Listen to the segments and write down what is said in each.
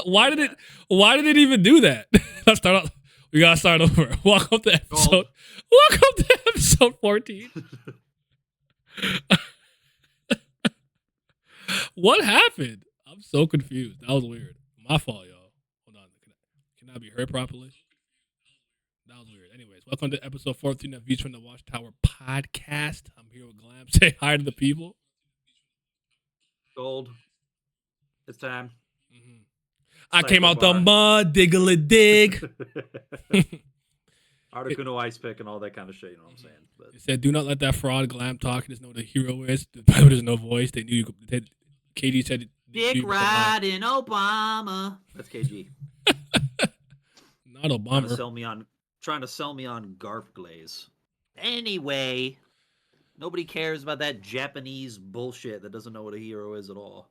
Why did it? Why did it even do that? Let's start off. We gotta start over. Welcome to episode. Welcome to episode 14. What happened? I'm so confused. That was weird. My fault, y'all. Hold on. Can I be heard properly? That was weird. Anyways, welcome to episode 14 of Views from the Watchtower podcast. I'm here with Glam. Say hi to the people. Gold. It's time. Mm-hmm. I came out the mud, diggly dig. Articuno ice pick and all that kind of shit, you know what I'm saying? But it said, do not let that fraud Glam talk. He doesn't know what a hero is. There's no voice. They knew you could. KG said Dick riding Obama. That's KG. Not Obama. Trying to sell me on Garp Glaze. Anyway, nobody cares about that Japanese bullshit that doesn't know what a hero is at all.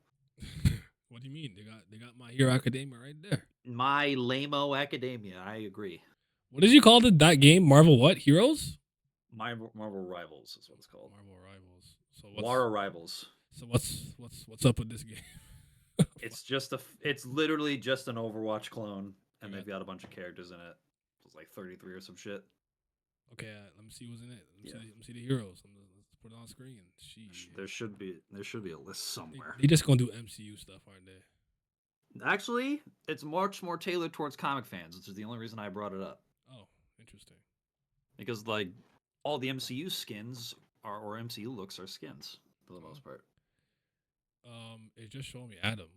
What do you mean? They got My Hero Academia right there. My Lame-O Academia. I agree. What did you call that game? Marvel what? Heroes? Marvel Rivals is what it's called. Marvel Rivals. So War Rivals. So what's up with this game? It's literally just an Overwatch clone, and they've got a bunch of characters in it. It's like 33 or some shit. Okay, let me see what's in it. Let me see the heroes. Let's put it on screen. Jeez. There should be a list somewhere. They just gonna do MCU stuff, aren't they? Actually, it's much more tailored towards comic fans, which is the only reason I brought it up. Oh, interesting. Because like all the MCU skins or MCU looks are skins for the most part. It just showed me Adam.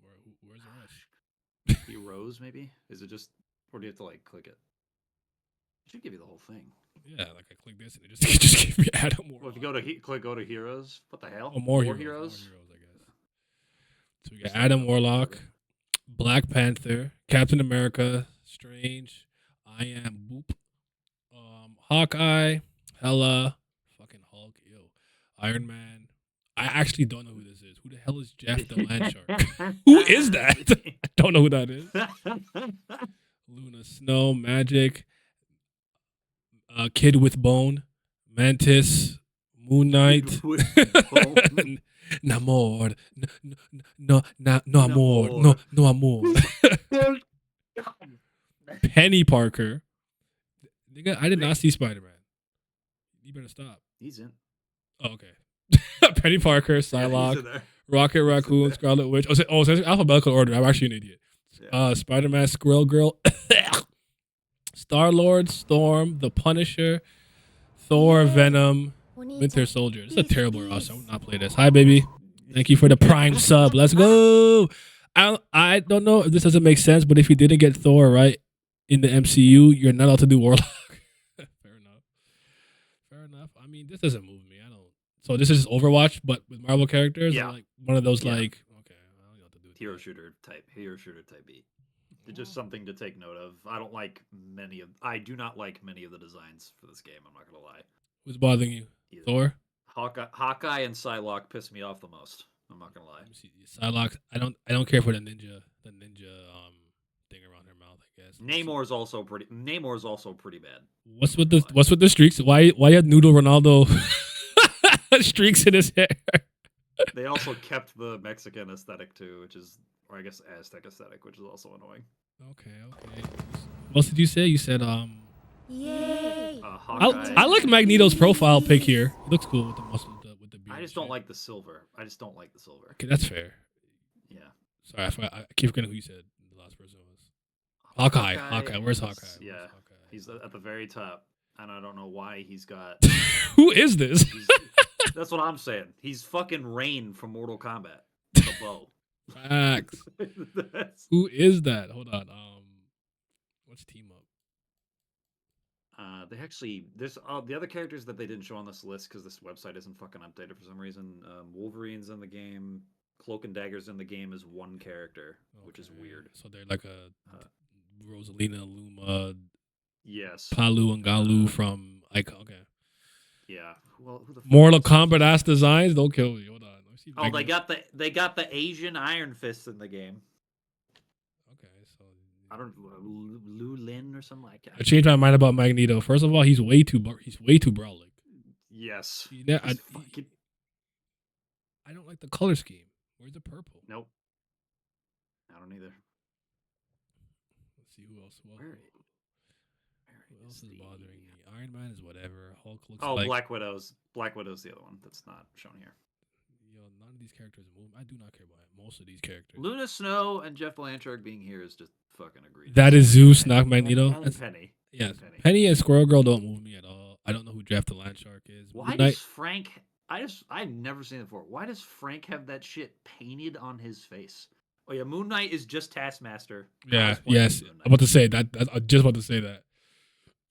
Where's the rest? Heroes, maybe? Is it just, or do you have to like click it? It should give you the whole thing. Yeah, like I click this and it just gave me Adam. Well, if you go to Heroes, what the hell? Oh, more heroes. More heroes, I guess. So we got Adam Warlock, Black Panther, Captain America, Strange, I Am Boop, Hawkeye, Hela, fucking Hulk, Iron Man. I actually don't know who this is. Who the hell is Jeff the Land Shark? Who is that? I don't know who that is. Luna Snow, Magic, Kid with Bone, Mantis, Moon Knight, Namor, no amor. Penny Parker. I did not see Spider-Man. You better stop. He's in. Oh, okay. Penny Parker, Psylocke, Rocket Raccoon, Scarlet Witch. Oh, so it's alphabetical order. I'm actually an idiot. Yeah. Spider-Man, Squirrel Girl, Star-Lord, Storm, The Punisher, Thor, Venom, Winter Soldier. This is a terrible roster. I will not play this. Hi, baby. Thank you for the Prime sub. Let's go. I don't know if this doesn't make sense, but if you didn't get Thor right in the MCU, you're not allowed to do Warlock. Fair enough. I mean, this doesn't move me. I don't. So this is Overwatch, but with Marvel characters. Yeah. Like one of those like okay, I don't know what to do. Hero shooter type beat. It's just something to take note of. I do not like many of the designs for this game. I'm not gonna lie. Who's bothering you? Either. Thor, Hawkeye, and Psylocke piss me off the most. I'm not gonna lie. Psylocke, I don't care for the ninja thing around her mouth. I guess Namor is also pretty bad. What's with the streaks? Why you had Noodle Ronaldo streaks in his hair? They also kept the Mexican aesthetic too, or I guess Aztec aesthetic, which is also annoying. Okay. What did you say? You said Yay! I like Magneto's profile pic here. He looks cool with the muscle with the beard. I just don't like the silver. Okay, that's fair. Yeah. Sorry, I keep forgetting who you said the last person was. Hawkeye. Where's Hawkeye? Yeah. He's at the very top, and I don't know why he's got. Who is this? That's what I'm saying. He's fucking Rain from Mortal Kombat. The bow. Facts. Who is that? Hold on. What's team up? There's the other characters that they didn't show on this list because this website isn't fucking updated for some reason. Wolverine's in the game. Cloak and Dagger's in the game as one character, which is weird. So they're like a Rosalina, Luma, yes, Palu and Galu from Icon. Okay. Yeah. Well, who the Mortal Kombat ass designs. Don't kill me. Hold on. Oh, they got the Asian Iron Fist in the game. Okay, so I don't Lu Lin or something like that. I changed my mind about Magneto. First of all, he's way too brawling. Yes. I don't like the color scheme. Where's the purple? Nope. I don't either. Let's see who else. Where Who else is the- bothering me? Iron Man is whatever. Hulk looks Oh, like Black Widow's the other one that's not shown here. yo. None of these characters move. I do not care about most of these characters. Luna Snow and Jeff Blanchard being here is just fucking egregious. That is Zeus, not Magneto. And That's, Penny. yes, Penny. Penny and Squirrel Girl don't move me at all. I don't know who Jeff the Land Shark is. Why Moon Knight- does Frank? I've never seen it before. Why does Frank have that shit painted on his face? Oh yeah, Moon Knight is just Taskmaster. Yeah, cosplaying yes. Moon I'm Knight. about to say that. I'm just about to say that.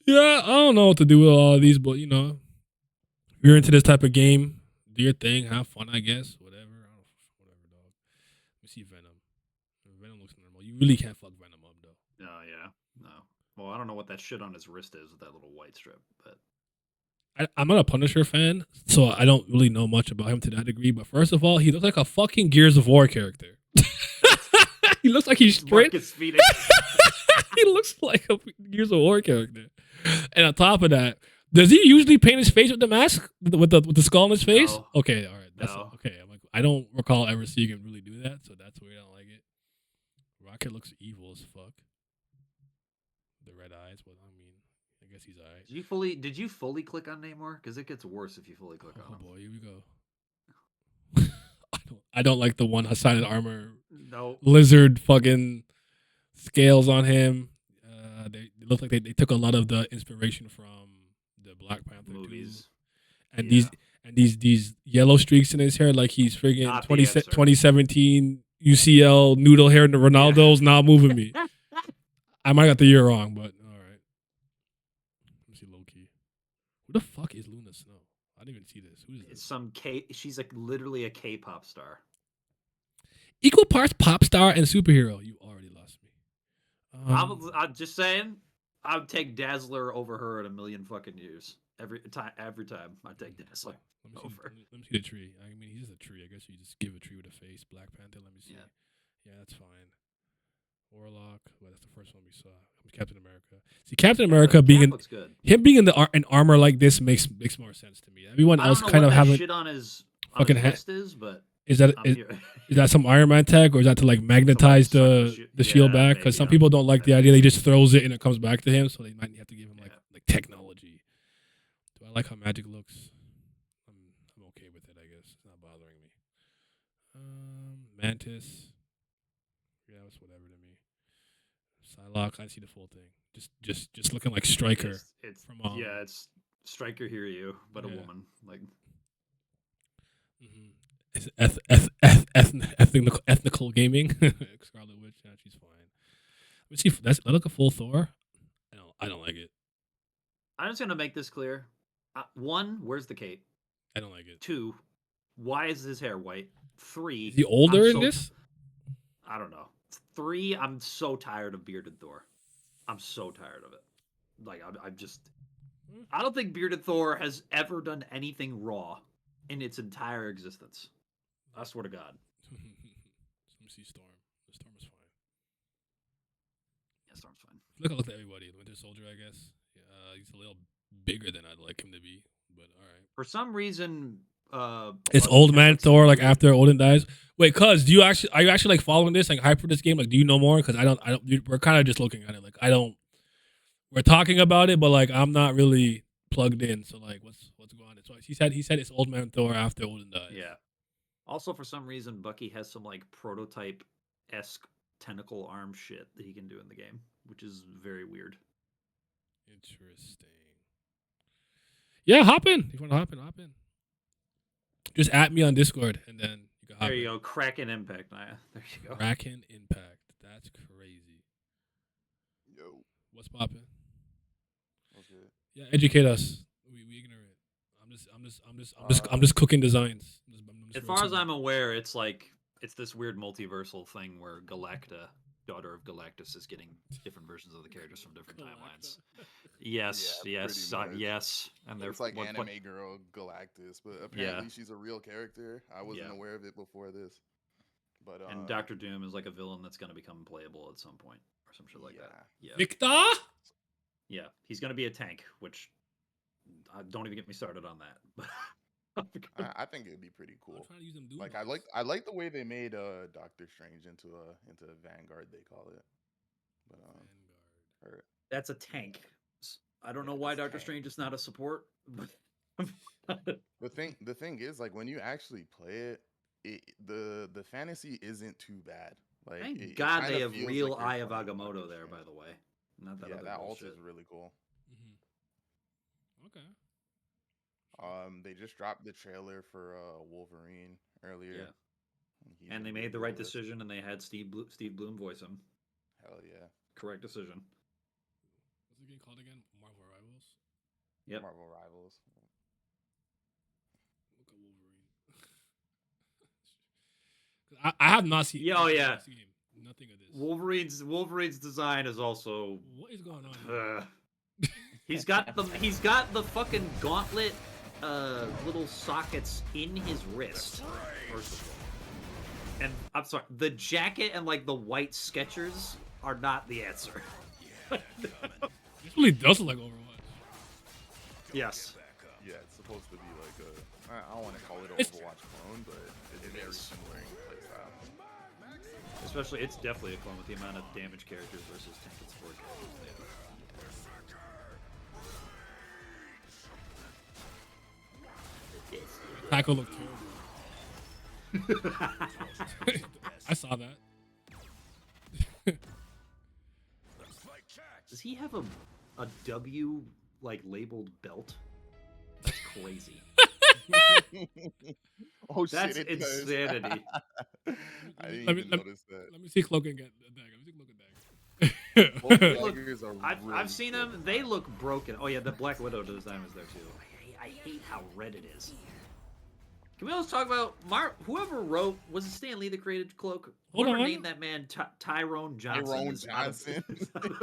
Yeah, I don't know what to do with all of these, but you know, if you're into this type of game, do your thing, have fun, I guess. Whatever. I don't, whatever, dog. Let me see Venom. Venom looks normal. You really can't fuck Venom up, though. Oh yeah, no. Well, I don't know what that shit on his wrist is with that little white strip, but I'm not a Punisher fan, so I don't really know much about him to that degree. But first of all, he looks like a fucking Gears of War character. He looks like he's straight. Marcus Phoenix. He looks like a Gears of War character. And on top of that, does he usually paint his face with the mask, with the skull on his face? No. Okay, all right, that's No. okay. I'm like, I don't recall ever seeing him really do that, so that's weird. I don't like it. Rocket looks evil as fuck. The red eyes, but I mean, I guess he's alright. Did you fully click on Namor? Because it gets worse if you fully click on Oh him. boy, here we go. I don't like the one Hassan armor No. lizard fucking scales on him. They look like they took a lot of the inspiration from the Black Panther Movies. too. And Yeah. these yellow streaks in his hair, like he's friggin' Not the 20, answer. 2017 UCL noodle hair. Ronaldo's not moving me. I might got the year wrong, but all right. Let me see low key. Who the fuck is Luna Snow? I didn't even see this. Who is It's this? some She's like literally a K-pop star. Equal parts pop star and superhero. You already lost me. I'm just saying. I'd take Dazzler over her in a million fucking years. Every time, I'd take Dazzler Let me over. let me see the tree. I mean, he's just a tree. I guess you just give a tree with a face. Black Panther. Let me see. Yeah. Yeah, that's fine. Warlock. Well, that's the first one we saw. Captain America. See, Captain America being in looks good. him being in in armor like this makes more sense to me. Everyone else kind of having shit on his fucking vest is, but is that I'm is, here. is that some Iron Man tech or is that to like magnetize suck the shield yeah, back? Because some maybe, people don't like the idea. He just throws it and it comes back to him, so they might have to give him like technology. Do I like how magic looks? I'm okay with it. I guess it's not bothering me. Mantis. Yeah, it's whatever to me. Psylocke, I see the full thing. Just looking like Stryker. It's from, it's Striker Hear You, but a Yeah. woman. Like It's ethnical gaming. Scarlet Witch, yeah, she's fine. Let's see. That look a full Thor. I don't like it. I'm just gonna make this clear. One, where's the cape? I don't like it. Two, why is his hair white? Three, Is he older I'm in so- this? I don't know. Three, I'm so tired of bearded Thor. I'm so tired of it. Like I'm just. I don't think bearded Thor has ever done anything raw in its entire existence. I swear to God. Let me see Storm. The Storm is fine. Yeah, Storm's fine. Look at everybody. Winter Soldier, I guess. He's a little bigger than I'd like him to be, but all right. For some reason, It's Bucky old has, man like, Thor, some like weird- after Odin dies. Wait, cuz are you actually like following this, like hype for this game? Like, do you know more? Because I don't. We're kind of just looking at it. Like, I don't. We're talking about it, but like I'm not really plugged in. So like, what's going on? So he said it's old man Thor after Odin dies. Yeah. Also, for some reason, Bucky has some like prototype-esque tentacle arm shit that he can do in the game, which is very weird. Interesting. Yeah, hop in. If you want to hop in. Just at me on Discord, and then you can hop There you in. go, Kraken Impact, Naya. There you go. Kraken Impact. That's crazy. Yo, What's popping? what's good? Yeah, educate us. We ignorant. I'm just cooking designs. As far as I'm aware, it's this weird multiversal thing where Galacta, daughter of Galactus, is getting different versions of the characters from different timelines. Yes, Yeah, yes, pretty much. yes. And they're It's like what- anime girl Galactus, but apparently Yeah. she's a real character. I wasn't Yeah. aware of it before this. But and Doctor Doom is like a villain that's going to become playable at some point or some shit like that. Yeah, Victor. yeah. He's going to be a tank, which don't even get me started on that. I think it'd be pretty I'm cool. trying to use them Doom Like balls. I like the way they made Doctor Strange into a Vanguard, they call it. But Vanguard. or, That's a tank. I don't know yeah, why it's Doctor tank. Strange is not a support. The thing is, like, when you actually play it, the fantasy isn't too bad. Like Thank it God kind they of have feels real like you're Eye of playing Agamotto Doctor there, by Strange. the way. Not that Yeah, other that bullshit. alt is really cool. Okay. They just dropped the trailer for Wolverine earlier. Yeah. He's And they gonna be made the cool right with us. decision, and they had Steve Bloom voice him. Hell yeah. Correct decision. What's the game called again? Marvel Rivals. Yep. Marvel Rivals. Look at Wolverine. 'Cause I have not seen. Yeah, oh, anything yeah. of this game. Nothing of this. Wolverine's design is also. What is going on? Here? He's got the fucking gauntlet little sockets in his wrist. First of all. And I'm sorry, the jacket and like the white Skechers are not the answer. This really does look like Overwatch. Yes. Yeah, it's supposed to be like I don't want to call it an It's- Overwatch clone, but it's very similar in playstyle. Especially, it's definitely a clone with the amount of damage characters versus tank and support characters they have. Tackle looked terrible. I saw that. Does he have a W like labeled belt? That's crazy. Oh That's shit! It does. insanity. I didn't Let me- even let- notice that. Let me see Cloak and get the dagger. Let me see Cloak and Both dagger. Look, daggers are I've really seen cool. them. They look broken. Oh yeah, the Black Widow design was there too. I hate how red it is. Can we also talk about whoever wrote, was it Stan Lee that created Cloak? Hold Whoever on. named that man Tyrone Johnson. Tyrone is out of- Johnson. Hold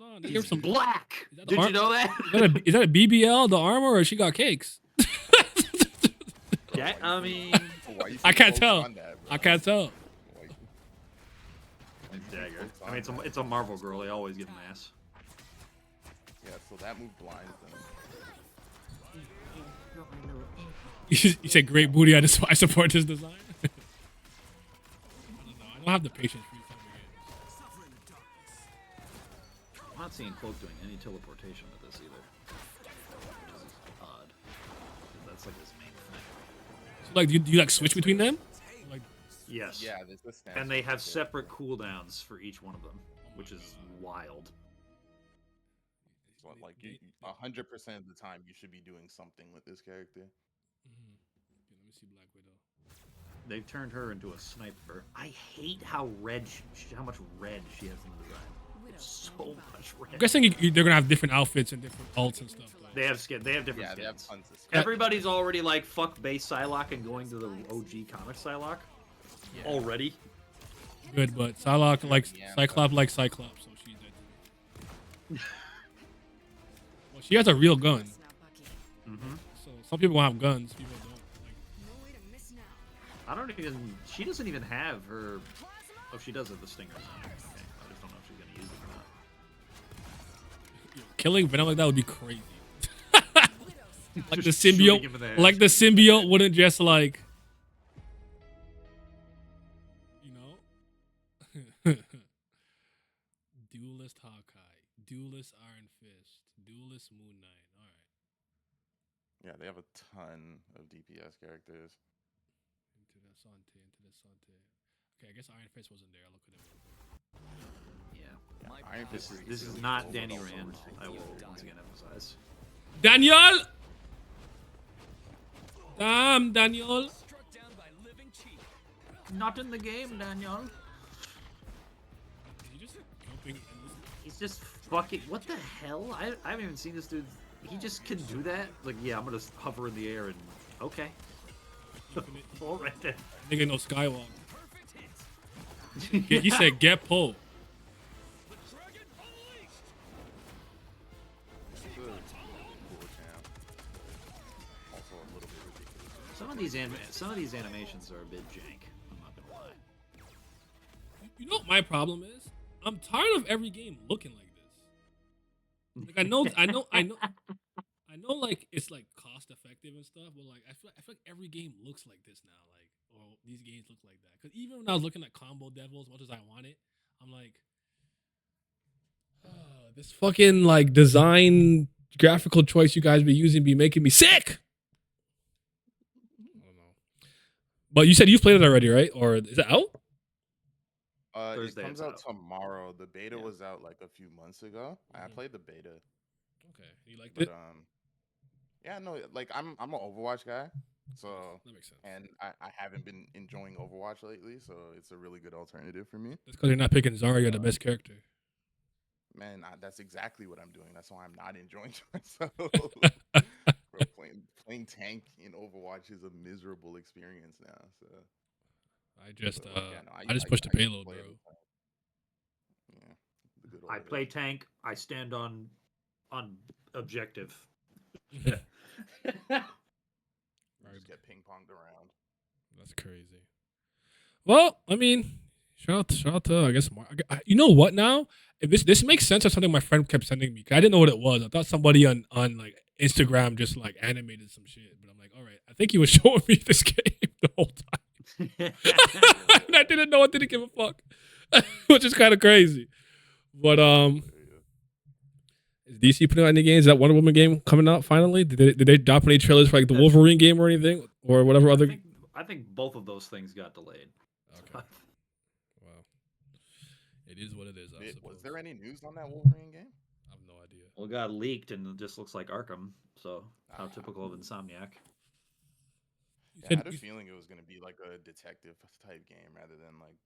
on. They He's gave some. black. Is that the Did you arm- know that? Is that a BBL, the armor, or she got cakes? Yeah, I mean, Why you I so can't focused tell. on that, bro? I can't tell. Why you- dagger. focused I on mean, that? it's a Marvel girl. They always give an ass. Yeah, so that move blinds them. You said great booty. I support this design. I don't know. I don't have the patience for these type of games. I'm not seeing Cloak doing any teleportation with this either. Which is odd. That's like his main thing. So, like, do you like switch between them? Like, Yes. Yeah, there's the stance. And they have separate cooldowns for each one of them, which is wild. So, like 100% of the time, you should be doing something with this character. Mhm. Okay, let me see Black Widow. They've turned her into a sniper. I hate how how much red she has in the design. So much red. I'm guessing they're gonna have different outfits and different ults and stuff. Though. They have skin. They have different Yeah, they have skins. tons of skins. Everybody's already like fuck base Psylocke and going to the OG comic Psylocke already. Good, but Psylocke like Yeah, Cyclops like Cyclops, so she's dead. Well, she has a real gun, Mm-hmm. so some people have guns, people don't. Like, I don't even. She doesn't even have her. Oh, she does have the stingers on her. Okay. I just don't know if she's gonna use them or not. killing Venom like that would be crazy. Like the Just shooting symbiote, him in the head. like the symbiote wouldn't just like, you know, duelist Hawkeye, duelist Iron Fist, duelist Moon Knight. All right, Yeah, they have a ton of DPS characters. into the Sante. Okay, I guess Iron Fist wasn't there. I'll look at it. Yeah. Iron Fist This is really not cool, Danny but also Rand. really I will cool. once again emphasize. Daniel. Damn, Daniel. Not in the game, Daniel. Is he just jumping endlessly? He's just fucking. What the hell? I haven't even seen this dude. He just can do that. Like, yeah, I'm gonna hover in the air and okay. Infinite. All right then. Nigga, no Skywalk. He said get pulled. It's a cool champ. Also a little bit ridiculous. Some of these animations are a bit jank. I'm not gonna lie. You know what my problem is? I'm tired of every game looking like this. Like I know know, like it's like cost effective and stuff, but like I feel like every game looks like this now, like or these games look like that. Because even when I was looking at Combo Devil, as much as I want it, I'm like, this fucking like design graphical choice you guys be using be making me sick. I don't know. But you said you've played it already, right? Or is it out? It Thursday comes it's out out. tomorrow. The beta Yeah. was out like a few months ago. I Mhm. played the beta, Okay, you liked but it? yeah, no, like I'm an Overwatch guy, so That makes sense. and I haven't been enjoying Overwatch lately, so it's a really good alternative for me. That's because you're not picking Zarya, the best character. Man, that's exactly what I'm doing. That's why I'm not enjoying myself. Bro, playing tank in Overwatch is a miserable experience now. So, yeah, no, I just pushed the I used to payload, play bro. it as well. Yeah, the good I old play days. tank. I stand on objective. You just get ping ponged around. That's crazy. Well, I mean, shout out to I guess you know what now? If this makes sense of something my friend kept sending me. 'Cause I didn't know what it was. I thought somebody on like Instagram just like animated some shit. But I'm like, all right, I think he was showing me this game the whole time, and I didn't know. I didn't give a fuck, which is kind of crazy. But is DC putting out any games? Is that Wonder Woman game coming out finally? Did they drop any trailers for like the Wolverine game or anything or whatever other? I think both of those things got delayed. Okay. Wow. It is what it is. I suppose. Was there any news on that Wolverine game? I have no idea. Well, it got leaked and it just looks like Arkham. So how typical of Insomniac. Yeah, I had a feeling it was going to be like a detective type game rather than like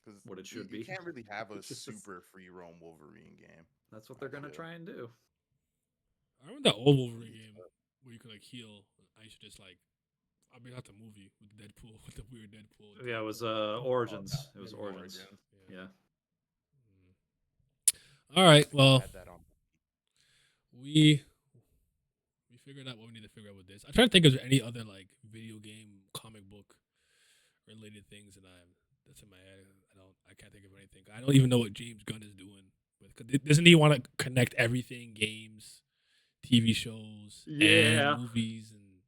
because what it should you be. can't really have a super free roam Wolverine game. That's what they're gonna try and do. I remember that old Wolverine game where you could like heal. I used to just like I mean not the movie with Deadpool with the weird Deadpool. Yeah, it was Origins. It was Origins. Yeah. All right. Well, we figured out what we need to figure out with this. I'm trying to think of any other like video game, comic book related things that's in my head. I can't think of anything. I don't even know what James Gunn is doing. Doesn't he want to connect everything? Games, TV shows, and movies, and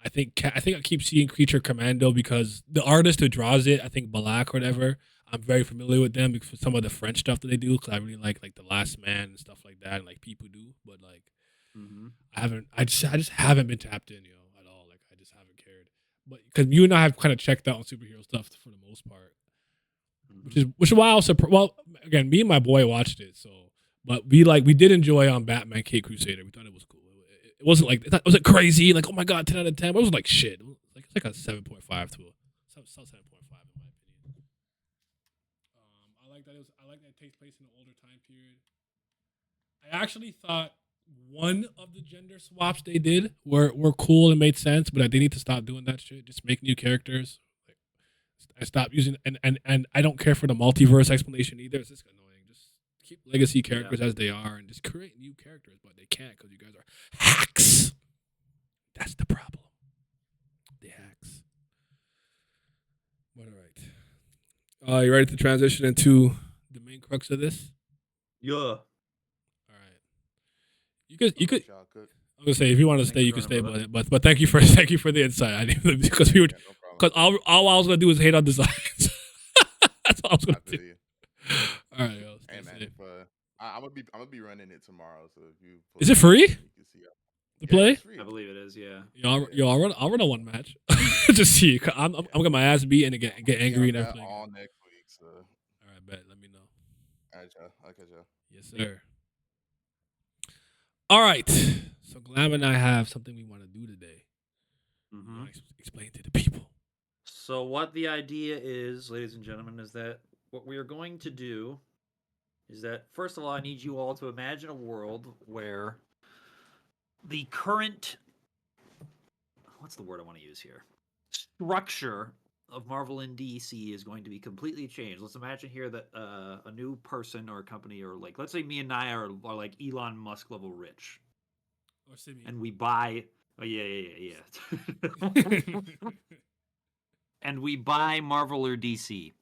I think I keep seeing Creature Commando because the artist who draws it, I think Balak or whatever. I'm very familiar with them because some of the French stuff that they do. Because I really like The Last Man and stuff like that, and like people do. But like, I just haven't been tapped in, at all. Like I just haven't cared. But because you and I have kind of checked out on superhero stuff for the most part, which is why I also again me and my boy watched it. So, but we did enjoy on Batman Cape Crusader. We thought it was cool. It wasn't like it wasn't crazy. Like oh my god, 10 out of 10. But it was like shit. It's like a 7.5 to a 7.5 in my opinion. I like that it takes place in an older time period. I actually thought one of the gender swaps they did were cool and made sense, but they need to stop doing that shit. Just make new characters. I stop using and I don't care for the multiverse explanation either. It's just annoying. Just keep legacy characters as they are and just create new characters, but they can't because you guys are hacks. That's the problem. The hacks. But all right. You ready to transition into the main crux of this? Yeah. All right. You could. I was gonna say if you want to stay, you can stay. But thank you for the insight. I didn't because we were because all I was gonna do was hate on designs. That's all I was gonna do. All right, yo. Hey man, I'm gonna be running it tomorrow. So if you is it free? You can see to play? I believe it is. Yeah. I'll run a one match just see. I'm getting my ass beat and get angry and everything. All next week. So. All right, bet. Let me know. All right, y'all. I'll catch y'all. Yes, sir. All right. So Glam and I have something we want to do today. Explain to the people. So what the idea is, ladies and gentlemen, is that what we are going to do is that first of all, I need you all to imagine a world where the current what's the word I want to use here? Structure of Marvel and DC is going to be completely changed. Let's imagine here that a new person or a company or like let's say me and Naya are like Elon Musk level rich. Or Simeon. And we buy yeah. And we buy Marvel or DC.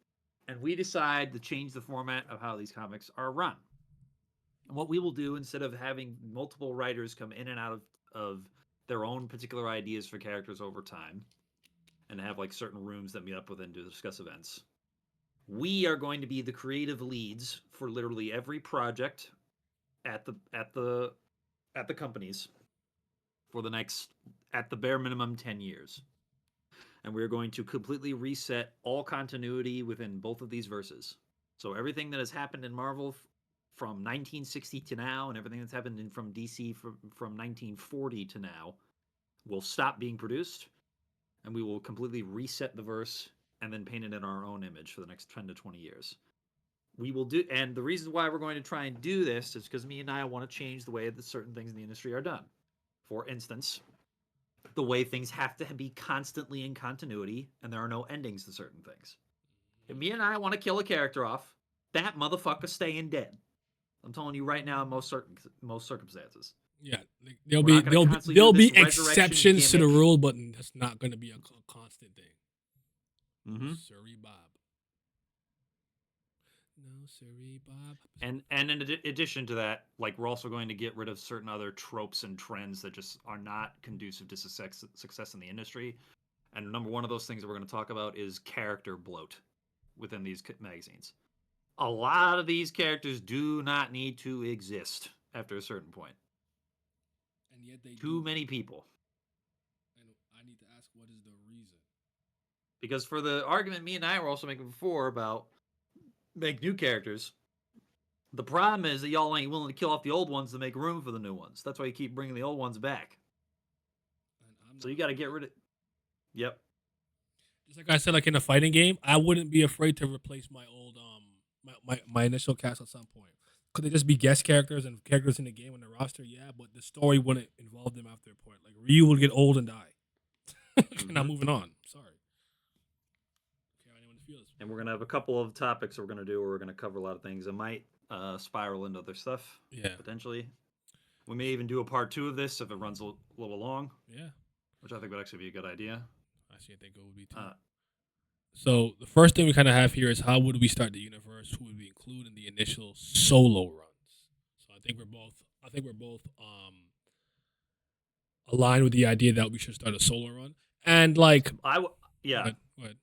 And we decide to change the format of how these comics are run. And what we will do instead of having multiple writers come in and out of their own particular ideas for characters over time, and have like certain rooms that meet up with and to discuss events. We are going to be the creative leads for literally every project at the companies for the next, at the bare minimum, 10 years. And we're going to completely reset all continuity within both of these verses. So everything that has happened in Marvel from 1960 to now, and everything that's happened from DC from 1940 to now, will stop being produced, and we will completely reset the verse and then paint it in our own image for the next 10 to 20 years. We will do, and the reason why we're going to try and do this is because me and I want to change the way that certain things in the industry are done. For instance, the way things have to be constantly in continuity, and there are no endings to certain things. If me and I want to kill a character off, that motherfucker's staying dead. I'm telling you right now, in most circumstances. Yeah, like, We're not gonna constantly there'll do be this resurrection exceptions to the gimmick. rule, but that's not going to be a constant thing. Mm-hmm. Sorry, Bob. No, sorry, Bob. And in addition to that, like, we're also going to get rid of certain other tropes and trends that just are not conducive to success in the industry. And number one of those things that we're going to talk about is character bloat within these magazines. A lot of these characters do not need to exist after a certain point. And yet they Too do. many people. And I need to ask, what is the reason? Because for the argument me and I were also making before about make new characters, the problem is that y'all ain't willing to kill off the old ones to make room for the new ones. That's why you keep bringing the old ones back. So you got to get rid of. Yep. Just like I said, like in a fighting game, I wouldn't be afraid to replace my old my initial cast at some point. Could they just be guest characters and characters in the game on the roster? Yeah, but the story wouldn't involve them after a point. Like Ryu would get old and die. And I'm moving on. Sorry. And we're gonna have a couple of topics we're gonna do. Where we're gonna cover a lot of things. It might spiral into other stuff. Yeah. Potentially. We may even do a part 2 of this if it runs a little long. Yeah. Which I think would actually be a good idea. Actually, I think it would be too. So the first thing we kind of have here is how would we start the universe? Who would we include in the initial solo runs? So I think we're both aligned with the idea that we should start a solo run. And like yeah. Go ahead.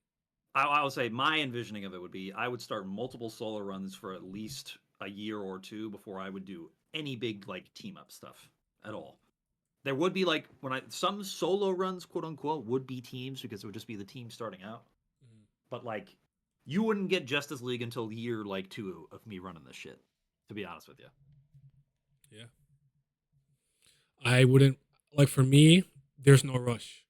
I would say my envisioning of it would be I would start multiple solo runs for at least a year or two before I would do any big like team up stuff at all. There would be like some solo runs, quote unquote, would be teams because it would just be the team starting out. Mm-hmm. But like you wouldn't get Justice League until year like 2 of me running this shit, to be honest with you. Yeah. I wouldn't, like, for me, there's no rush.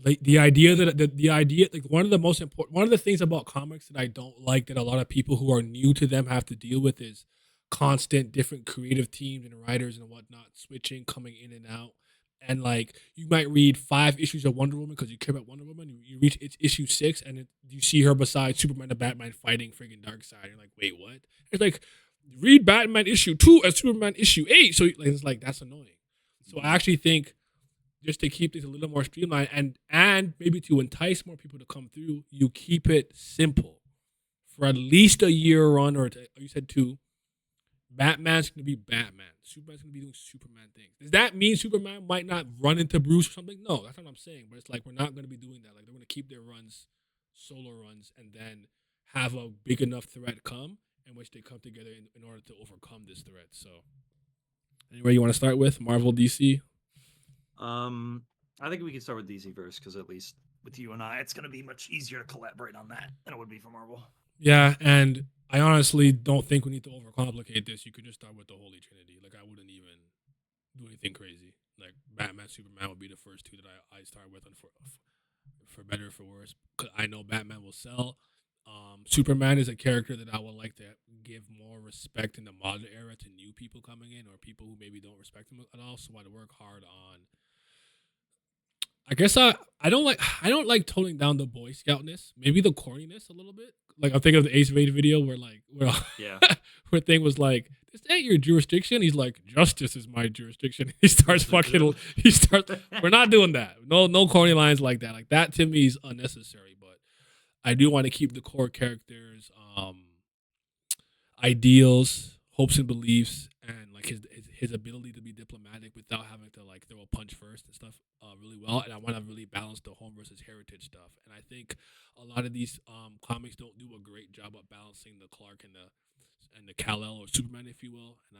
Like the idea like one of the things about comics that I don't like that a lot of people who are new to them have to deal with is constant different creative teams and writers and whatnot switching, coming in and out. And like you might read 5 issues of Wonder Woman because you care about Wonder Woman. You reach issue 6 and you see her beside Superman and Batman fighting friggin' Darkseid. You're like, wait, what? It's like read Batman issue 2 and Superman issue 8. So like, it's like that's annoying. So I actually think, just to keep things a little more streamlined and maybe to entice more people to come through, you keep it simple. For at least a year run, or you said 2, Batman's going to be Batman. Superman's going to be doing Superman things. Does that mean Superman might not run into Bruce or something? No, that's not what I'm saying. But it's like we're not going to be doing that. Like they're going to keep their runs, solo runs, and then have a big enough threat come in which they come together in order to overcome this threat. So, anywhere you want to start with? Marvel, DC? I think we can start with DC first because at least with you and I, it's going to be much easier to collaborate on that than it would be for Marvel. Yeah, and I honestly don't think we need to overcomplicate this. You could just start with the Holy Trinity. Like, I wouldn't even do anything crazy. Like, Batman, Superman would be the first 2 that I start with, for better or for worse. Because I know Batman will sell. Superman is a character that I would like to give more respect in the modern era to new people coming in or people who maybe don't respect him at all. So I'd work hard on. I guess I don't like toning down the Boy Scoutness. Maybe the corniness a little bit. Like I'm thinking of the Ace Vade video where where thing was like, this ain't your jurisdiction. He's like, justice is my jurisdiction. He starts we're not doing that. No corny lines like that. Like that to me is unnecessary. But I do want to keep the core characters, ideals, hopes and beliefs, and like his ability to be diplomatic without having to like throw a punch first and stuff really well. And I want to really balance the home versus heritage stuff. And I think a lot of these comics don't do a great job of balancing the Clark and the Kal-El or Superman, if you will. And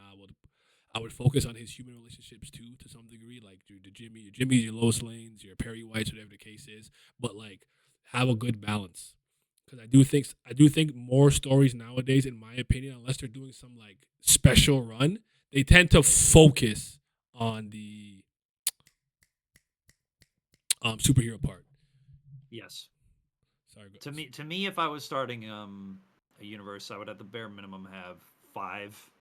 I would focus on his human relationships too, to some degree, like your Jimmy's, your Lois Lanes, your Perry Whites, whatever the case is. But like, have a good balance, because I do think more stories nowadays, in my opinion, unless they're doing some like special run, they tend to focus on the superhero part. Yes. Sorry, To me, if I was starting a universe, I would at the bare minimum have 5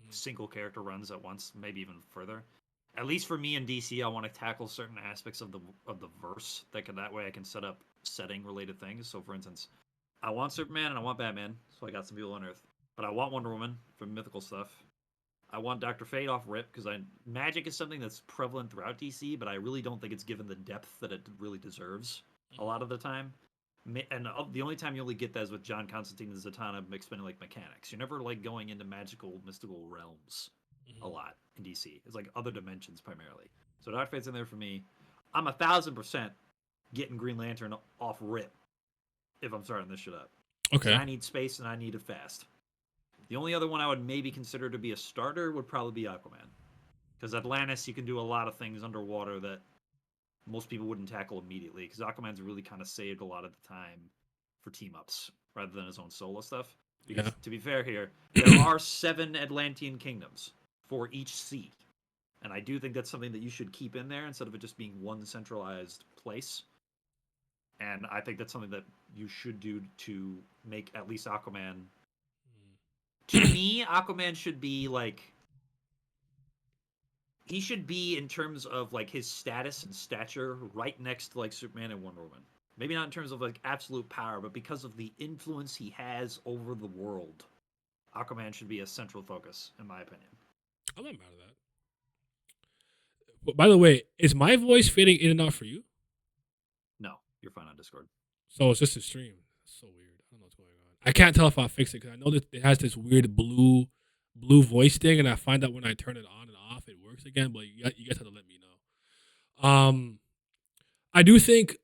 single character runs at once, maybe even further. At least for me in DC, I want to tackle certain aspects of the verse that way I can set up setting related things. So, for instance, I want Superman and I want Batman, so I got some people on Earth. But I want Wonder Woman for mythical stuff. I want Doctor Fate off Rip because magic is something that's prevalent throughout DC, but I really don't think it's given the depth that it really deserves a lot of the time. And the only time you only get that is with John Constantine and Zatanna explaining like mechanics. You're never like going into magical, mystical realms a lot in DC. It's like other dimensions primarily. So Doctor Fate's in there for me. I'm 1,000% getting Green Lantern off Rip if I'm starting this shit up. Okay. I need space and I need it fast. The only other one I would maybe consider to be a starter would probably be Aquaman. Because Atlantis, you can do a lot of things underwater that most people wouldn't tackle immediately. Because Aquaman's really kind of saved a lot of the time for team-ups rather than his own solo stuff. Because, to be fair here, there are 7 Atlantean kingdoms for each sea. And I do think that's something that you should keep in there instead of it just being one centralized place. And I think that's something that you should do to make at least Aquaman. To me, Aquaman should be like, he should be in terms of like his status and stature right next to like Superman and Wonder Woman. Maybe not in terms of like absolute power, but because of the influence he has over the world, Aquaman should be a central focus, in my opinion. I'm not mad at that. But by the way, is my voice fading in and out for you? No, you're fine on Discord. So it's just a stream. That's so weird. I don't know what's going on. I can't tell if I fix it because I know that it has this weird blue voice thing, and I find out when I turn it on and off, it works again. But you guys have to let me know. I do think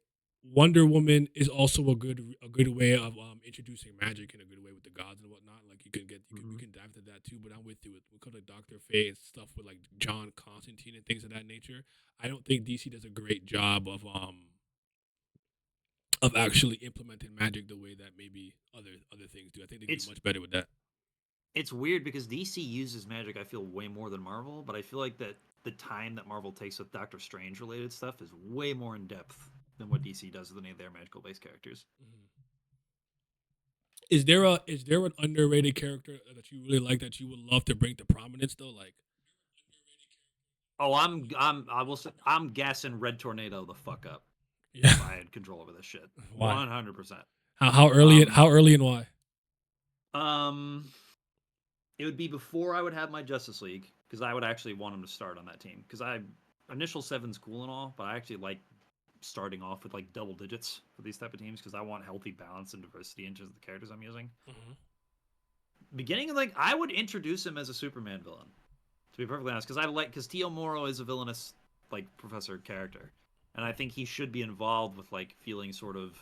Wonder Woman is also a good way of introducing magic in a good way with the gods and whatnot. Like we can dive into that too. But I'm with you with we like Doctor Fate and stuff with like John Constantine and things of that nature. I don't think DC does a great job of actually implementing magic the way that maybe other things do. I think they can do much better with that. It's weird because DC uses magic, I feel, way more than Marvel, but I feel like that the time that Marvel takes with Doctor Strange related stuff is way more in depth than what DC does with any of their magical based characters. Is there an underrated character that you really like that you would love to bring to prominence though? Like, oh, I'm gassing Red Tornado the fuck up. Yeah, if I had control over this shit. 100%. How early and why? It would be before I would have my Justice League because I would actually want him to start on that team because initial 7's cool and all, but I actually like starting off with like double digits for these type of teams because I want healthy balance and diversity in terms of the characters I'm using. Beginning of like I would introduce him as a Superman villain, to be perfectly honest, because Tio Moro is a villainous like professor character, and I think he should be involved with like feeling sort of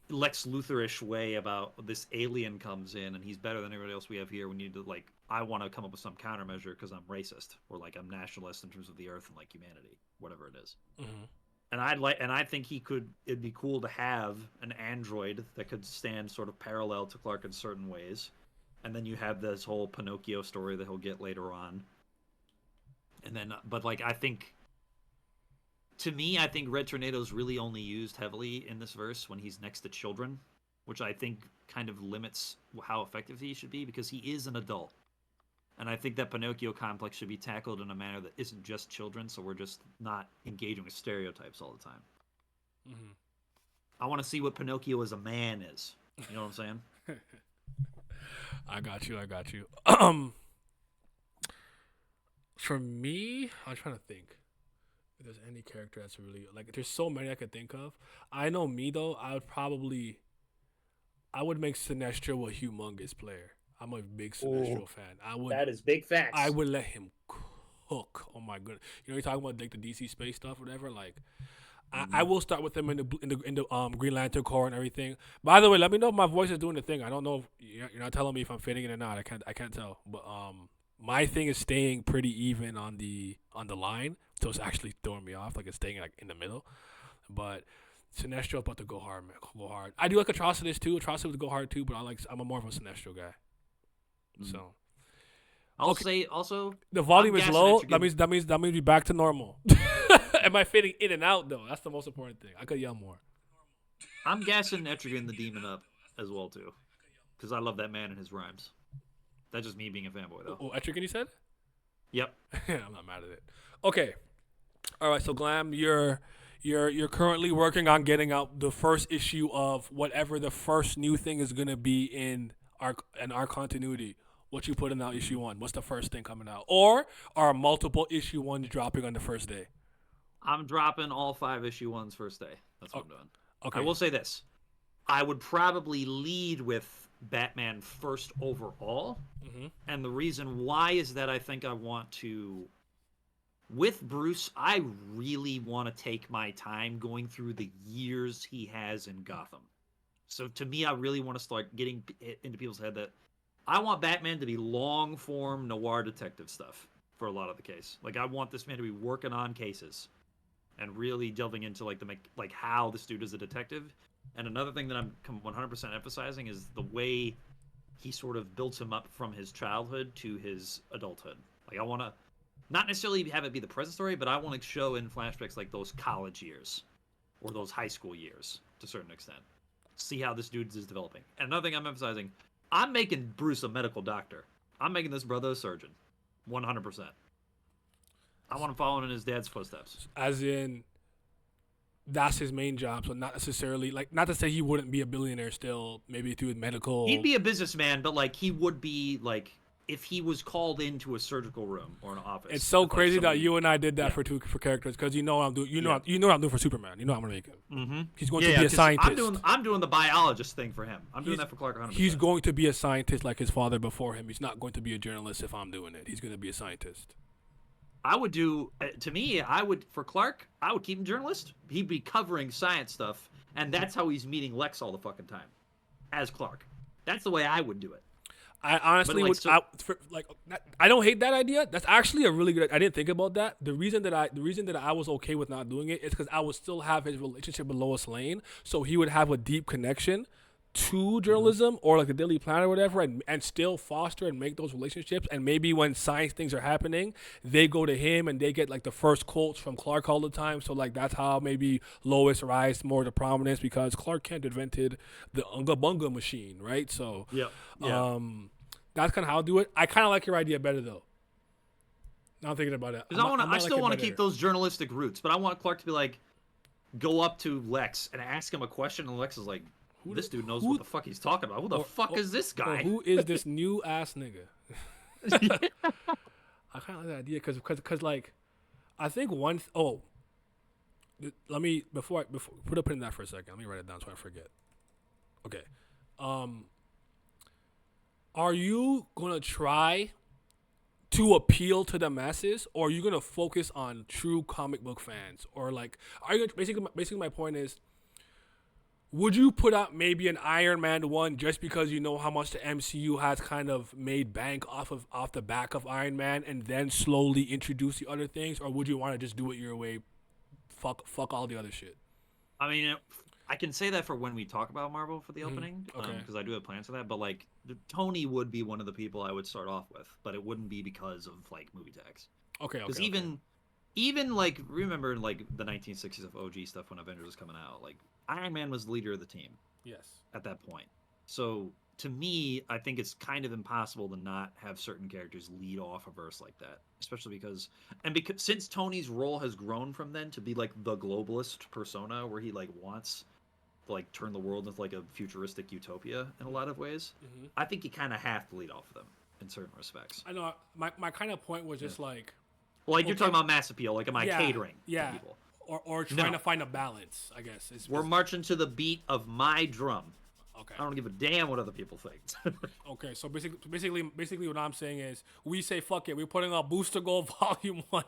Lex Luthor-ish way about this alien comes in and he's better than everybody else we have here. We need to like I want to come up with some countermeasure because I'm racist or like I'm nationalist in terms of the Earth and like humanity, whatever it is. And I think it'd be cool to have an android that could stand sort of parallel to Clark in certain ways. And then you have this whole Pinocchio story that he'll get later on. And then, but like, to me, I think Red Tornado's really only used heavily in this verse when he's next to children, which I think kind of limits how effective he should be because he is an adult. And I think that Pinocchio complex should be tackled in a manner that isn't just children, so we're just not engaging with stereotypes all the time. I want to see what Pinocchio as a man is. You know what I'm saying? I got you. For me, I'm trying to think if there's any character that's really like. There's so many I could think of. I know me though. I would make Sinestro a humongous player. I'm a big Sinestro fan. That is big facts. I would let him cook. Oh my goodness! You know, you're talking about like the DC space stuff, whatever. Like, I will start with him in the Green Lantern Corps and everything. By the way, let me know if my voice is doing the thing. I don't know if you're not telling me if I'm fitting it or not. I can't tell. But my thing is staying pretty even on the line, so it's actually throwing me off. Like it's staying like in the middle. But Sinestro about to go hard, man. Go hard. I do like Atrocitus too. Atrocitus would go hard too, but I'm more of a Sinestro guy. So I'll say also the volume is low. Etrigan. That means we're back to normal. Am I fitting in and out though? That's the most important thing. I could yell more. I'm gassing Etrigan the Demon up as well too, because I love that man and his rhymes. That's just me being a fanboy though. Oh, Etrigan, you said? Yep. I'm not mad at it. Okay. All right. So Glam, you're currently working on getting out the first issue of whatever the first new thing is gonna be in our continuity. What you put in out issue 1? What's the first thing coming out? Or are multiple issue 1s dropping on the first day? I'm dropping all 5 issue 1s first day. That's what I'm doing. Okay. I will say this. I would probably lead with Batman first overall. Mm-hmm. And the reason why is that I think I want to... With Bruce, I really want to take my time going through the years he has in Gotham. So to me, I really want to start getting into people's head that I want Batman to be long-form noir detective stuff for a lot of the case. Like, I want this man to be working on cases and really delving into like how this dude is a detective. And another thing that I'm 100% emphasizing is the way he sort of builds him up from his childhood to his adulthood. Like, I want to not necessarily have it be the present story, but I want to show in flashbacks like those college years or those high school years to a certain extent. See how this dude is developing. And another thing I'm emphasizing, I'm making Bruce a medical doctor. I'm making this brother a surgeon. 100%. I want him following in his dad's footsteps. As in, that's his main job. So not necessarily, like, not to say he wouldn't be a billionaire still, maybe through medical. He'd be a businessman, but, like, he would be, like, if he was called into a surgical room or an office. It's so crazy that you and I did that Yeah. for characters, because you know what I'm doing. You know what I'm doing for Superman. You know what I'm gonna make him. Mm-hmm. He's going to be a scientist. I'm doing the biologist thing for him. I'm doing that for Clark 100%. He's going to be a scientist like his father before him. He's not going to be a journalist if I'm doing it. He's going to be a scientist. I would do, to me, for Clark, I would keep him journalist. He'd be covering science stuff, and that's how he's meeting Lex all the fucking time, as Clark. That's the way I would do it. I honestly would. I don't hate that idea. That's actually a really good. I didn't think about that. The reason that I was okay with not doing it is because I would still have his relationship with Lois Lane, so he would have a deep connection to journalism or like the Daily Planet or whatever, and still foster and make those relationships. And maybe when science things are happening, they go to him and they get like the first quotes from Clark all the time. So like that's how maybe Lois rise more to prominence, because Clark Kent invented the Unga Bunga machine, right? So that's kind of how I'll do it. I kind of like your idea better though. Now I'm thinking about it. Because I still want to keep those journalistic roots, but I want Clark to be like, go up to Lex and ask him a question, and Lex is like, this dude knows what the fuck he's talking about. Who the fuck is this guy? Who is this new ass nigga? I kind of like that idea because like, I think once. Oh, let me before put a pin in that for a second. Let me write it down so I forget. Okay, are you gonna try to appeal to the masses, or are you gonna focus on true comic book fans, or like, are you basically my point is, would you put out maybe an Iron Man 1 just because you know how much the MCU has kind of made bank off the back of Iron Man, and then slowly introduce the other things, or would you want to just do it your way, fuck all the other shit? I mean, I can say that for when we talk about Marvel for the opening, okay. Because I do have plans for that. But like, Tony would be one of the people I would start off with, but it wouldn't be because of like movie tags. Okay. Because even like, remember like the 1960s of OG stuff when Avengers was coming out, like Iron Man was the leader of the team. Yes. At that point. So to me, I think it's kind of impossible to not have certain characters lead off a verse like that, especially because since Tony's role has grown from then to be like the globalist persona, where he like wants to like turn the world into like a futuristic utopia in a lot of ways. Mm-hmm. I think you kind of have to lead off of them in certain respects. I know my kind of point was just like, well, like you're talking about mass appeal, like am I catering to people? Or trying to find a balance, I guess. We're marching to the beat of my drum. Okay. I don't give a damn what other people think. Okay, so basically, what I'm saying is, we say fuck it. We're putting out Booster Gold Volume 1,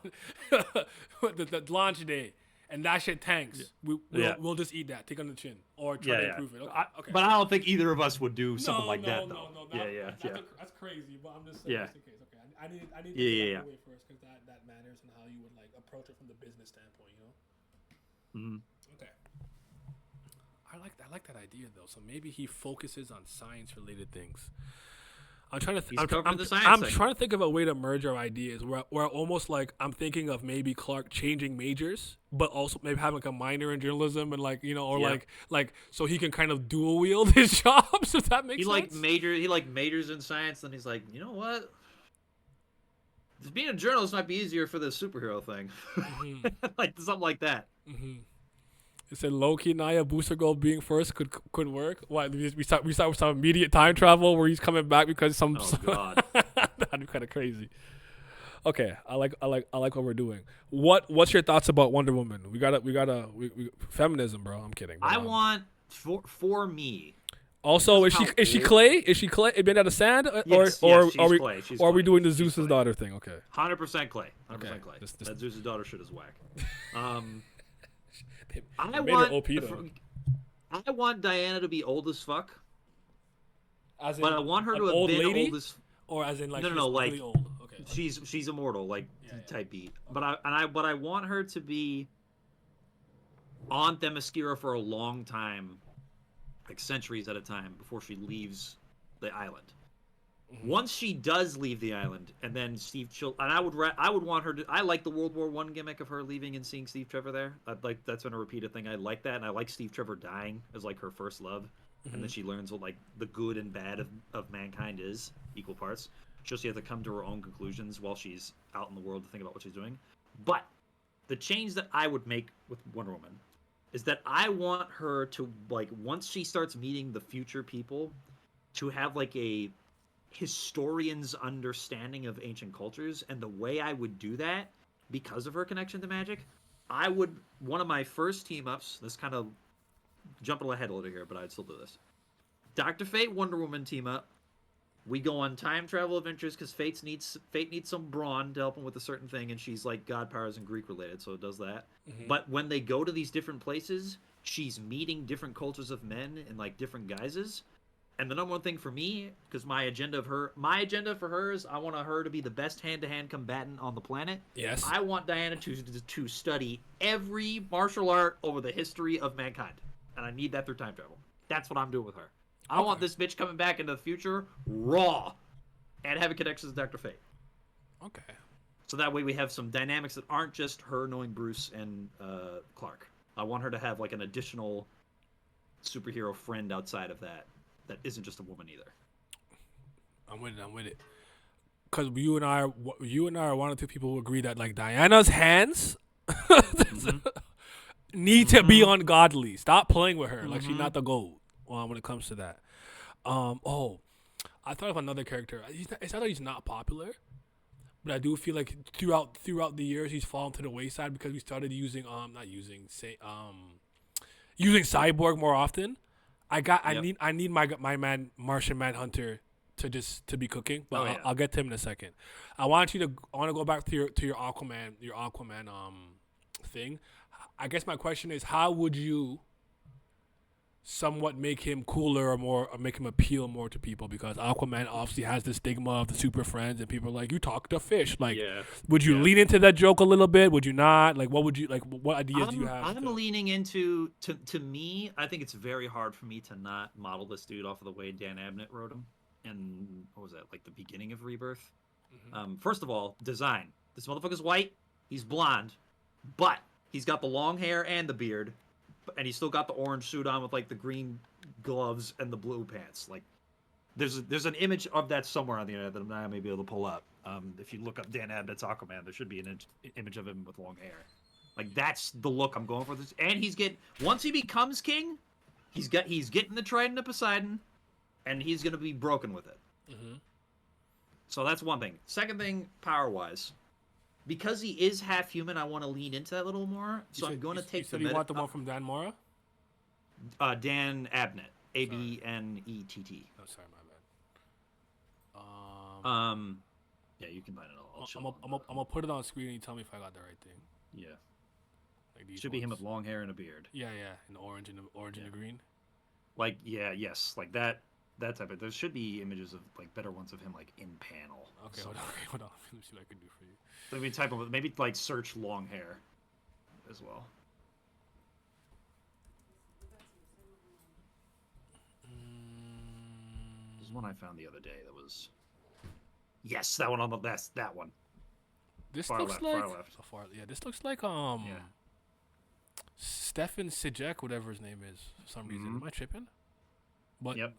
the launch day, and that shit tanks. We'll just eat that, take on the chin, or try to improve it. Okay, okay. But I don't think either of us would do something like that, though. No. That's crazy. But I'm just saying, just in case. Okay, I need to get that out of the way first because that matters and how you would like approach it from the business standpoint. Okay. I like that idea though. So maybe he focuses on science related things. I'm trying to trying to think of a way to merge our ideas where almost like I'm thinking of maybe Clark changing majors, but also maybe having like a minor in journalism and like so he can kind of dual wield his jobs. If that makes sense. He majors in science, then he's like, you know what? Being a journalist might be easier for the superhero thing, like something like that. Mm-hmm. It said Loki, Naya, Booster Gold being first could work. Why we start with some immediate time travel where he's coming back because some. Oh God, that'd be kind of crazy. Okay, I like what we're doing. What's your thoughts about Wonder Woman? We feminism, bro. I'm kidding. I want for me. Also, is she clay? Is she clay? Made out of sand, yes, or she's are we clay. She's or are we clay. doing the She's Zeus's clay. daughter thing? Okay. 100% clay. 100% Okay. clay. This- That Zeus's daughter shit is whack. They made her OP though. I want Diana to be old as fuck, As in, but I want her an to have old been lady? old as. Or as in like No, she's like really old. Okay. she's immortal, like Yeah. type beat. But I want her to be on Themyscira for a long time, like centuries at a time, before she leaves the island. Mm-hmm. Once she does leave the island, and then I would want her to. I like the World War I gimmick of her leaving and seeing Steve Trevor there. That's been a repeated thing. I like that, and I like Steve Trevor dying as like her first love, and then she learns what like the good and bad of mankind is equal parts. She has to come to her own conclusions while she's out in the world to think about what she's doing. But the change that I would make with Wonder Woman is that I want her to like once she starts meeting the future people, to have like a historian's understanding of ancient cultures. And the way I would do that, because of her connection to magic, one of my first team ups, this kind of jumping ahead a little here, but I'd still do this. Dr. Fate, Wonder Woman team up. We go on time travel adventures because Fate needs some brawn to help him with a certain thing, and she's like god powers and Greek related, so it does that. Mm-hmm. But when they go to these different places, she's meeting different cultures of men in like different guises. And the number one thing for me, because my agenda for her is I want her to be the best hand-to-hand combatant on the planet. Yes. I want Diana to study every martial art over the history of mankind, and I need that through time travel. That's what I'm doing with her. I want this bitch coming back into the future raw, and having connections with Dr. Fate. Okay. So that way we have some dynamics that aren't just her knowing Bruce and Clark. I want her to have like an additional superhero friend outside of that isn't just a woman either. I'm with it. Because you and I are one or two people who agree that like Diana's hands need to be ungodly. Stop playing with her like she's not the gold. When it comes to that. I thought of another character. It's not that he's not popular, but I do feel like throughout the years he's fallen to the wayside because we started using using Cyborg more often. I need my man Martian Manhunter to be cooking, but I'll get to him in a second. I want to go back to your Aquaman thing. I guess my question is, how would you somewhat make him cooler or make him appeal more to people? Because Aquaman obviously has the stigma of the super friends and people are like, you talk to fish. Like, would you lean into that joke a little bit? Would you not? Like, what ideas do you have? I'm leaning into, to me, I think it's very hard for me to not model this dude off of the way Dan Abnett wrote him. And what was that, like the beginning of Rebirth? Mm-hmm. First of all, design. This motherfucker's white. He's blonde. But he's got the long hair and the beard. And he's still got the orange suit on with like the green gloves and the blue pants. Like, there's an image of that somewhere on the internet that I'm not gonna be able to pull up. If you look up Dan Abnett's Aquaman, there should be an image of him with long hair. Like, that's the look I'm going for. This, and once he becomes king, he's getting the trident of Poseidon, and he's gonna be broken with it. Mm-hmm. So that's one thing. Second thing, power wise. Because he is half human, I want to lean into that a little more. So I'm going to take the. You want the one from Dan Mora? Dan Abnett. Abnett. Oh, sorry, my bad. Yeah, you can find it all. I'm gonna put it on screen and you tell me if I got the right thing. Yeah, Like these should be him ones. with long hair and a beard. Yeah, in the orange and the green. Like, yes, like that type of. There should be images of like better ones of him like in panel. Okay, So, hold on. Let me see what I can do for you. so maybe type of maybe like search long hair as well. There's one I found the other day that was. Yes, that one on the left. That one. This Far looks left, like far left. yeah. This looks like Yeah. Stefan Sijek, whatever his name is. For some reason, am I tripping? But Yep.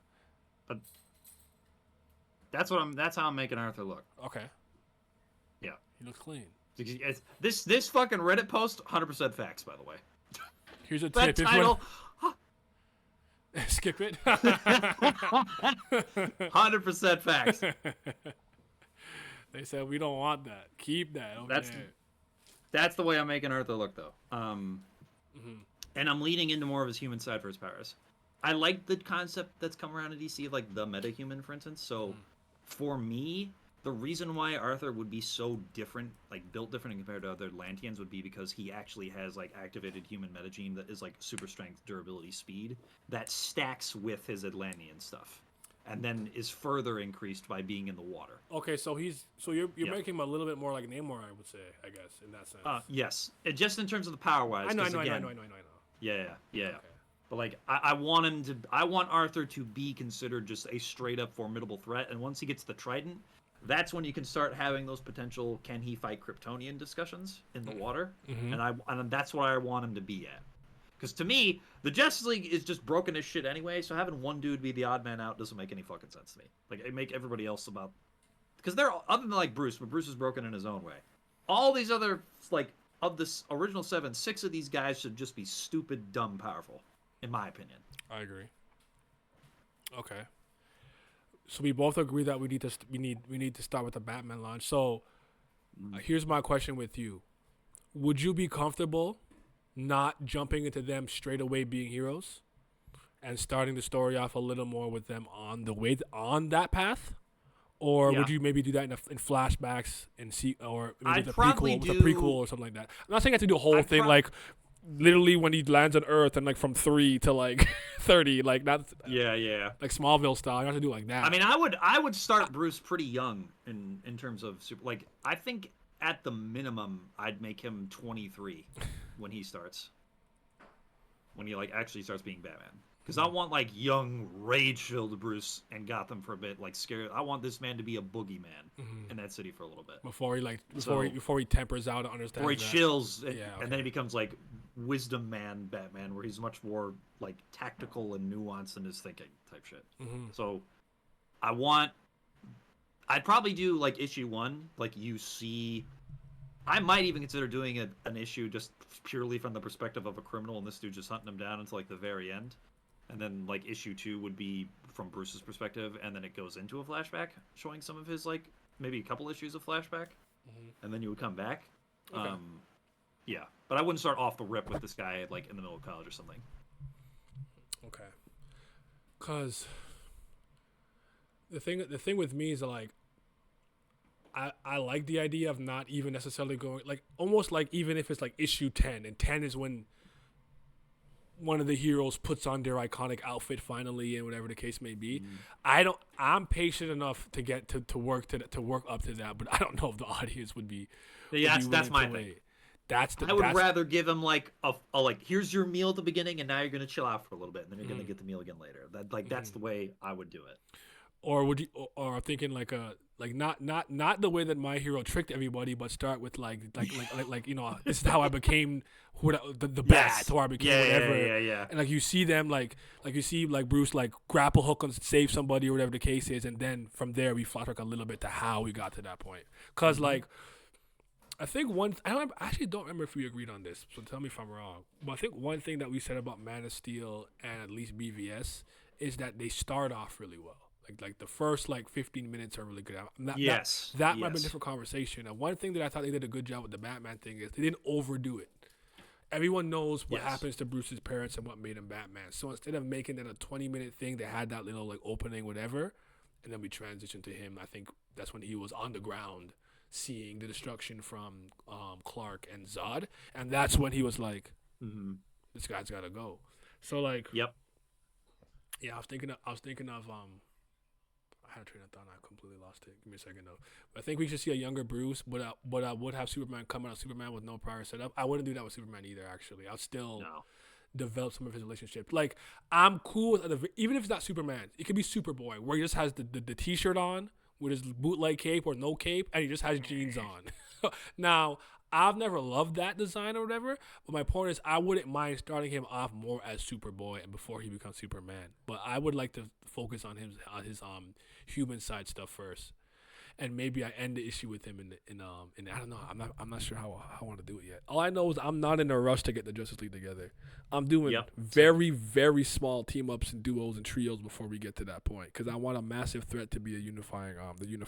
But that's how I'm making Arthur look. okay, Yeah. he looks clean. This fucking Reddit post, 100% facts, by the way. Here's a That tip. If title, skip it. 100% facts. They said we don't want that. Keep that. Okay. That's the way I'm making Arthur look, though. And I'm leaning into more of his human side for his powers. I like the concept that's come around in DC of like the meta-human, for instance. So, for me, the reason why Arthur would be so different, like built different compared to other Atlanteans, would be because he actually has like activated human metagene that is like super strength, durability, speed that stacks with his Atlantean stuff, and then is further increased by being in the water. Okay, so you're making him a little bit more like Namor, I would say, I guess, in that sense. Yes, just in terms of the power wise. I know. Yeah. Okay. But like, I want Arthur to be considered just a straight up formidable threat, and once he gets the Trident, that's when you can start having those potential can he fight Kryptonian discussions in the water, and that's what I want him to be at. Because to me, the Justice League is just broken as shit anyway, so having one dude be the odd man out doesn't make any fucking sense to me. Like, it make everybody else about... Because they're, other than like Bruce, but Bruce is broken in his own way. All these other, like, of this original 7, 6 of these guys should just be stupid, dumb, powerful, in my opinion. I agree. Okay. So we both agree that we need to start with the Batman launch. So here's my question with you: would you be comfortable not jumping into them straight away being heroes, and starting the story off a little more with them on the way on that path, or would you maybe do that in flashbacks and see, or maybe I'd probably with a prequel or something like that? I'm not saying you have to do a whole thing like. Literally, when he lands on Earth and like from 3 to like 30, like not like Smallville style. You don't have to do it like that. I mean, I would start Bruce pretty young in terms of super. Like, I think at the minimum, I'd make him 23 when he starts. When he like actually starts being Batman, because I want like young, rage-filled Bruce and Gotham for a bit, like scared. I want this man to be a boogeyman in that city for a little bit before he tempers out and understands. Before he chills, and then he becomes like Wisdom Man Batman, where he's much more like tactical and nuanced in his thinking type shit. So I'd probably do like issue 1, like you see. I might even consider doing an issue just purely from the perspective of a criminal, and this dude just hunting him down until like the very end. And then like issue 2 would be from Bruce's perspective, and then it goes into a flashback showing some of his like maybe a couple issues of flashback, and then you would come back. Okay. Yeah, but I wouldn't start off the rip with this guy like in the middle of college or something. Okay. Cause the thing with me is like I like the idea of not even necessarily going like almost like even if it's like issue 10, and 10 is when one of the heroes puts on their iconic outfit finally, and whatever the case may be. I'm patient enough to get to work up to that, but I don't know if the audience would be. Yeah, that's my thing. I would rather give him like a like here's your meal at the beginning, and now you're gonna chill out for a little bit, and then you're gonna get the meal again later. That's the way I would do it. Or would you? Or thinking like not the way that My Hero tricked everybody, but start with like you know, this is how I became the bat, or I became whatever. Yeah. And like you see them like you see like Bruce like grapple hook and save somebody or whatever the case is, and then from there we flashback a little bit to how we got to that point. Cause like I think I actually don't remember if we agreed on this, so tell me if I'm wrong. But I think one thing that we said about Man of Steel and at least BVS is that they start off really well. Like the first like 15 minutes are really good. That might be a different conversation. And one thing that I thought they did a good job with the Batman thing is they didn't overdo it. Everyone knows what Yes. happens to Bruce's parents and what made him Batman. So instead of making it a 20-minute thing, they had that little like opening, whatever, and then we transitioned to him. I think that's when he was on the ground seeing the destruction from Clark and Zod, and that's when he was like, "This guy's gotta go." So like, Yep. yeah, I was thinking of I had a train of thought. I completely lost it. Give me a second though. But I think we should see a younger Bruce, but I would have Superman come out of Superman with no prior setup. I wouldn't do that with Superman either. Actually, I'll still No. develop some of his relationships. Like I'm cool with even if it's not Superman, it could be Superboy, where he just has the t-shirt on with his bootleg cape or no cape, and he just has jeans on. Now, I've never loved that design or whatever, but my point is I wouldn't mind starting him off more as Superboy and before he becomes Superman. But I would like to focus on his human side stuff first. And maybe I end the issue with him in I don't know. I'm not sure how I want to do it yet. All I know is I'm not in a rush to get the Justice League together. I'm doing very, very small team ups and duos and trios before we get to that point because I want a massive threat to be a unifying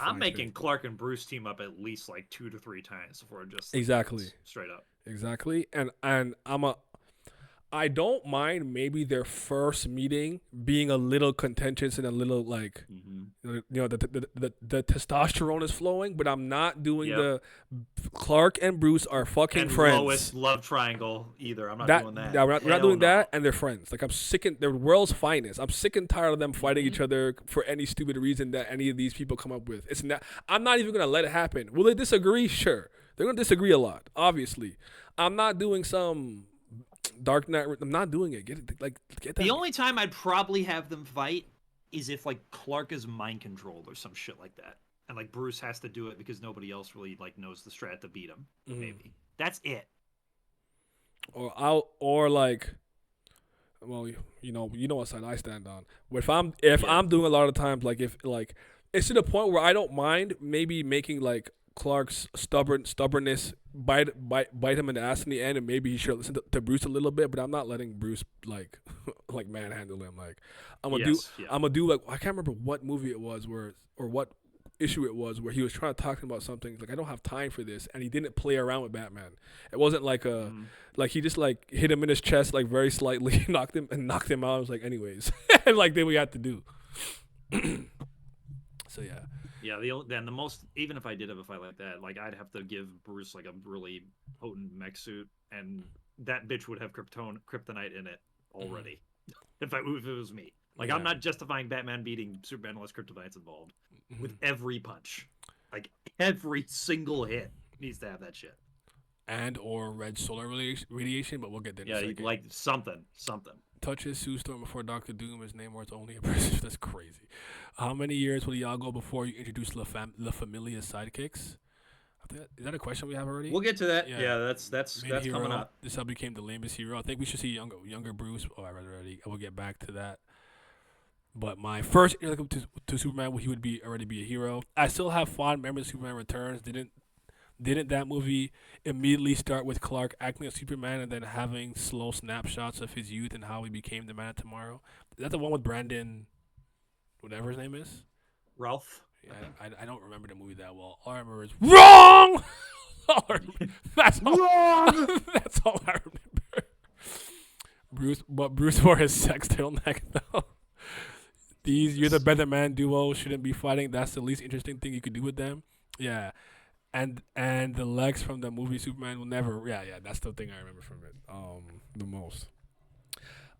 I'm making Clark and Bruce team up at least like 2 to 3 times before it just exactly straight up. Exactly, and I don't mind maybe their first meeting being a little contentious and a little like, the testosterone is flowing, but I'm not doing the Clark and Bruce are fucking and friends. Lois love triangle either. I'm not doing that. Yeah, we're not doing no. that, and they're friends. Like I'm sick and they're world's finest. I'm sick and tired of them fighting each other for any stupid reason that any of these people come up with. It's not. I'm not even gonna let it happen. Will they disagree? Sure, they're gonna disagree a lot. Obviously, I'm not doing some Dark Knight. I'm not doing it. Get that. The only time I'd probably have them fight is if like Clark is mind controlled or some shit like that, and like Bruce has to do it because nobody else really like knows the strat to beat him. Maybe that's it. Or like, well, you know what side I stand on. If I'm doing a lot of times like if like it's to the point where I don't mind maybe making like Clark's stubbornness bite him in the ass in the end, and maybe he should listen to Bruce a little bit. But I'm not letting Bruce like like manhandle him. Like I'm gonna do like I can't remember what movie it was or what issue it was where he was trying to talk to him about something like I don't have time for this, and he didn't play around with Batman. It wasn't like like he just like hit him in his chest like very slightly, knocked him out. I was like, anyways, and like then we had to do. So yeah. Yeah, the most even if I did have a fight like that, like I'd have to give Bruce like a really potent mech suit, and that bitch would have kryptonite in it already. If it was me, like I'm not justifying Batman beating Superman unless kryptonite's involved. With every punch, like every single hit needs to have that shit. And or red solar radiation, but we'll get there. Yeah, like something. Touches Sue Storm before Doctor Doom is named, or it's only a person. That's crazy. How many years will y'all go before you introduce La Familia sidekicks? Is that a question we have already? We'll get to that. Yeah, that's coming up. This how became the lamest hero. I think we should see younger Bruce. Oh, I read it already. I will get back to that. But my first to Superman, he would already be a hero. I still have fond memories of Superman Returns. Didn't that movie immediately start with Clark acting as Superman and then having slow snapshots of his youth and how he became the Man of Tomorrow? Is that the one with Brandon, whatever his name is? Ralph? Yeah, I don't remember the movie that well. All I remember is wrong! That's all. Wrong! That's all I remember. Bruce wore his sex turtleneck, though. You're the better man duo shouldn't be fighting. That's the least interesting thing you could do with them. Yeah. And the Lex from the movie Superman will never. Yeah. That's the thing I remember from it. The most.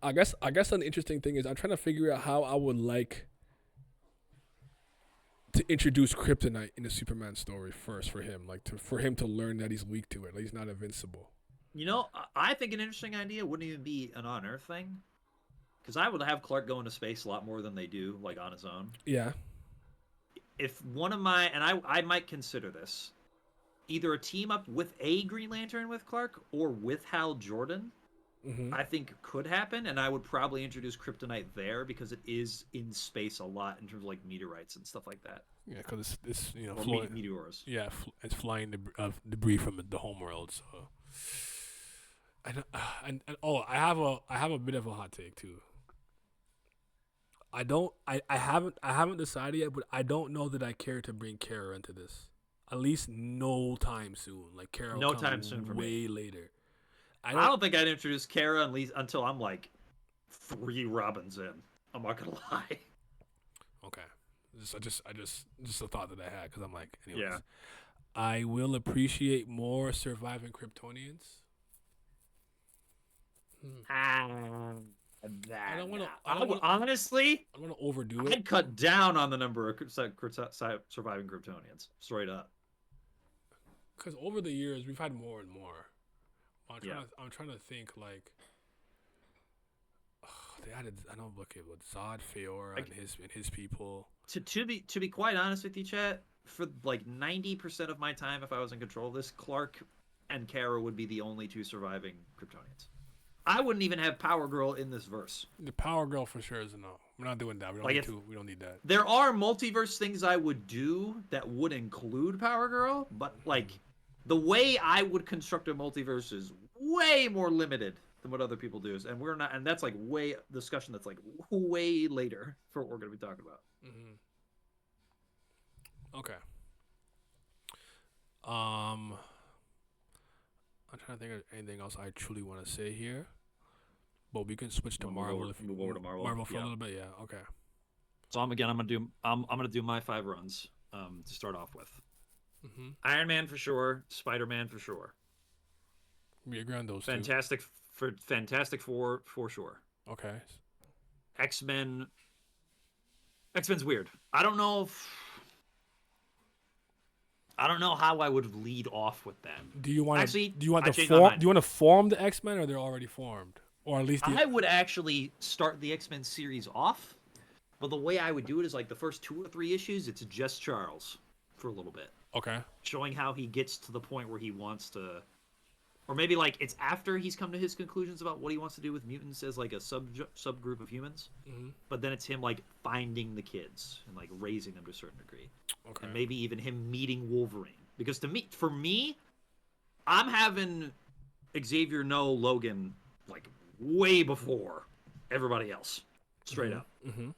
I guess an interesting thing is I'm trying to figure out how I would like to introduce Kryptonite in the Superman story first for him, like for him to learn that he's weak to it, like he's not invincible. You know, I think an interesting idea wouldn't even be an on-Earth thing, because I would have Clark go into space a lot more than they do, like on his own. Yeah. If one of my I might consider this. Either a team up with a Green Lantern with Clark or with Hal Jordan, I think could happen, and I would probably introduce Kryptonite there because it is in space a lot in terms of like meteorites and stuff like that. Yeah, because it's or meteors. Yeah, it's flying debris from the homeworld. So, I have a bit of a hot take too. I haven't decided yet, but I don't know that I care to bring Kara into this. At least no time soon. Like Kara, no time soon for way me. later. I don't think I'd introduce Kara until I'm like 3 Robins in. I'm not gonna lie. Okay. Just a thought that I had because I'm like, anyways. Yeah. I will appreciate more surviving Kryptonians. I don't wanna- honestly, I don't want to overdo it I'd cut down on the number of surviving Kryptonians. Straight up. because over the years we've had more and more. Yeah. I'm trying to think like. They added. I know. Look at what Zod, Feora, and his people. To be quite honest with you, chat, for like 90% of my time, if I was in control of this, Clark and Kara would be the only 2 surviving Kryptonians. I wouldn't even have Power Girl in this verse. The Power Girl for sure is a no. We're not doing that. We don't need that. There are multiverse things I would do that would include Power Girl, but like the way I would construct a multiverse is way more limited than what other people do, and we're not. And that's like way discussion that's like way later for what we're going to be talking about. Mm-hmm. Okay. I'm trying to think of anything else I truly want to say here, but we can switch to Marvel if you move over to Marvel. Marvel for a little bit. Yeah. Okay. So I'm gonna do my 5 runs to start off with. Mm-hmm. Iron Man for sure, Spider-Man for sure. We agree on those Fantastic Four for sure. Okay. X-Men's weird. I don't know how I would lead off with them. Do you want to to form the X-Men, or they're already formed, or at least I would actually start the X-Men series off, but the way I would do it is like the first 2 or 3 issues, it's just Charles for a little bit. Okay. Showing how he gets to the point where he wants to, or maybe like it's after he's come to his conclusions about what he wants to do with mutants as like a subgroup of humans. Mm-hmm. But then it's him like finding the kids and like raising them to a certain degree. Okay. And maybe even him meeting Wolverine. Because for me, I'm having Xavier know Logan like way before everybody else. Straight up. Mm-hmm.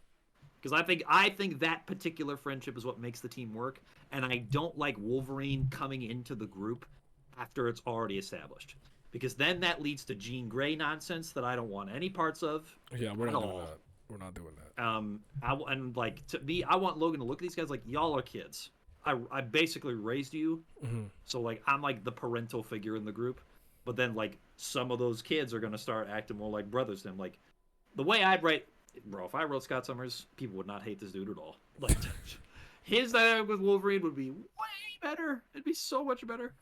Because I think that particular friendship is what makes the team work, and I don't like Wolverine coming into the group after it's already established, because then that leads to Jean Grey nonsense that I don't want any parts of. Yeah, we're not doing that. We're not doing that. And like to me, I want Logan to look at these guys like y'all are kids. I basically raised you, so like I'm like the parental figure in the group, but then like some of those kids are gonna start acting more like brothers to him. Like the way I'd write. Bro, if I wrote Scott Summers, people would not hate this dude at all. Like, his dynamic with Wolverine would be way better. It'd be so much better.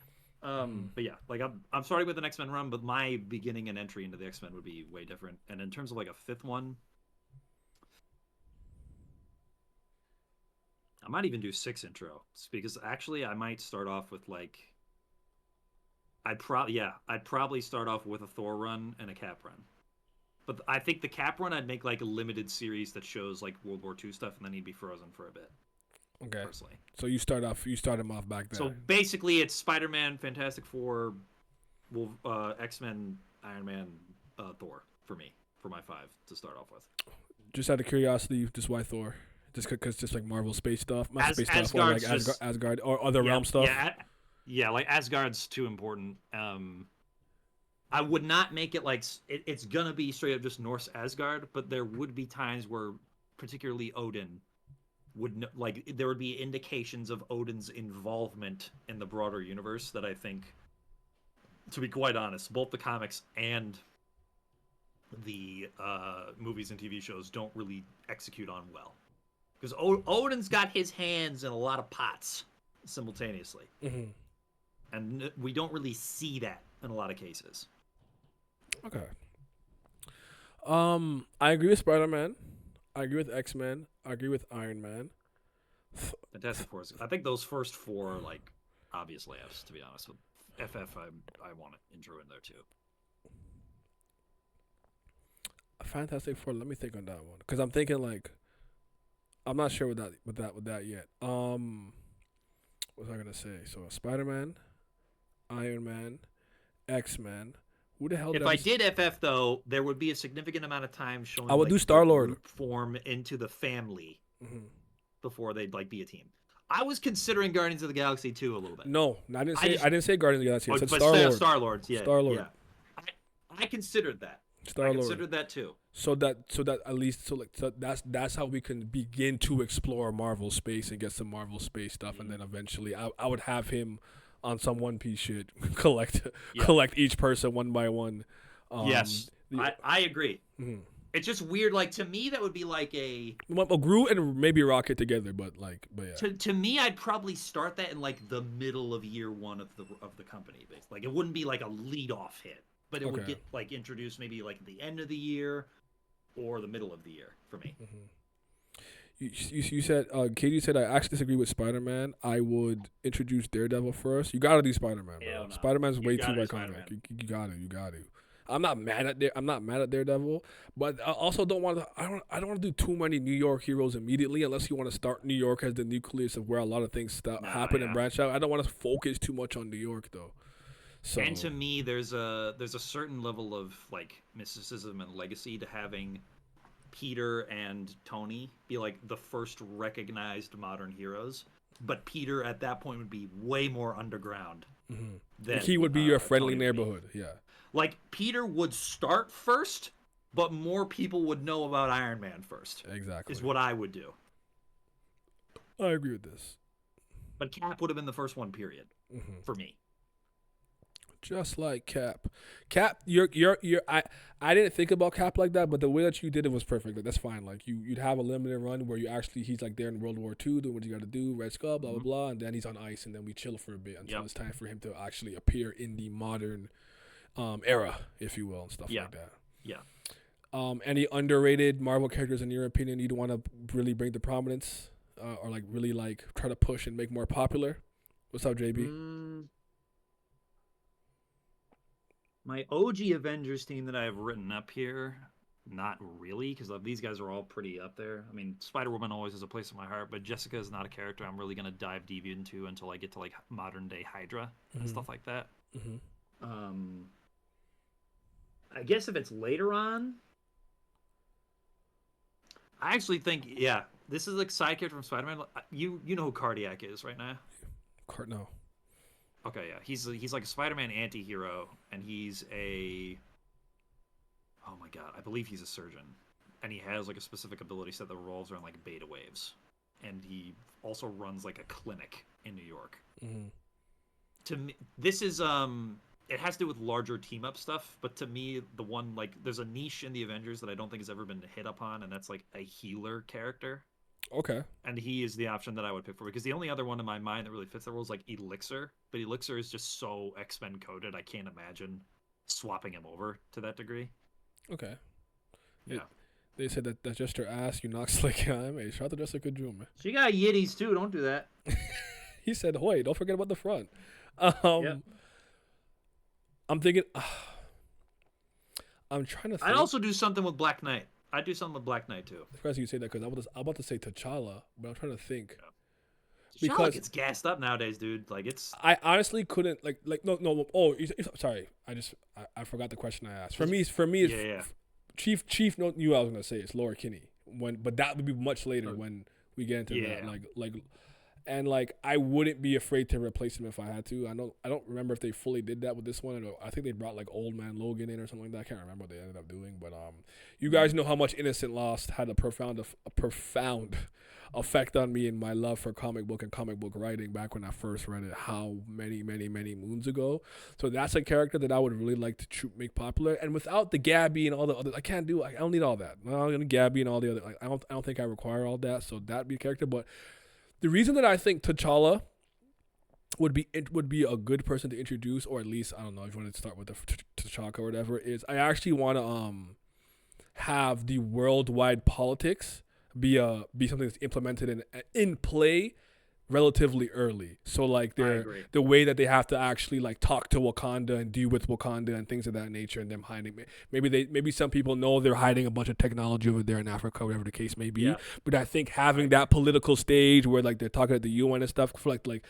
But yeah, like I'm starting with an X-Men run, but my beginning and entry into the X-Men would be way different. And in terms of like a 5th one, I might even do 6 intro, because actually I might start off with like I'd probably start off with a Thor run and a Cap run. But I think the Cap run, I'd make like a limited series that shows like World War II stuff, and then he'd be frozen for a bit. Okay. Personally. So you start him off back there. So basically, it's Spider-Man, Fantastic Four, X-Men, Iron Man, Thor for me, for my 5 to start off with. Just out of curiosity, just why Thor? Just because just like Marvel space stuff, space Asgard's stuff, or like just, Asgard or other realm stuff. Yeah, like Asgard's too important. I would not make it like it's gonna be straight up just Norse Asgard, but there would be times where, particularly Odin, there would be indications of Odin's involvement in the broader universe that I think, to be quite honest, both the comics and the movies and TV shows don't really execute on well, because Odin's got his hands in a lot of pots simultaneously, and we don't really see that in a lot of cases. Okay. I agree with Spider-Man. I agree with X-Men. I agree with Iron Man. Fantastic Four. I think those first 4 are like obviously F's, to be honest. With FF, I want to intro in there too. Fantastic Four. Let me think on that one, because I'm thinking like I'm not sure with that yet. What was I gonna say? So Spider-Man, Iron Man, X-Men. Who the hell? If I did FF though, there would be a significant amount of time showing. I would do Star-Lord form into the family before they'd like be a team. I was considering Guardians of the Galaxy 2 a little bit. No, I didn't say Guardians of the Galaxy. I said but Star-Lord. Star-Lords, yeah. Star-Lord. Yeah. I considered that. Star I Lord. considered that too. So that at least that's how we can begin to explore Marvel space and get some Marvel space stuff, and then eventually I would have him on some One Piece shit, collect each person one by one. Yes, I agree. Mhm. It's just weird. Like, to me, that would be like a. Well, Groot and maybe Rocket together, but yeah. To me, I'd probably start that in like the middle of year one of the company. Like, it wouldn't be like a lead off hit, but it would Okay. get like introduced maybe like at the end of the year or the middle of the year for me. You said, Katie said, I actually disagree with Spider-Man. I would introduce Daredevil first. You gotta do Spider-Man, bro. Hell no. Spider-Man's way You too gotta do iconic. Spider-Man. You got to. I'm not mad at Daredevil, but I also don't want to. I don't want to do too many New York heroes immediately, unless you want to start New York as the nucleus of where a lot of things happen and branch out. I don't want to focus too much on New York though. So, And to me, there's a certain level of like mysticism and legacy to having Peter and Tony be like the first recognized modern heroes, but Peter at that point would be way more underground than he would be your friendly Tony would be. neighborhood. Yeah. Like, Peter would start first, but more people would know about Iron Man first. Exactly. Is what I would do. I agree with this. But Cap would have been the first one, period, for me. Just like Cap. Cap, I didn't think about Cap like that, but the way that you did it was perfect. Like, that's fine. Like, you'd have a limited run where he's like there in World War II doing what you got to do, Red Skull, blah blah blah, and then he's on ice, and then we chill for a bit until it's time for him to actually appear in the modern era, if you will, and stuff like that. Yeah. Any underrated Marvel characters in your opinion you'd want to really bring to prominence, or like really like try to push and make more popular? What's up, JB? My OG Avengers team that I have written up here, not really, because these guys are all pretty up there. I mean, Spider-Woman always has a place in my heart, but Jessica is not a character I'm really going to dive deep into until I get to like modern day Hydra and stuff like that. I guess if it's later on, I actually think, this is like side character from Spider-Man. You know who Cardiac is right now? No. Okay, yeah, he's like a Spider-Man anti-hero, and he's oh my god, I believe he's a surgeon, and he has like a specific ability set that revolves around like beta waves, and he also runs like a clinic in New York. To me, this is it has to do with larger team-up stuff, but to me, the one, like, there's a niche in the Avengers that I don't think has ever been hit upon, and that's like a healer character. Okay. And he is the option that I would pick for, because the only other one in my mind that really fits the role is like Elixir, but Elixir is just so X-Men coded, I can't imagine swapping him over to that degree. Okay. Yeah. They said that that's just her ass. You knock slick. Hey, shout out to Jessica Jones, man. She got yitties too. Don't do that. He said, "Wait, don't forget about the front." Yep. I'm thinking. I'm trying to think. I'd also do something with Black Knight. I'd do something with Black Knight too. It's crazy you say that, because I'm about to say T'Challa, but I'm trying to think. Because Because gets gassed up nowadays, dude. Like, it's I honestly couldn't no. Oh, sorry. I forgot the question I asked. For me, it's Chief. No, knew I was gonna say it's Laura Kinney. But that would be much later when we get into that. And I wouldn't be afraid to replace him if I had to. I don't remember if they fully did that with this one. I think they brought like Old Man Logan in or something like that. I can't remember what they ended up doing. But you guys know how much Innocent Lost had a profound effect on me in my love for comic book and comic book writing back when I first read it, how many moons ago. So that's a character that I would really like to make popular. And without the Gabby and all the other, I don't need all that. No, I'm gonna Gabby and all the other. I don't think I require all that. So that'd be a character, but. The reason that I think T'Challa would be a good person to introduce, or at least, I don't know if you want to start with the T'Chaka or whatever, is I actually want to have the worldwide politics be something that's implemented in play relatively early. So the way that they have to actually like talk to Wakanda and deal with Wakanda and things of that nature, and them hiding. Maybe some people know they're hiding a bunch of technology over there in Africa, whatever the case may be. Yeah. But I think having that political stage where like they're talking at the UN and stuff, for like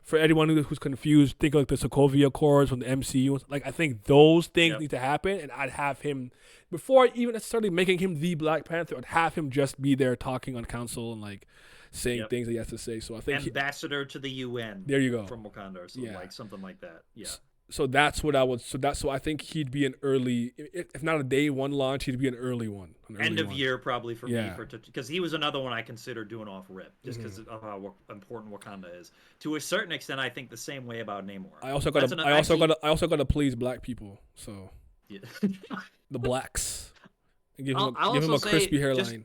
for anyone who's confused, think of like the Sokovia Accords from the MCU. Like, I think those things need to happen, and I'd have him before even necessarily making him the Black Panther. I'd have him just be there talking on council and like saying things that he has to say. So I think ambassador to the UN. There you go. From Wakanda or something, like something like that. Yeah. So that's what I would. So I think he'd be an early, if not a day one launch, he'd be an early one. An early End of one. year probably for me Yeah. because he was another one I considered doing off rip just because of how important Wakanda is. To a certain extent, I think the same way about Namor. I also That's got. an- actually- I also got to please black people. So Yeah. the blacks. And give I'll him also a say, crispy hairline.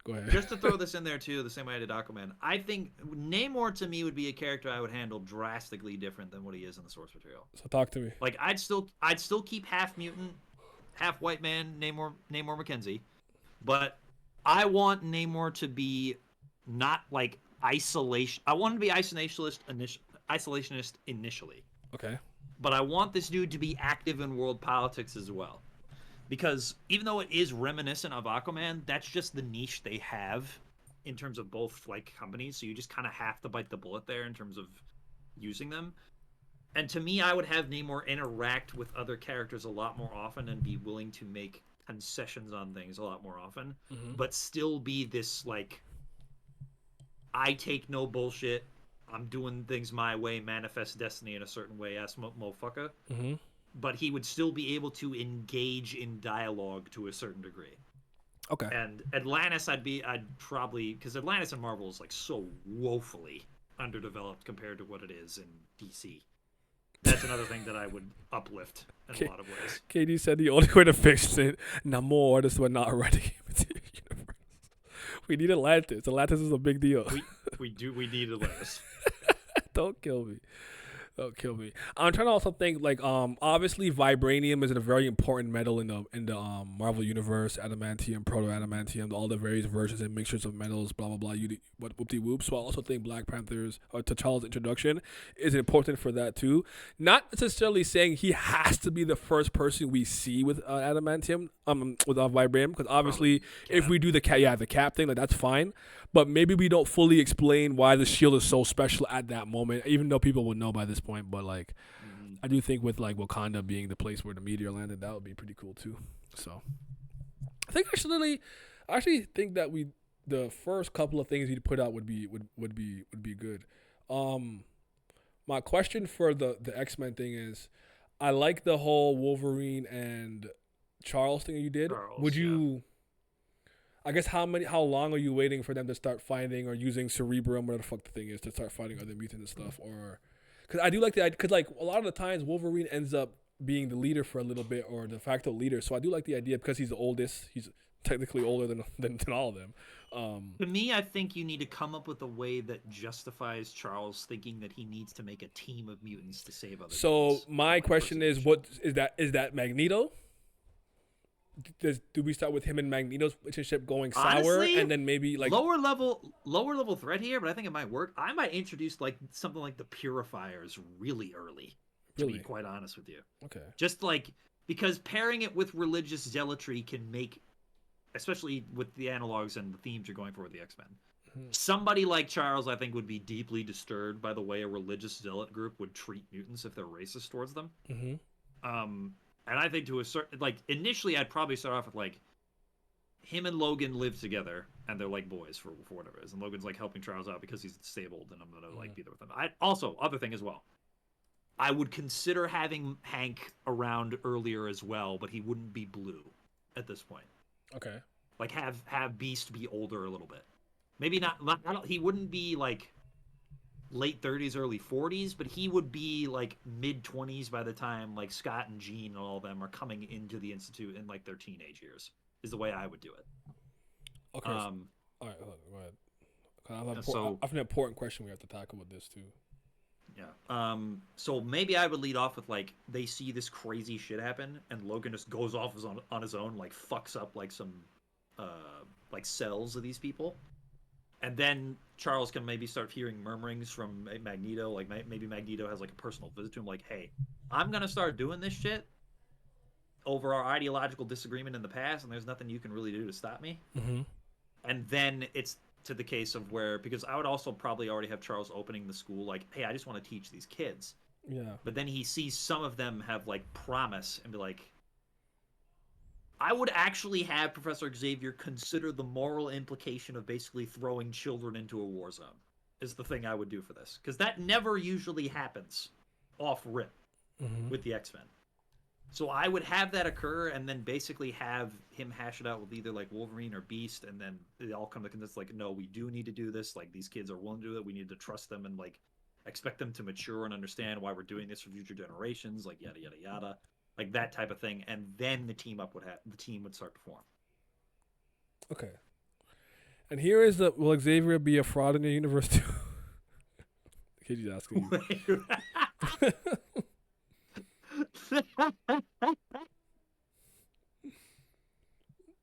Go ahead. Just to throw this in there too, the same way I did Aquaman. I think Namor to me would be a character I would handle drastically different than what he is in the source material. So talk to me. Like I'd still keep half mutant, half white man Namor McKenzie, but I want Namor to be not like isolation. I want him to be isolationist initially, Okay. but I want this dude to be active in world politics as well. Because even though it is reminiscent of Aquaman, that's just the niche they have in terms of both like companies. So you just kind of have to bite the bullet there in terms of using them. And to me, I would have Namor interact with other characters a lot more often and be willing to make concessions on things a lot more often, but still be this like, I take no bullshit. I'm doing things my way, manifest destiny in a certain way, ass motherfucker. Mm-hmm. But he would still be able to engage in dialogue to a certain degree. Okay. And Atlantis, I'd probably, because Atlantis in Marvel is like so woefully underdeveloped compared to what it is in DC. That's another thing that I would uplift in a lot of ways. KD said the only way to fix it, more artists were not writing into the universe. We need Atlantis. Atlantis is a big deal. We need Atlantis. Don't kill me. Don't kill me. I'm trying to also think like obviously vibranium is a very important metal in the Marvel universe. Adamantium, proto adamantium, all the various versions and mixtures of metals, blah blah blah. Whoop de whoop. So I also think Black Panther's or T'Challa's introduction is important for that too. Not necessarily saying he has to be the first person we see with adamantium, with vibranium, because obviously if we do the cap thing, like that's fine. But maybe we don't fully explain why the shield is so special at that moment, even though people would know by this point. But like, I do think with like Wakanda being the place where the meteor landed, that would be pretty cool too. So, I think I actually think that the first couple of things he'd put out would be good. My question for the X-Men thing is, I like the whole Wolverine and Charles thing you did. Would you? I guess how long are you waiting for them to start finding or using Cerebrum, whatever the fuck the thing is, to start fighting other mutants and stuff? Or because I do like that, because like a lot of the times Wolverine ends up being the leader for a little bit or de facto leader. So I do like the idea because he's the oldest. He's technically older than all of them. To me, I think you need to come up with a way that justifies Charles thinking that he needs to make a team of mutants to save other. So mutants. my question is, what is that? Is that Magneto? Do we start with him and Magneto's relationship going sour, Honestly, and then maybe like lower level threat here? But I think it might work. I might introduce like something like the Purifiers really early. To be quite honest with you, okay, just like because pairing it with religious zealotry can make, especially with the analogs and the themes you're going for with the X-Men. Somebody like Charles, I think, would be deeply disturbed by the way a religious zealot group would treat mutants if they're racist towards them. And I think to a certain, like, initially I'd probably start off with, like, him and Logan live together, and they're, like, boys for whatever it is. And Logan's, like, helping Charles out because he's disabled, and I'm going to, like, be there with him. Also, other thing as well, I would consider having Hank around earlier as well, but he wouldn't be blue at this point. Okay. Like, have Beast be older a little bit. Maybe not he wouldn't be, like, late 30s, early 40s, but he would be like mid 20s by the time like Scott and Jean and all of them are coming into the Institute in like their teenage years. Is the way I would do it. Okay. All right, go ahead. I have an important question we have to tackle with this too. Yeah. So maybe I would lead off with like they see this crazy shit happen, and Logan just goes off on his own, like fucks up like some like cells of these people. And then Charles can maybe start hearing murmurings from Magneto. Like maybe Magneto has like a personal visit to him. Like, hey, I'm gonna start doing this shit over our ideological disagreement in the past, and there's nothing you can really do to stop me. And then it's to the case of where, because I would also probably already have Charles opening the school. Like, hey, I just want to teach these kids. Yeah. But then he sees some of them have like promise and be like, I would actually have Professor Xavier consider the moral implication of basically throwing children into a war zone is the thing I would do for this. Because that never usually happens off rip. with the X-Men. So I would have that occur, and then basically have him hash it out with either like Wolverine or Beast, and then they all come to consensus like, no, we do need to do this. Like these kids are willing to do it. We need to trust them and like expect them to mature and understand why we're doing this for future generations. Like yada yada yada, like that type of thing. And then the team would start to form. Okay. And here is the will Xavier be a fraud in the universe too? Kid, you asking you.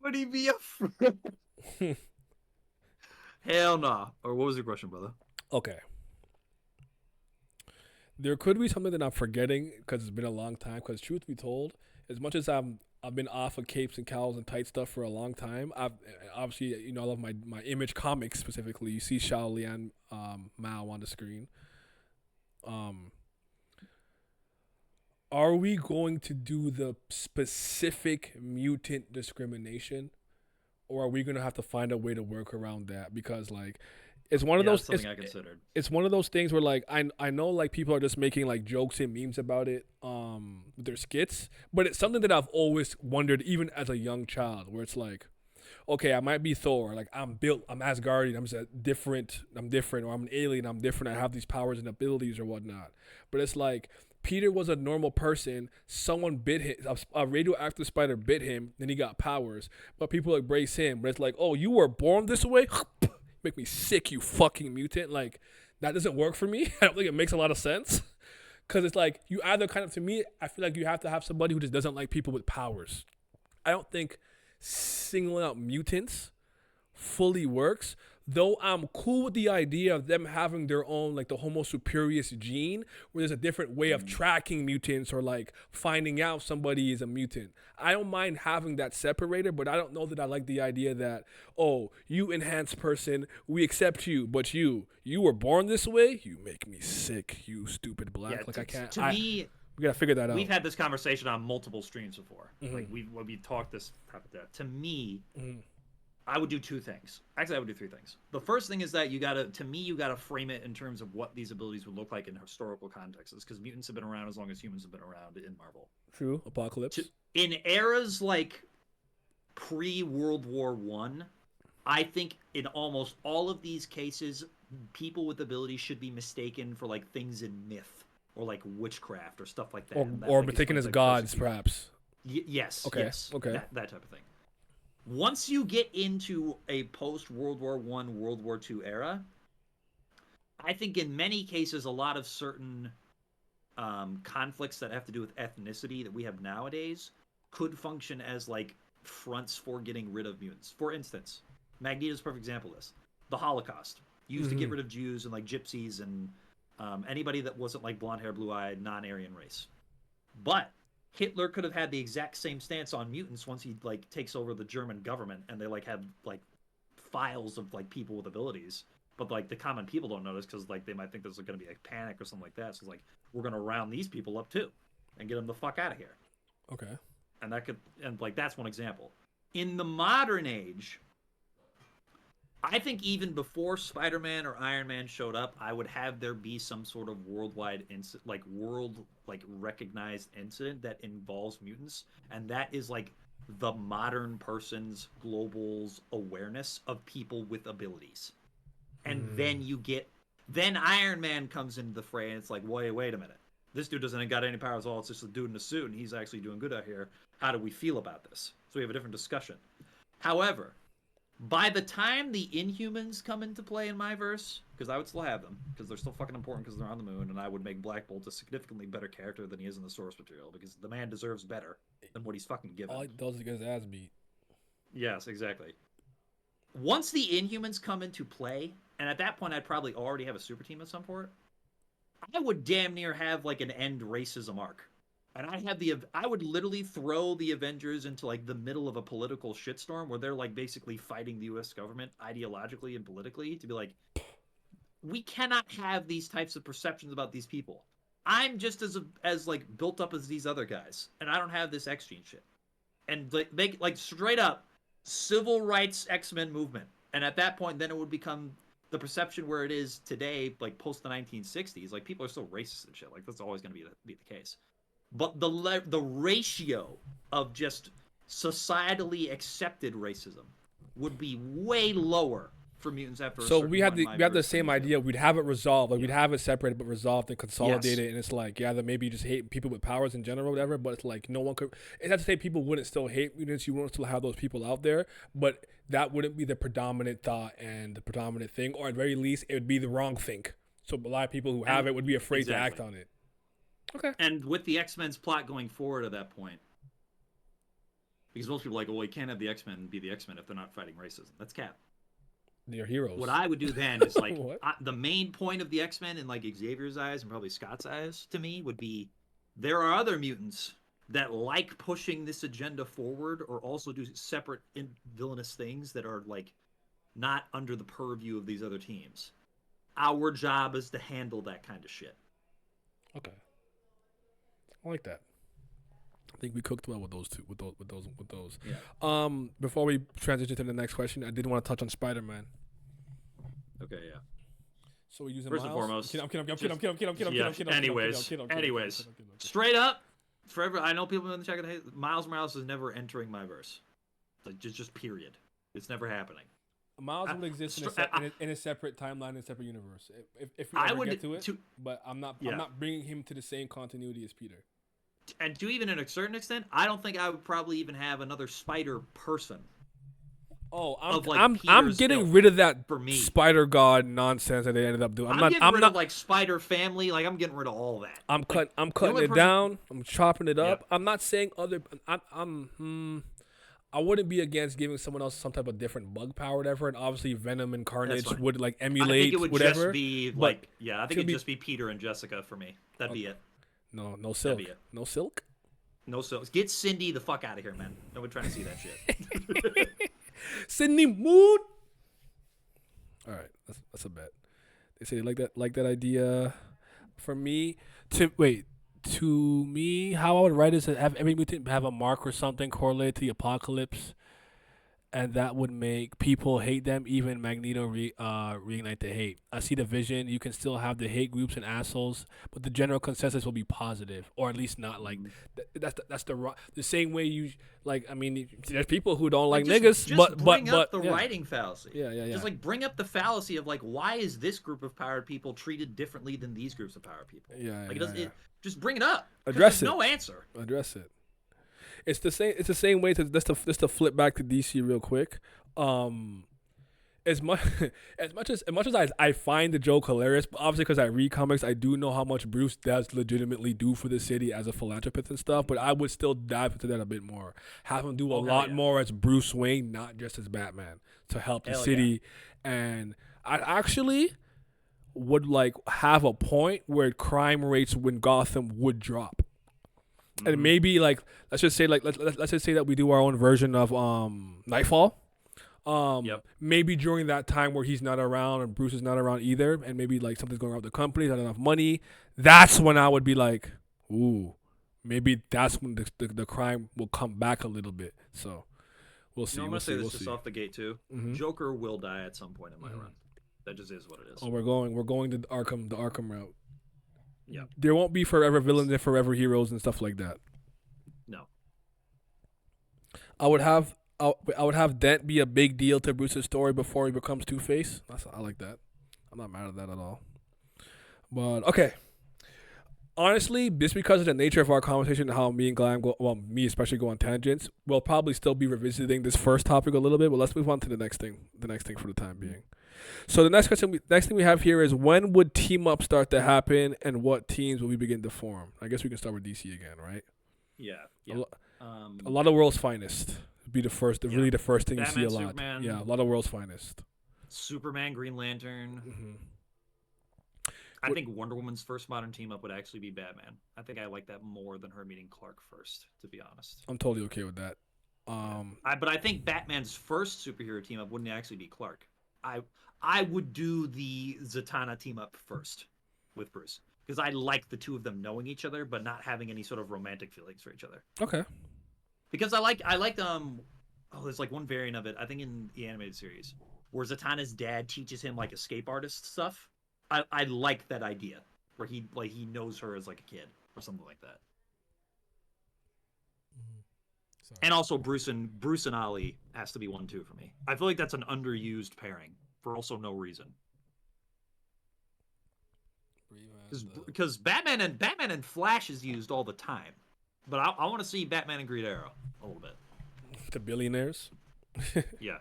Would he be a fraud? Hell no. Or what was your question, brother? Okay. There could be something that I'm forgetting because it's been a long time. Because truth be told, as much as I've been off of capes and cowls and tight stuff for a long time. I've obviously, I love my Image comics specifically. You see Xiao Lian Mao on the screen. Are we going to do the specific mutant discrimination, or are we going to have to find a way to work around that? Because like, it's one of those. That's something I considered. It's one of those things where like I know like people are just making like jokes and memes about it, with their skits, but it's something that I've always wondered, even as a young child, where it's like, okay, I might be Thor, like I'm Asgardian, I'm just different, or I'm an alien, I'm different, I have these powers and abilities or whatnot, but it's like Peter was a normal person. Someone bit him. A radioactive spider bit him. Then he got powers. But people embrace him. But it's like, oh, you were born this way? Make me sick, you fucking mutant. Like, that doesn't work for me. I don't think it makes a lot of sense. Because it's like, you either kind of, to me, I feel like you have to have somebody who just doesn't like people with powers. I don't think singling out mutants fully works. Though I'm cool with the idea of them having their own, like the Homo superius gene, where there's a different way of tracking mutants or like finding out somebody is a mutant. I don't mind having that separated, but I don't know that I like the idea that, oh, you enhanced person, we accept you, but you were born this way, you make me sick, you stupid black. Yeah, like I can't. To me, we gotta figure that out. we've had this conversation on multiple streams before. Like we've talked this type of that. To me. I would do two things. Actually, I would do three things. The first thing is that you gotta frame it in terms of what these abilities would look like in historical contexts, because mutants have been around as long as humans have been around in Marvel. True. Apocalypse. In eras like pre-World War I think in almost all of these cases, people with abilities should be mistaken for like things in myth or like witchcraft or stuff like that. Or like, taken as gods, perhaps. Yes. Okay. Yes. Okay. That type of thing. Once you get into a post-World War I, World War II era, I think in many cases a lot of certain conflicts that have to do with ethnicity that we have nowadays could function as like fronts for getting rid of mutants. For instance, Magneto's a perfect example of this. The Holocaust, used to get rid of Jews and like gypsies and anybody that wasn't like blonde-haired, blue-eyed, non-Aryan race. But Hitler could have had the exact same stance on mutants once he like takes over the German government, and they like have like files of like people with abilities, but like the common people don't notice because like they might think there's going to be a panic or something like that. So it's like, we're going to round these people up too and get them the fuck out of here. Okay. And like that's one example. In the modern age, I think even before Spider-Man or Iron Man showed up, I would have there be some sort of worldwide recognized incident that involves mutants, and that is like the modern person's global's awareness of people with abilities. And then Iron Man comes into the fray, and it's like, wait a minute. This dude doesn't got any powers at all. It's just a dude in a suit, and he's actually doing good out here. How do we feel about this? So we have a different discussion. However, by the time the Inhumans come into play in my verse, because I would still have them, because they're still fucking important because they're on the moon, and I would make Black Bolt a significantly better character than he is in the source material, because the man deserves better than what he's fucking given. All he does is get his ass beat. Yes, exactly. Once the Inhumans come into play, and at that point I'd probably already have a super team of some sort, I would damn near have like an end racism arc. And I would literally throw the Avengers into like the middle of a political shitstorm where they're like basically fighting the US government ideologically and politically to be like, we cannot have these types of perceptions about these people. I'm just as like built up as these other guys, and I don't have this X gene shit. And like straight up civil rights X-Men movement. And at that point, then it would become the perception where it is today, like post the 1960s. Like people are still racist and shit. Like that's always going to be the case. but the ratio of just societally accepted racism would be way lower for mutants after a So certain we had point in the my verse same than you do. idea. We'd have it resolved, like we'd Yeah. have it separated but resolved and consolidated. Yes. And it's like, yeah, that maybe you just hate people with powers in general, or whatever. But it's like no one could. It's not to say people wouldn't still hate mutants. You wouldn't still have those people out there, but that wouldn't be the predominant thought and the predominant thing, or at very least, it would be the wrong thing. So a lot of people who have it would be afraid to act on it. Okay. And with the X-Men's plot going forward at that point, because most people are like, well, you can't have the X-Men be the X-Men if they're not fighting racism. That's cap. They're heroes. What I would do then is like What? the main point of the X-Men in like Xavier's eyes and probably Scott's eyes to me would be there are other mutants that like pushing this agenda forward or also do separate villainous things that are like not under the purview of these other teams. Our job is to handle that kind of shit. Okay. I like that. I think we cooked well with those two. With those. Yeah. Before we transition to the next question, I did want to touch on Spider-Man. Okay, yeah. So we're using First and Miles? foremost, I'm kidding. Anyways, straight up, forever. I know people in the chat. Hey, Miles Morales is never entering my verse. Like just period. It's never happening. Miles would exist in a separate timeline, in a separate universe. If we I ever would get to it, but I'm not bringing him to the same continuity as Peter. And to even a certain extent, I don't think I would probably even have another Spider person. Oh, I'm I'm getting rid of that for me. Spider God nonsense that they ended up doing. I'm getting rid of like Spider Family. Like I'm getting rid of all that. I'm cutting it down. I'm chopping it up. I'm not saying other. I wouldn't be against giving someone else some type of different bug power, or whatever. And obviously, Venom and Carnage would like emulate. I think it would whatever, just be like, I think it'd just be Peter and Jessica for me. That'd be it. No silk. No silk. No silk. Get Cindy the fuck out of here, man. Nobody trying to see that shit. Sydney Mood. All right, that's a bet. They say they like that idea. For me, to me, how I would write is to have every mutant have a mark or something correlated to the apocalypse, and that would make people hate them. Even Magneto reignite the hate. I see the vision. You can still have the hate groups and assholes, but the general consensus will be positive, or at least not like that's the same way you like. I mean, there's people who don't like niggas, just bring but up the writing fallacy. Yeah. Just like bring up the fallacy of like why is this group of powered people treated differently than these groups of powered people? Just bring it up. Address it. No answer. Address it. It's the same. It's the same way to just to flip back to DC real quick. As much as I find the joke hilarious, but obviously because I read comics, I do know how much Bruce does legitimately do for the city as a philanthropist and stuff. But I would still dive into that a bit more. Have him do a lot more as Bruce Wayne, not just as Batman, to help the city. Yeah. And I actually would like have a point where crime rates in Gotham would drop. And maybe like let's just say that we do our own version of Nightfall. Maybe during that time where he's not around and Bruce is not around either, and maybe like something's going on with the company, not enough money. That's when I would be like, ooh, maybe that's when the crime will come back a little bit. So we'll see. I'm gonna say this just off the gate too. Joker will die at some point in my run. That just is what it is. Oh, we're going to the Arkham route. Yeah. There won't be forever villains and forever heroes and stuff like that. No. I would have Dent be a big deal to Bruce's story before he becomes Two-Face. I like that. I'm not mad at that at all. But okay. Honestly, just because of the nature of our conversation and how me and Glam me especially go on tangents, we'll probably still be revisiting this first topic a little bit, but let's move on to the next thing for the time being. So the next thing we have here is when would team up start to happen and what teams will we begin to form? I guess we can start with DC again, right? Yeah. A lot of World's Finest would be really the first thing Batman, you see a lot. Superman, a lot of World's Finest. Superman, Green Lantern. I think Wonder Woman's first modern team up would actually be Batman. I think I like that more than her meeting Clark first, to be honest. I'm totally okay with that. But I think Batman's first superhero team up wouldn't actually be Clark. I would do the Zatanna team up first with Bruce because I like the two of them knowing each other but not having any sort of romantic feelings for each other. Okay. Because I liked there's like one variant of it I think in the animated series where Zatanna's dad teaches him like escape artist stuff. I like that idea where he knows her as like a kid or something like that. And also Bruce and Ollie has to be 1-2 for me. I feel like that's an underused pairing for also no reason. Because Batman and Flash is used all the time, but I want to see Batman and Green Arrow a little bit. The billionaires. Yeah.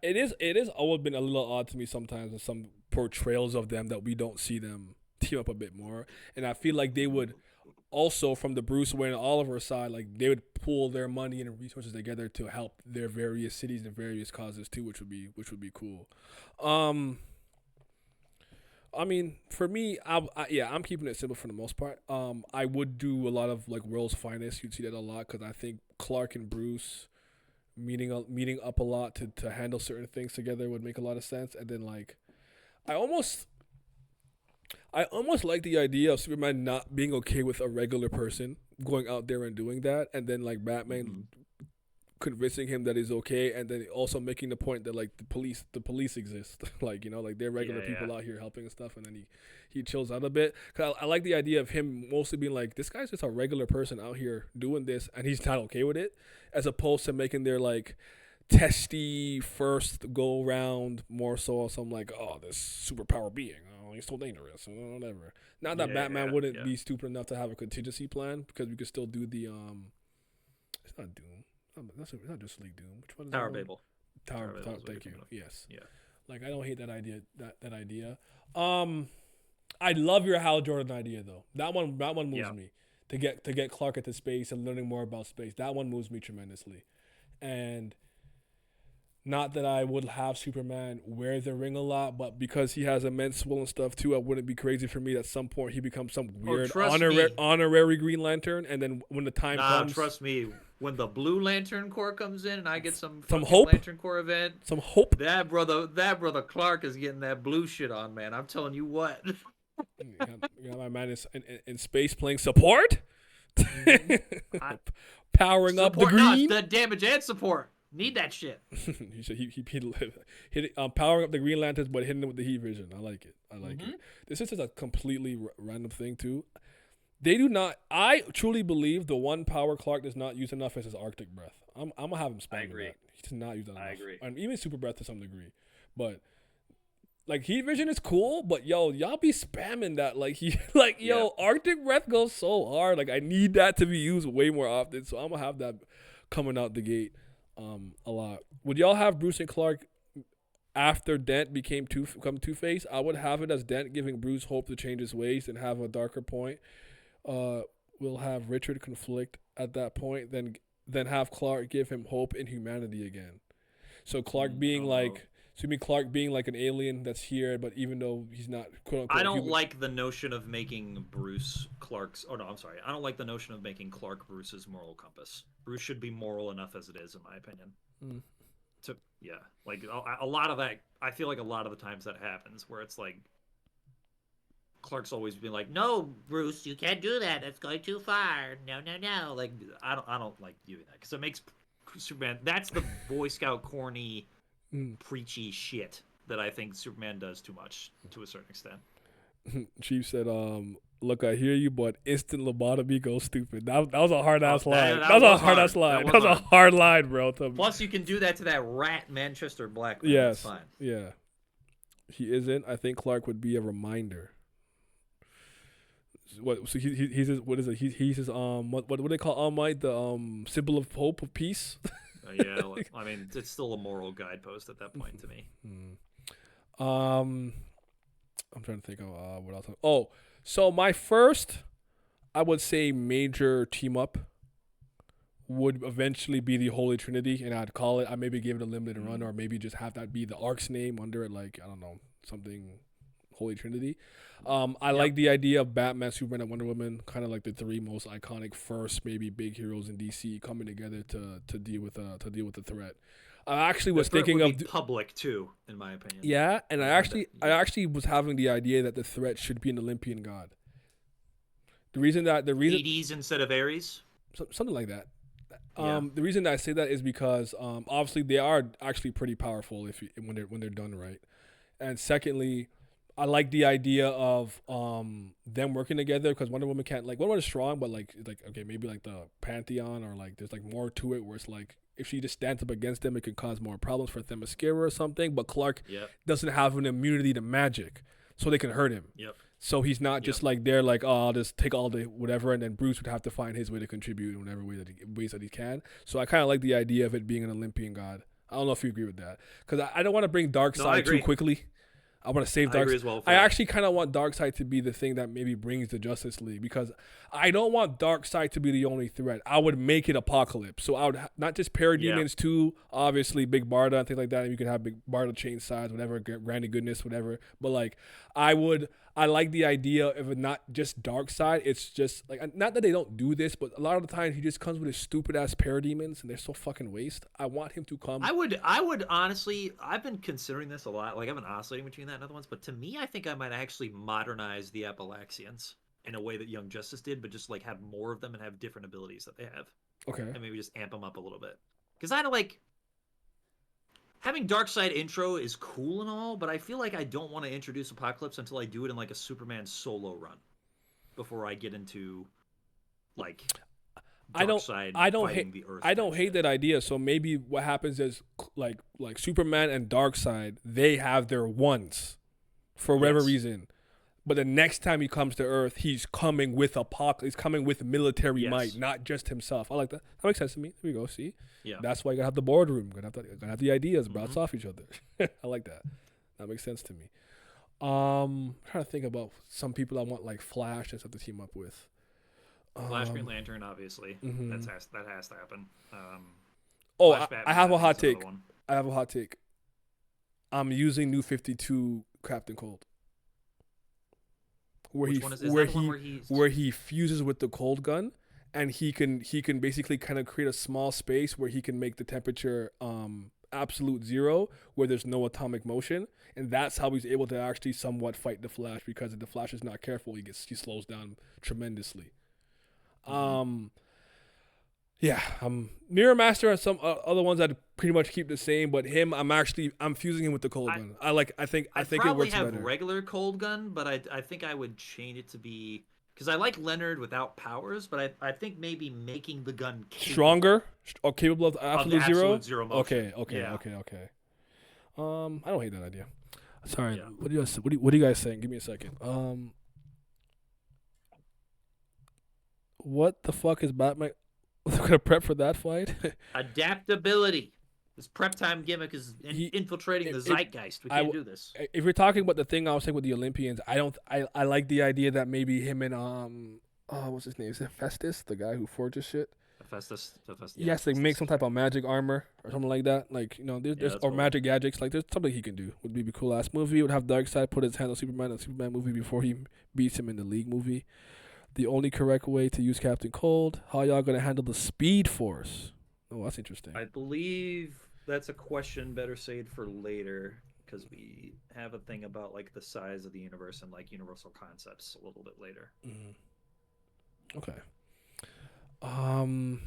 It is always been a little odd to me sometimes with some portrayals of them that we don't see them team up a bit more, and I feel like they would also, from the Bruce Wayne and Oliver side, like they would pool their money and resources together to help their various cities and various causes too, which would be cool. I mean, for me, I'm keeping it simple for the most part. I would do a lot of like World's Finest. You'd see that a lot because I think Clark and Bruce meeting up a lot to handle certain things together would make a lot of sense. And then like, I almost like the idea of Superman not being okay with a regular person going out there and doing that, and then like Batman convincing him that he's okay, and then also making the point that like the police exist, like, you know, like they're regular people out here helping and stuff, and then he chills out a bit. Cause I like the idea of him mostly being like, this guy's just a regular person out here doing this, and he's not okay with it, as opposed to making their like testy first go round more so some like, oh, this superpower being, oh, he's so dangerous, or whatever. Not that Batman wouldn't be stupid enough to have a contingency plan, because we could still do the it's not Doom. That's not just League Doom. Which one is Tower of Babel. Tower thank you. Yes. Yeah. Like, I don't hate that idea. That idea. I love your Hal Jordan idea though. That one moves me to get Clark into space and learning more about space. That one moves me tremendously, and not that I would have Superman wear the ring a lot, but because he has immense will and stuff too, it wouldn't be crazy for me that at some point he becomes some weird honorary Green Lantern, and then when the time comes, trust me, when the Blue Lantern Corps comes in and I get some hope, Lantern Corps event, some hope, that brother Clark is getting that blue shit on, man. I'm telling you what. you got my man is in space playing support, powering up the green. No, the damage and support. Need that shit. He said he hit powering up the Green Lanterns, but hitting them with the heat vision. I like it. It. This is just a completely random thing too. They do not. I truly believe the one power Clark does not use enough is his Arctic breath. I'm gonna have him spam that. He does not use that enough. I agree. And even super breath to some degree, but like heat vision is cool. But y'all be spamming that Arctic breath goes so hard. Like, I need that to be used way more often. So I'm gonna have that coming out the gate. A lot. Would y'all have Bruce and Clark after Dent become Two-Face? I would have it as Dent giving Bruce hope to change his ways and have a darker point. We'll have Richard conflict at that point, then have Clark give him hope in humanity again. So Clark being Clark being like an alien that's here, but even though he's not quote unquote I don't human. like the notion of making Bruce Clark's. Oh no, I'm sorry. I don't like the notion of making Clark Bruce's moral compass. Bruce should be moral enough as it is, in my opinion. Like a lot of that. I feel like a lot of the times that happens where it's like Clark's always been like, "No, Bruce, you can't do that. That's going too far. No." Like I don't like doing that because it makes Superman. That's the Boy Scout corny. Preachy shit that I think Superman does too much to a certain extent. Chief said, look, I hear you, but instant lobotomy goes stupid. That was a hard ass line. That was a hard ass line. That was a hard line, bro. Plus, you can do that to that rat Manchester Black man. Yes. It's fine. Yeah. He isn't. I think Clark would be a reminder. What? So he's his, what is it? He's his what do they call All Might? The symbol of hope, of peace. Yeah, I mean, it's still a moral guidepost at that point to me. I'm trying to think of what else. Oh, so my first, I would say, major team up would eventually be the Holy Trinity, and I'd call it. I maybe give it a limited run, or maybe just have that be the Ark's name under it, like, I don't know, something Holy Trinity. I like the idea of Batman, Superman, and Wonder Woman, kind of like the three most iconic first maybe big heroes in DC coming together to deal with the threat. I actually was thinking of public too, in my opinion. Yeah, and I actually was having the idea that the threat should be an Olympian god. The reason Hades instead of Ares, something like that. The reason that I say that is because obviously they are actually pretty powerful when they're done right, and secondly, I like the idea of them working together because Wonder Woman can't Wonder Woman is strong, but like okay, maybe like the Pantheon or like there's like more to it where it's like if she just stands up against them, it could cause more problems for Themyscira or something. But Clark doesn't have an immunity to magic, so they can hurt him. Yep. So he's not just like they're like, oh, I'll just take all the whatever, and then Bruce would have to find his way to contribute in whatever ways that he can. So I kind of like the idea of it being an Olympian god. I don't know if you agree with that because I don't want to bring Darkseid too quickly. I want to save Darkseid. As well. I actually kind of want Darkseid to be the thing that maybe brings the Justice League because I don't want Darkseid to be the only threat. I would make it Apocalypse. So I would not just Parademons too, obviously Big Barda and things like that. And you can have Big Barda chain size, whatever, Granny Goodness, whatever. But like I like the idea of it not just Darkseid. It's just like not that they don't do this, but a lot of the times he just comes with his stupid ass Parademons and they're so fucking waste. I want him to come. I would honestly. I've been considering this a lot. Like I've been oscillating between that and other ones, but to me, I think I might actually modernize the Appalachians in a way that Young Justice did, but just like have more of them and have different abilities that they have. Okay. And maybe just amp them up a little bit. Because I don't like having Darkseid intro is cool and all, but I feel like I don't want to introduce Apocalypse until I do it in like a Superman solo run before I get into like Darkseid fighting the Earth. I don't hate that idea. So maybe what happens is like Superman and Darkseid, they have their ones for whatever reason. But the next time he comes to Earth, he's coming with Apocalypse. He's coming with military might, not just himself. I like that. That makes sense to me. There we go. See? Yeah. That's why you gotta have the boardroom. Gotta have the ideas bounce off each other. I like that. That makes sense to me. I'm trying to think about some people I want like Flash and stuff to team up with. Flash, Green Lantern, obviously. That has to happen. I have a hot take. I have a hot take. I'm using New 52 Captain Cold. Where he fuses with the cold gun, and he can basically kind of create a small space where he can make the temperature absolute zero, where there's no atomic motion, and that's how he's able to actually somewhat fight the Flash, because if the Flash is not careful, he slows down tremendously. Mirror Master and some other ones that pretty much keep the same, but I'm fusing him with the cold gun. I think it works better. I probably have regular cold gun, but I think I would change it to be, because I like Leonard without powers, but I think maybe making the gun stronger or capable of absolute zero motion. Okay. I don't hate that idea. Sorry, what do you guys think? Give me a second. What the fuck is Batman? They're gonna prep for that fight. Adaptability. This prep time gimmick is infiltrating the zeitgeist. We can't do this. If you're talking about the thing I was saying with the Olympians, I like the idea that maybe him and what's his name? Is it Festus, the guy who forges shit? Festus. Yes, like make some type of magic armor or something like that. Like, you know, there's or magic gadgets. Like, there's something he can do. Would be a cool ass movie. Would have Darkseid put his hand on Superman in the Superman movie before he beats him in the League movie. The only correct way to use Captain Cold. How y'all gonna handle the Speed Force? Oh, that's interesting. I believe that's a question better saved for later, because we have a thing about like the size of the universe and like universal concepts a little bit later. Okay. I'll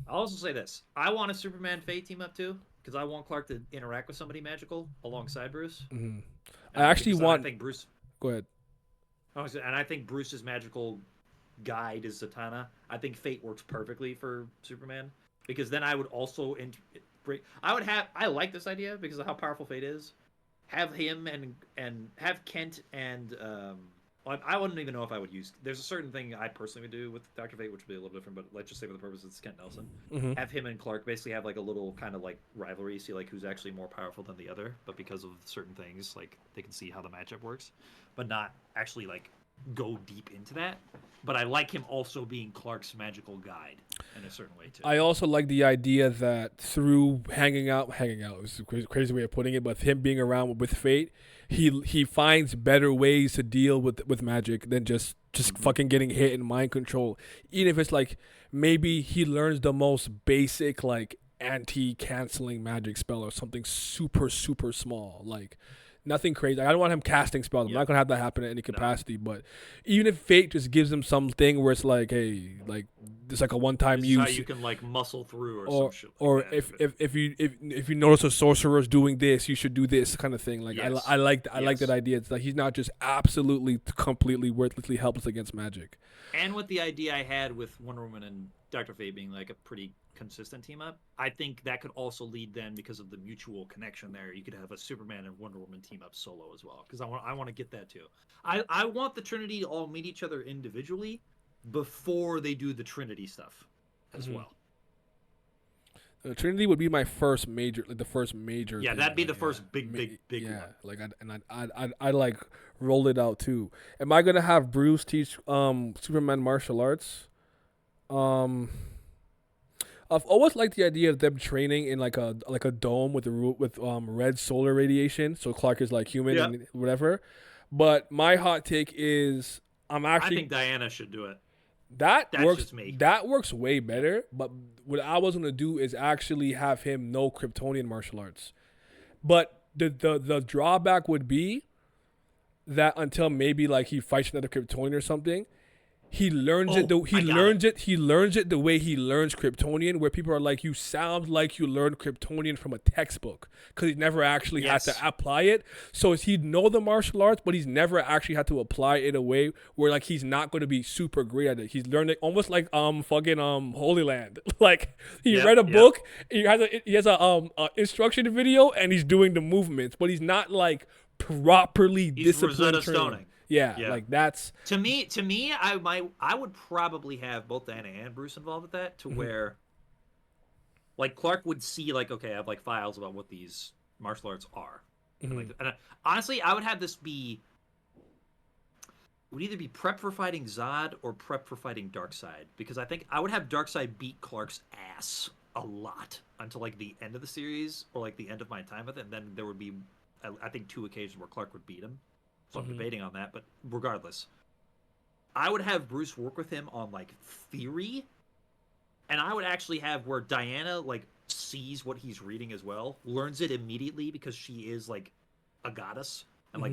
also say this: I want a Superman Fate team up too, because I want Clark to interact with somebody magical alongside Bruce. I actually want. I think Bruce. Go ahead. And I think Bruce's magical guide is Zatanna. I think Fate works perfectly for Superman, because then I would also I like this idea because of how powerful Fate is. Have him and have Kent and I wouldn't even know if I would use. There's a certain thing I personally would do with Dr. Fate, which would be a little different, but let's just say for the purposes it's Kent Nelson. Have him and Clark basically have like a little kind of like rivalry, see like who's actually more powerful than the other, but because of certain things, like they can see how the matchup works, but not actually like go deep into that. But I like him also being Clark's magical guide in a certain way too. I also like the idea that through hanging out is a crazy way of putting it, but him being around with Fate, he finds better ways to deal with magic than just fucking getting hit and mind control. Even if it's like maybe he learns the most basic like anti-canceling magic spell or something super super small, like nothing crazy. I don't want him casting spells. I'm not gonna have that happen in any capacity. But even if Fate just gives him something where it's like, hey, like it's like a one-time This is how use. you can like muscle through or Or some shit. or Like that. if you notice a sorcerer's doing this, you should do this kind of thing. Like Yes. I like Yes. that idea. It's like he's not just absolutely completely worthlessly helpless against magic. And with the idea I had with Wonder Woman and Dr. Fate being like a pretty consistent team up, I think that could also lead then, because of the mutual connection there, you could have a Superman and Wonder Woman team up solo as well. Because I want to get that too. I want the Trinity to all meet each other individually before they do the Trinity stuff as well. Trinity would be my first major, like the first major. Yeah, thing, that'd be like, the first big yeah, one. like I like roll it out too. Am I gonna have Bruce teach Superman martial arts? I've always liked the idea of them training in like a dome with red solar radiation, so Clark is like human and whatever. But my hot take is I think Diana should do it. That's works. Just me. That works way better. But what I was gonna do is actually have him know Kryptonian martial arts. But the drawback would be that until maybe like he fights another Kryptonian or something, he learns it the way he learns Kryptonian, where people are like, you sound like you learned Kryptonian from a textbook, because he never actually had to apply it. So he'd know the martial arts, but he's never actually had to apply it in a way where like he's not going to be super great at it. He's learned it almost like Holy Land. Like he read a book, he has a instruction video, and he's doing the movements, but he's not like properly disciplined training. Yeah, like that's to me. I would probably have both Diana and Bruce involved with that, to where, like, Clark would see like, okay, I have like files about what these martial arts are. And honestly, I would have this be. It would either be prep for fighting Zod or prep for fighting Darkseid, because I think I would have Darkseid beat Clark's ass a lot until like the end of the series or like the end of my time with it, and then there would be, I think, 2 occasions where Clark would beat him. So I'm debating on that, but regardless, I would have Bruce work with him on like theory, and I would actually have where Diana like sees what he's reading as well, learns it immediately because she is like a goddess, and like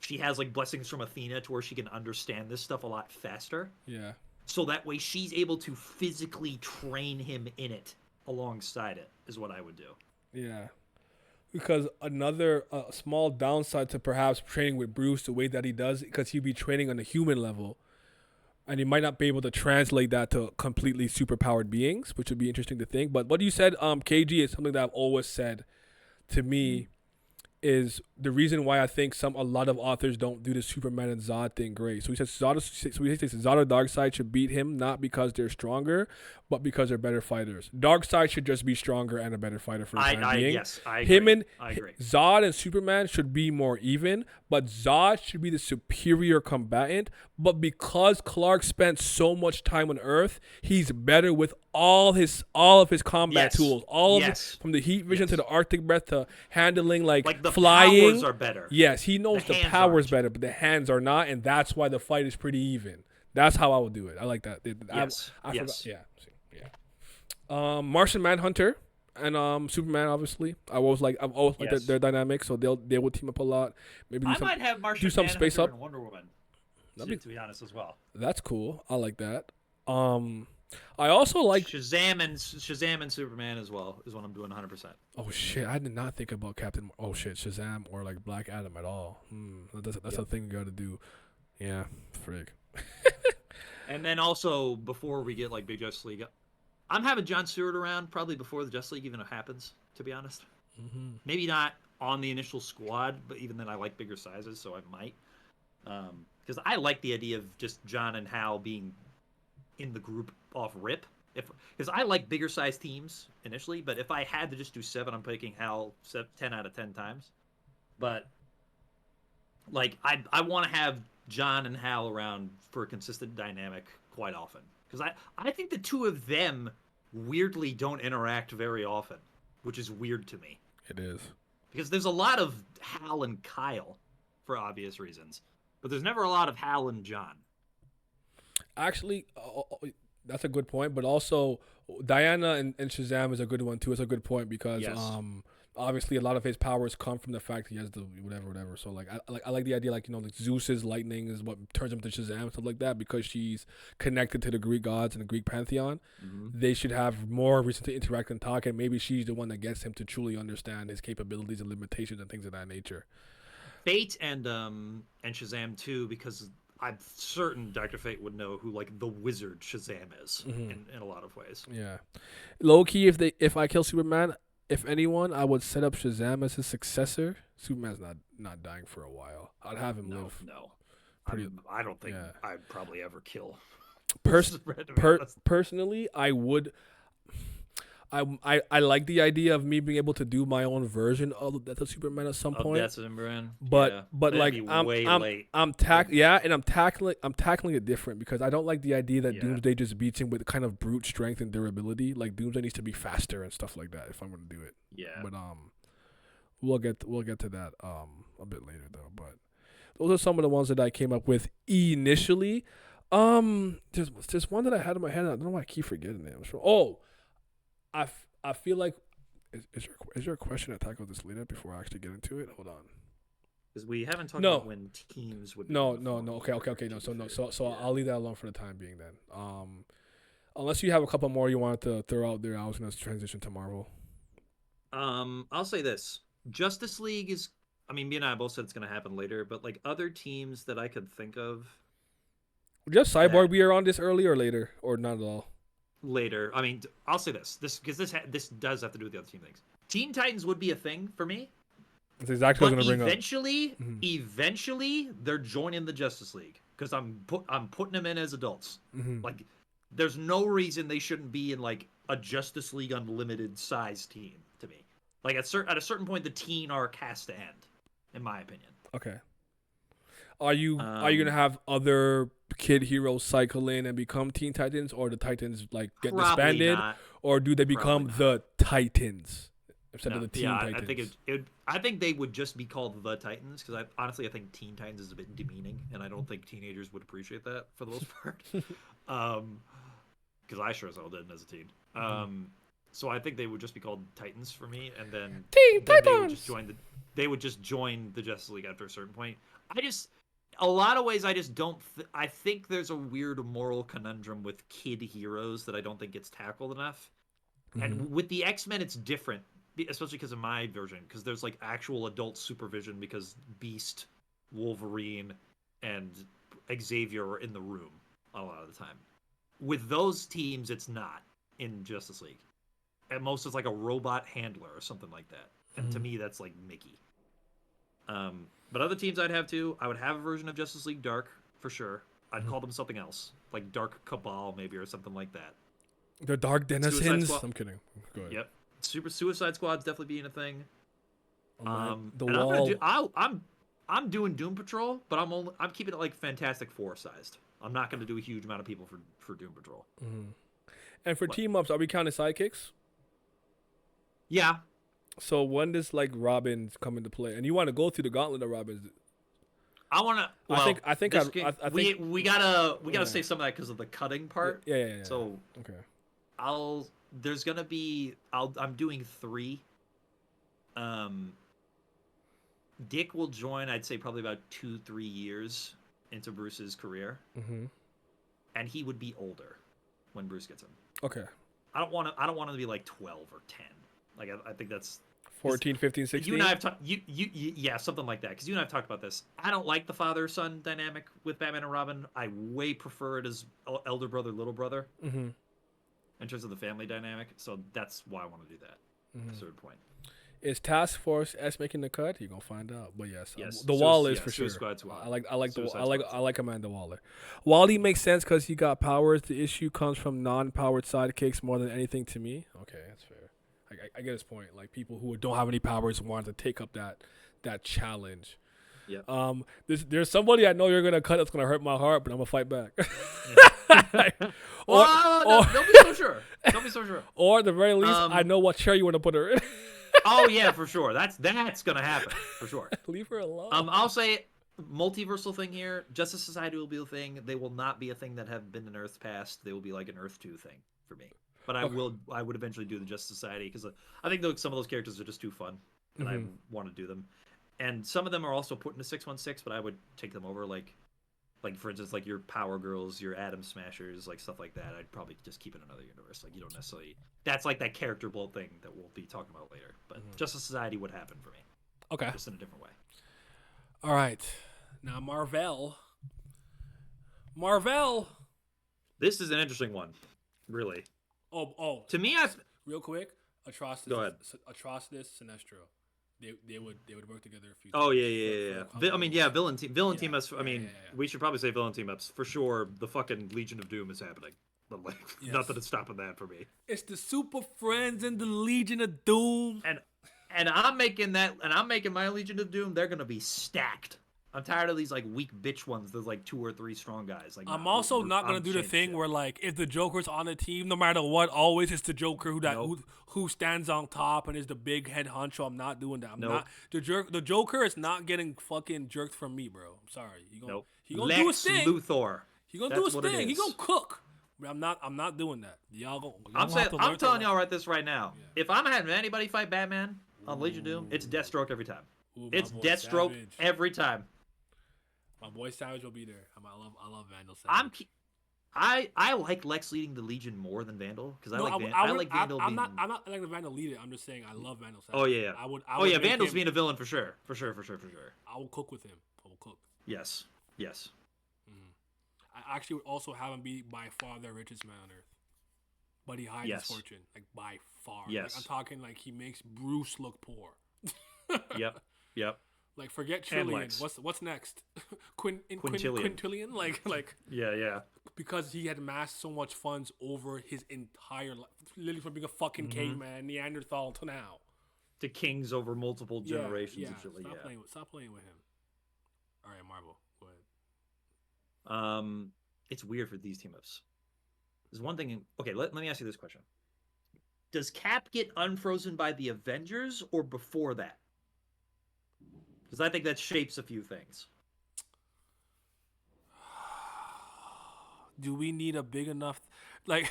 she has like blessings from Athena to where she can understand this stuff a lot faster. Yeah. So that way she's able to physically train him in it alongside it, is what I would do. Yeah. Because another small downside to perhaps training with Bruce the way that he does, because he'd be training on a human level, and he might not be able to translate that to completely superpowered beings, which would be interesting to think. But what you said, KG, is something that I've always said to me, is the reason why I think a lot of authors don't do the Superman and Zod thing great. So he says Zod or Darkseid should beat him, not because they're stronger, but because they're better fighters. Darkseid should just be stronger and a better fighter for the time being. Yes, I agree. I agree. Zod and Superman should be more even, but Zod should be the superior combatant. But because Clark spent so much time on Earth, he's better with all of his combat tools, from the heat vision to the Arctic breath to handling like the flying. powers are better. Yes, he knows the powers better, but the hands are not, and that's why the fight is pretty even. That's how I would do it. I like that. I forgot. Yeah. Martian Manhunter and Superman, obviously. I've always liked their dynamic, so they will team up a lot. Maybe might have Martian do some Manhunter space up. and Wonder Woman. To be honest, as well. That's cool. I like that. I also like Shazam and Superman as well is what I'm doing 100%. Oh shit! I did not think about Shazam or like Black Adam at all. That's a thing you got to do. Yeah, frig. And then also, before we get like Big Justice League, I'm having John Stewart around probably before the Justice League even happens, to be honest. Maybe not on the initial squad, but even then I like bigger sizes, so I might. Because I like the idea of just John and Hal being in the group off rip. Because I like bigger size teams initially, but if I had to just do 7, I'm picking Hal 10 out of 10 times. But like I want to have John and Hal around for a consistent dynamic quite often. Because I think the two of them weirdly don't interact very often, which is weird to me. It is. Because there's a lot of Hal and Kyle for obvious reasons, but there's never a lot of Hal and John. Actually, that's a good point, but also Diana and Shazam is a good one too. It's a good point because obviously a lot of his powers come from the fact he has the whatever. So like I like the idea, like, you know, like Zeus's lightning is what turns him to Shazam, stuff like that, because she's connected to the Greek gods and the Greek pantheon. They should have more reason to interact and talk, and maybe she's the one that gets him to truly understand his capabilities and limitations and things of that nature. Fate and Shazam too, because I'm certain Dr. Fate would know who like the wizard Shazam is in a lot of ways. Yeah, low key, if I kill Superman, if anyone, I would set up Shazam as his successor. Superman's not dying for a while. I'd have him live. No, Pretty- I don't think yeah. I'd probably ever kill. Personally, I would. I like the idea of me being able to do my own version of Death of Superman at some point. That's Superman. But like late. I'm tackling it different, because I don't like the idea that Doomsday just beats him with kind of brute strength and durability. Like Doomsday needs to be faster and stuff like that if I'm gonna do it. Yeah. But we'll get to that a bit later though. But those are some of the ones that I came up with initially. There's one that I had in my head. I don't know why I keep forgetting it. I feel like is there a question to tackle this later before I actually get into it? Hold on. Because we haven't talked about when teams would. No. Okay. So I'll leave that alone for the time being then. Unless you have a couple more you wanted to throw out there, I was gonna transition to Marvel. I'll say this: Justice League is. I mean, me and I both said it's gonna happen later, but like other teams that I could think of. Just Cyborg be around this early or later, or not at all? Later. I mean, I'll say this because this does have to do with the other team things. Teen Titans would be a thing for me. That's exactly what I was gonna bring up. Eventually, they're joining the Justice League because I'm putting them in as adults. Like, there's no reason they shouldn't be in like a Justice League Unlimited size team to me. Like at a certain point, the teen arc has to end, in my opinion. Okay. Are you gonna have other kid heroes cycle in and become Teen Titans, or the Titans like get disbanded, or do they become the Titans instead of the Teen Titans? I think they would just be called the Titans, because I think Teen Titans is a bit demeaning, and I don't think teenagers would appreciate that for the most part. Because I sure as hell didn't as a teen. So I think they would just be called Titans for me, and then Titans. They would just join the Justice League after a certain point. A lot of ways, I just don't. I think there's a weird moral conundrum with kid heroes that I don't think gets tackled enough. And with the X-Men, it's different, especially because of my version, because there's like actual adult supervision because Beast, Wolverine, and Xavier are in the room a lot of the time. With those teams, it's not in Justice League. At most, it's like a robot handler or something like that. And to me, that's like Mickey. But other teams I'd have too. I would have a version of Justice League Dark for sure. I'd call them something else, like Dark Cabal maybe, or something like that. The Dark Denizens. I'm kidding. Go ahead. Yep. Super Suicide Squad's definitely being a thing. The Wall. I'm doing Doom Patrol, but I'm keeping it like Fantastic Four sized. I'm not going to do a huge amount of people for Doom Patrol. And for team ups, are we counting sidekicks? Yeah. So when does like Robin come into play? And you want to go through the gauntlet of Robin? I want to. Well, I think we gotta save some of that because of the cutting part. Yeah. So okay. There's gonna be. I'm doing 3. Dick will join. I'd say probably about 2-3 years into Bruce's career, and he would be older when Bruce gets him. Okay. I don't want him to be like 12 or 10. Like I think that's 14, 15, 16. You and I have talked. Yeah, something like that. Because you and I have talked about this. I don't like the father-son dynamic with Batman and Robin. I way prefer it as elder brother, little brother. In terms of the family dynamic, so that's why I want to do that. At a certain point. Is Task Force S making the cut? You're gonna find out. But yes. The Wall is for sure. I like Amanda Waller. Wally makes sense because he got powers. The issue comes from non-powered sidekicks more than anything to me. Okay, that's fair. I get his point. Like people who don't have any powers want to take up that challenge. Yeah. There's somebody I know you're gonna cut that's gonna hurt my heart, but I'm gonna fight back. Don't be so sure. Don't be so sure. Or at the very least, I know what chair you want to put her in. Oh yeah, for sure. That's gonna happen for sure. Leave her alone. I'll say multiversal thing here. Justice Society will be a thing. They will not be a thing that have been in Earth's past. They will be like an Earth 2 thing for me. But I would eventually do the Justice Society because I think some of those characters are just too fun, and I want to do them. And some of them are also put into 616, but I would take them over like for instance, like your Power Girls, your Atom Smashers, like stuff like that. I'd probably just keep it in another universe. Like you don't necessarily. That's like that character build thing that we'll be talking about later. But Justice Society would happen for me. Okay. Just in a different way. All right. Now Marvel. Marvel. This is an interesting one, really. Oh. To me, real quick. Atrocitus. Go ahead. Atrocitus, Sinestro. They would work together a few. Oh yeah. I mean, yeah, villain team ups. I mean, we should probably say villain team ups for sure. The fucking Legion of Doom is happening, but like nothing is stopping that for me. It's the Super Friends and the Legion of Doom. And I'm making my Legion of Doom. They're gonna be stacked. I'm tired of these like weak bitch ones. There's like 2 or 3 strong guys. Like I'm also not gonna do the thing where like if the Joker's on the team, no matter what, always it's the Joker who stands on top and is the big head honcho. I'm not doing that. I'm not the Joker is not getting fucking jerked from me, bro. I'm sorry. He gonna do his thing. Luthor. He gonna do his thing. He gonna cook. But I'm not doing that. I'm telling y'all right now. Yeah. If I'm having anybody fight Batman on Legion of Doom, it's Deathstroke every time. It's Deathstroke every time. My boy Savage will be there. I love Vandal Savage. I like Lex leading the Legion more than Vandal because I like Vandal. I'm not like the Vandal leader. I'm just saying I love Vandal Savage. Oh yeah. I would Vandal's being a villain for sure. I will cook with him. I will cook. Yes. I actually would also have him be by far the richest man on Earth, but he hides his fortune like by far. Yes. Like, I'm talking like he makes Bruce look poor. Yep. Like forget Trillion. What's next? Quintillion? Like Yeah. Because he had amassed so much funds over his entire life, literally from being a fucking caveman, Neanderthal to now. To kings over multiple generations. Stop playing with him. All right, Marvel. Go ahead. It's weird for these team ups. There's one thing. Okay, let me ask you this question: does Cap get unfrozen by the Avengers or before that? Because I think that shapes a few things. Do we need a big enough, like,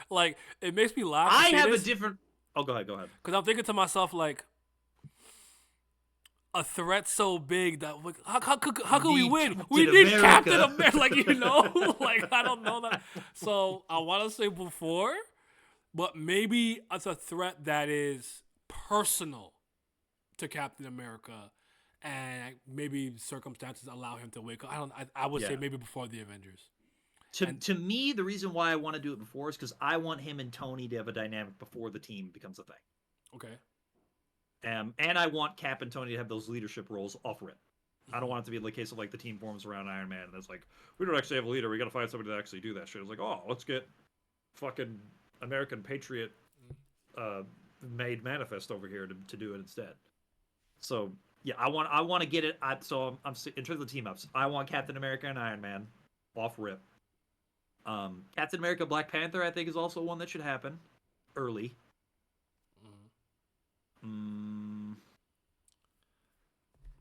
like it makes me laugh. I have a different. Oh, go ahead. Because I'm thinking to myself like, a threat so big that how could we win? We need Captain America, like like I don't know that. So I want to say before, but maybe it's a threat that is personal to Captain America. And maybe circumstances allow him to wake up. I would say maybe before the Avengers. To me, the reason why I want to do it before is because I want him and Tony to have a dynamic before the team becomes a thing. Okay. And I want Cap and Tony to have those leadership roles off rip. I don't want it to be the case of like the team forms around Iron Man and it's like, we don't actually have a leader. We got to find somebody to actually do that shit. It's like, oh, let's get fucking American Patriot made Manifest over here to do it instead. So... yeah, I want to get it. So I'm in terms of the team ups. I want Captain America and Iron Man off rip. Captain America, Black Panther, I think is also one that should happen early.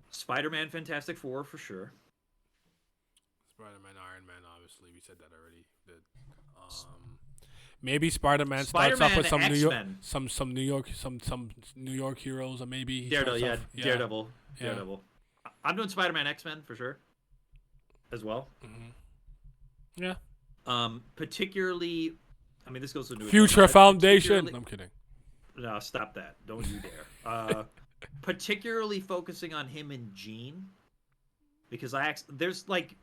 Spider-Man, Fantastic Four for sure. Spider-Man, Iron Man, obviously we said that already. Maybe Spider-Man starts off with some New York heroes, or maybe Daredevil. I'm doing Spider-Man, X-Men for sure, as well. Yeah. Particularly, I mean, this goes to Future Foundation. I'm kidding. No, stop that! Don't you dare. Particularly focusing on him and Jean, because there's like.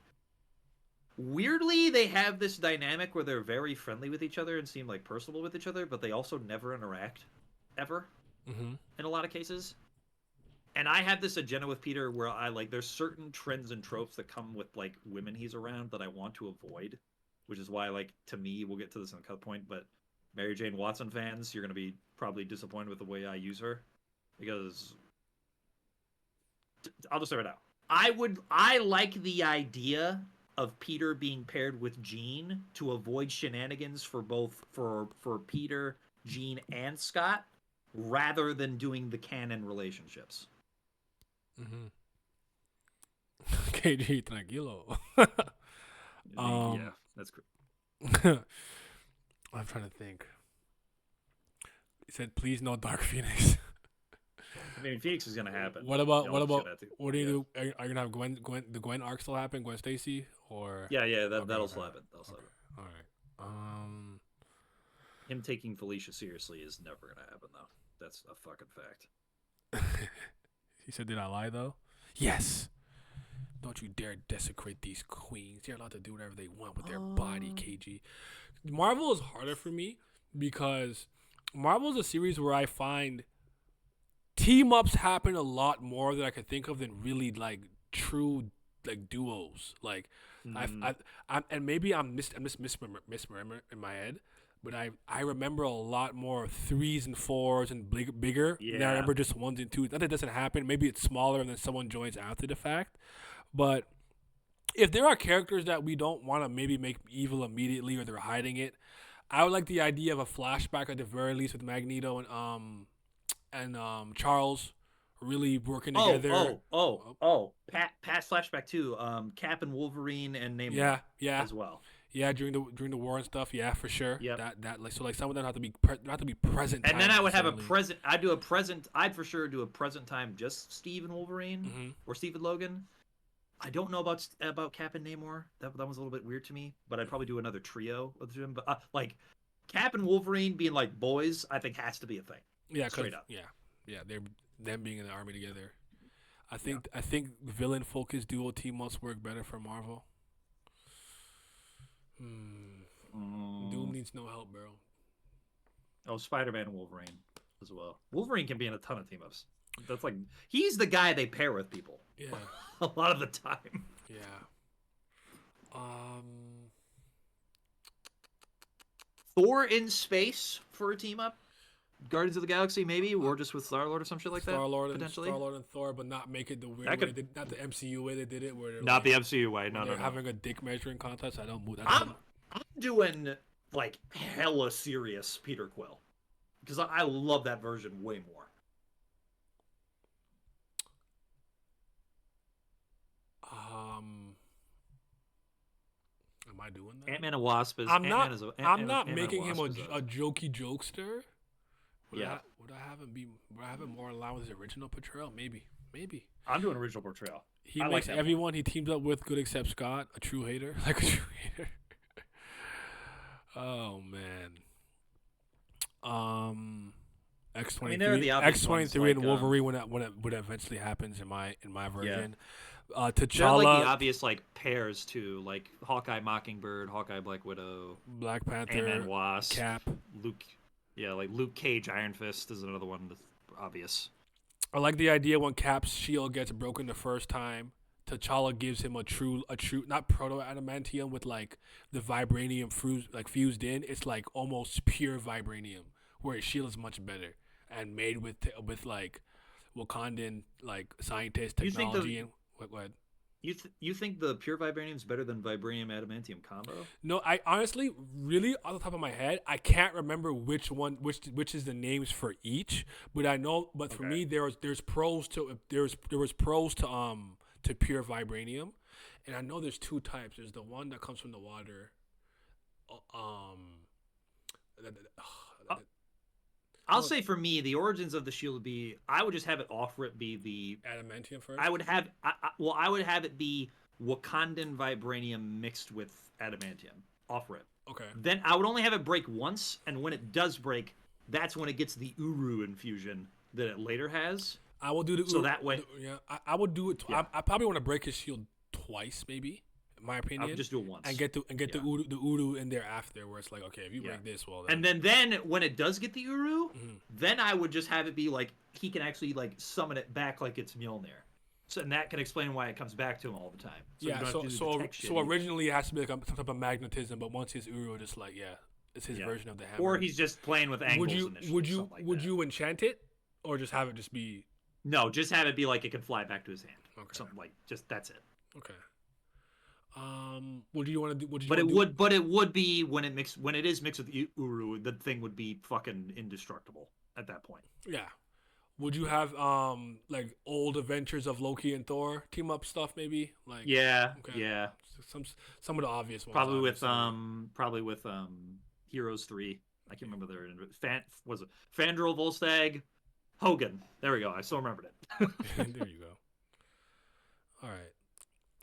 Weirdly, they have this dynamic where they're very friendly with each other and seem like personable with each other, but they also never interact, ever, in a lot of cases. And I have this agenda with Peter where there's certain trends and tropes that come with, like, women he's around that I want to avoid, which is why, like, to me, we'll get to this in a cut point, but Mary Jane Watson fans, you're going to be probably disappointed with the way I use her, because I'll just say right now, I like the idea of Peter being paired with Jean to avoid shenanigans for both for Peter, Jean, and Scott, rather than doing the canon relationships. KG tranquilo. Yeah, that's great. I'm trying to think. He said, "Please no Dark Phoenix." I mean, Phoenix is gonna happen. What about Y'all what just about gonna have to- what do you yeah. do? Are you gonna have the Gwen arc still happen? Gwen Stacy or Yeah, Okay, that'll okay. still happen. That'll still Okay. happen. All right. Him taking Felicia seriously is never gonna happen, though. That's a fucking fact. He said, "Did I lie though?" Yes. Don't you dare desecrate these queens. They're allowed to do whatever they want with their body, KG. Marvel is harder for me because Marvel is a series where I find team ups happen a lot more than I could think of than really like true like duos. Like and maybe I'm misremember in my head, but I remember a lot more threes and fours and bigger than I Yeah. remember just ones and twos. Not that it doesn't happen. Maybe it's smaller and then someone joins after the fact, but if there are characters that we don't want to maybe make evil immediately or they're hiding it, I would like the idea of a flashback at the very least with Magneto and Charles really working together. Past flashback too. Cap and Wolverine and Namor. Yeah. As well. Yeah, during the war and stuff, yeah, for sure. Yep. That like so like some of them have to be not to be present. And then I would have a necessarily. present. I'd do a present. I'd for sure do a present time just Steve and Wolverine Mhm. or Steve and Logan. I don't know about Cap and Namor. That was a little bit weird to me. But I'd probably do another trio with them. But like Cap and Wolverine being like boys, I think has to be a thing. Yeah, straight up. Yeah, they're them being in the army together. I think villain focused duo team must work better for Marvel. Doom needs no help, bro. Oh, Spider-Man and Wolverine as well. Wolverine can be in a ton of team ups. That's like he's the guy they pair with people. Yeah. A lot of the time. Yeah. Thor in space for a team up. Guardians of the Galaxy, maybe, or just with Star Lord or some shit like that. Star Lord potentially. and Thor, but not make it the weird That way. could- They did, not the MCU way they did it, where they're Not like, the MCU way. No, they're no. having a dick measuring contest. I don't move. I'm doing like hella serious Peter Quill because I love that version way more. Am I doing that? Ant-Man and Wasp is. I'm not. Ant-Man is a, I'm not Ant-Man and making him Wasp is a jokey jokester. Would Yeah. Would I have him be? Would I have him more in line with his original portrayal? Maybe. I'm doing original portrayal. He I like makes that everyone he teams up with good except Scott, a true hater, like a true hater. Oh man. X-23, they're the obvious X-23 ones, and like, Wolverine when it eventually happens in my version. They're T'Challa, like the obvious like pairs too, like Hawkeye, Mockingbird, Hawkeye, Black Widow, Black Panther, Ant-Man, Wasp, Cap. Luke. Yeah, like Luke Cage, Iron Fist is another one that's obvious. I like the idea when Cap's shield gets broken the first time, T'Challa gives him a true not proto adamantium with like the vibranium fused in. It's like almost pure vibranium, where his shield is much better and made with like Wakandan like scientists, You think technology, and what? Go ahead. You think the pure vibranium is better than vibranium adamantium combo? No, I honestly, really, off the top of my head, I can't remember which is the names for each. But I know, but for me, there was pros to there was pros to pure vibranium, and I know there's two types. There's the one that comes from the water. I'll say for me, the origins of the shield would be I would just have it off rip be the adamantium first. I would have it be Wakandan vibranium mixed with adamantium off rip. Okay. Then I would only have it break once, and when it does break, that's when it gets the Uru infusion that it later has. I will do the so that way. I would do it. Yeah. I probably want to break his shield twice, maybe. In my opinion, I would just do it once and get the Uru in there after, where it's like, okay, if you break this, well, then. And then when it does get the Uru, then I would just have it be like he can actually like summon it back like it's Mjolnir. So and that can explain why it comes back to him all the time. So originally it has to be like some type of magnetism, but once his Uru, just like it's his version of the hammer. Or he's just playing with angles. Would you enchant it, or just have it just be? No, just have it be like it can fly back to his hand. Okay. Something like just that's it. Okay. What do you want to do? But it would be when it is mixed with Uru, the thing would be fucking indestructible at that point. Yeah. Would you have like old adventures of Loki and Thor team up stuff maybe? Like Yeah, okay. yeah. Some of the obvious ones. Probably with Heroes 3. I can't remember their was it Fandral, Volstagg, Hogan. There we go. I still remembered it. There you go. All right.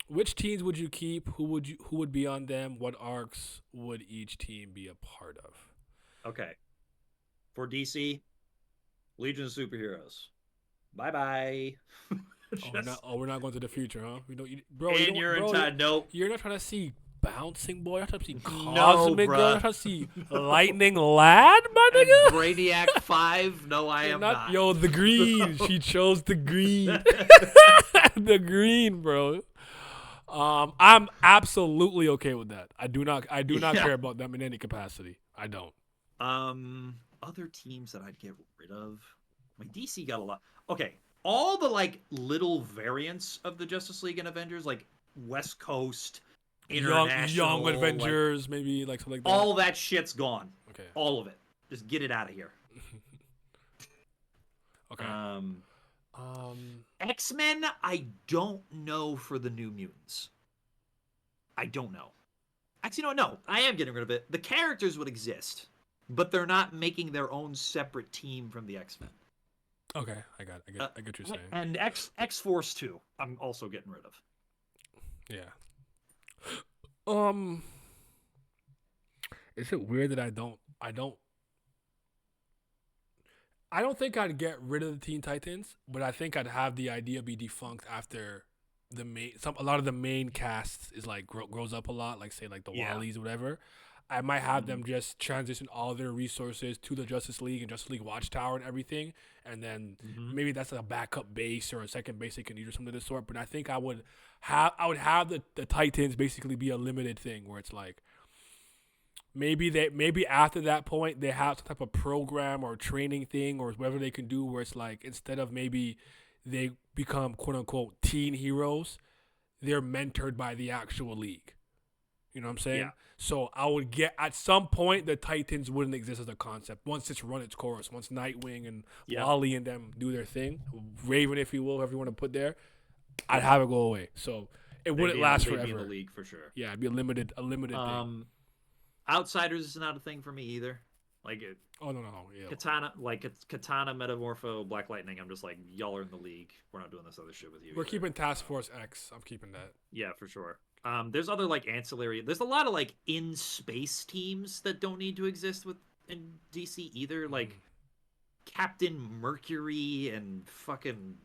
Which teams would you keep? Who would be on them? What arcs would each team be a part of? Okay. For DC, Legion of Superheroes. Bye bye. We're not going to the future, huh? Bro, nope. You're not trying to see Bouncing Boy. You're not trying to see No, Cosmic Girl. bruh. You're trying to see Lightning Lad, my nigga. Brainiac 5. No, I am not. Yo, the green. She chose the green. The green, bro. I'm absolutely okay with that. I do not care about them in any capacity. I don't. Other teams that I'd get rid of. Like DC got a lot. Okay, all the like little variants of the Justice League and Avengers, like West Coast, International, Young Avengers, maybe like something like that. All that shit's gone. Okay. All of it. Just get it out of here. Okay. X-Men, I don't know for the New Mutants. I don't know. Actually, no, I am getting rid of it. The characters would exist, but they're not making their own separate team from the X-Men. Okay, I get what you're saying. And X-Force 2, I'm also getting rid of. Yeah. Is it weird that I don't think I'd get rid of the Teen Titans, but I think I'd have the idea be defunct after a lot of the main cast is like grows up a lot, like say like the Wallies or whatever. I might have them just transition all their resources to the Justice League and Justice League Watchtower and everything, and then maybe that's a backup base or a second base they can use or something of the sort. But I think I would have the Titans basically be a limited thing where it's like maybe after that point they have some type of program or training thing or whatever they can do where it's like instead of maybe they become quote unquote teen heroes, they're mentored by the actual league. You know what I'm saying? Yeah. So I would get at some point the Titans wouldn't exist as a concept once it's run its course. Once Nightwing and Wally and them do their thing, Raven, if you will, whoever you want to put there, I'd have it go away. So it wouldn't last forever. Be in the league for sure. Yeah, it'd be a limited thing. Outsiders is not a thing for me either. Like it. Oh no, yeah. Katana, it's Katana, Metamorpho, Black Lightning. I'm just like, y'all are in the league. We're not doing this other shit with you. We're keeping Task Force X. I'm keeping that. Yeah, for sure. There's other like ancillary. There's a lot of like in space teams that don't need to exist in DC either. Like Captain Mercury and fucking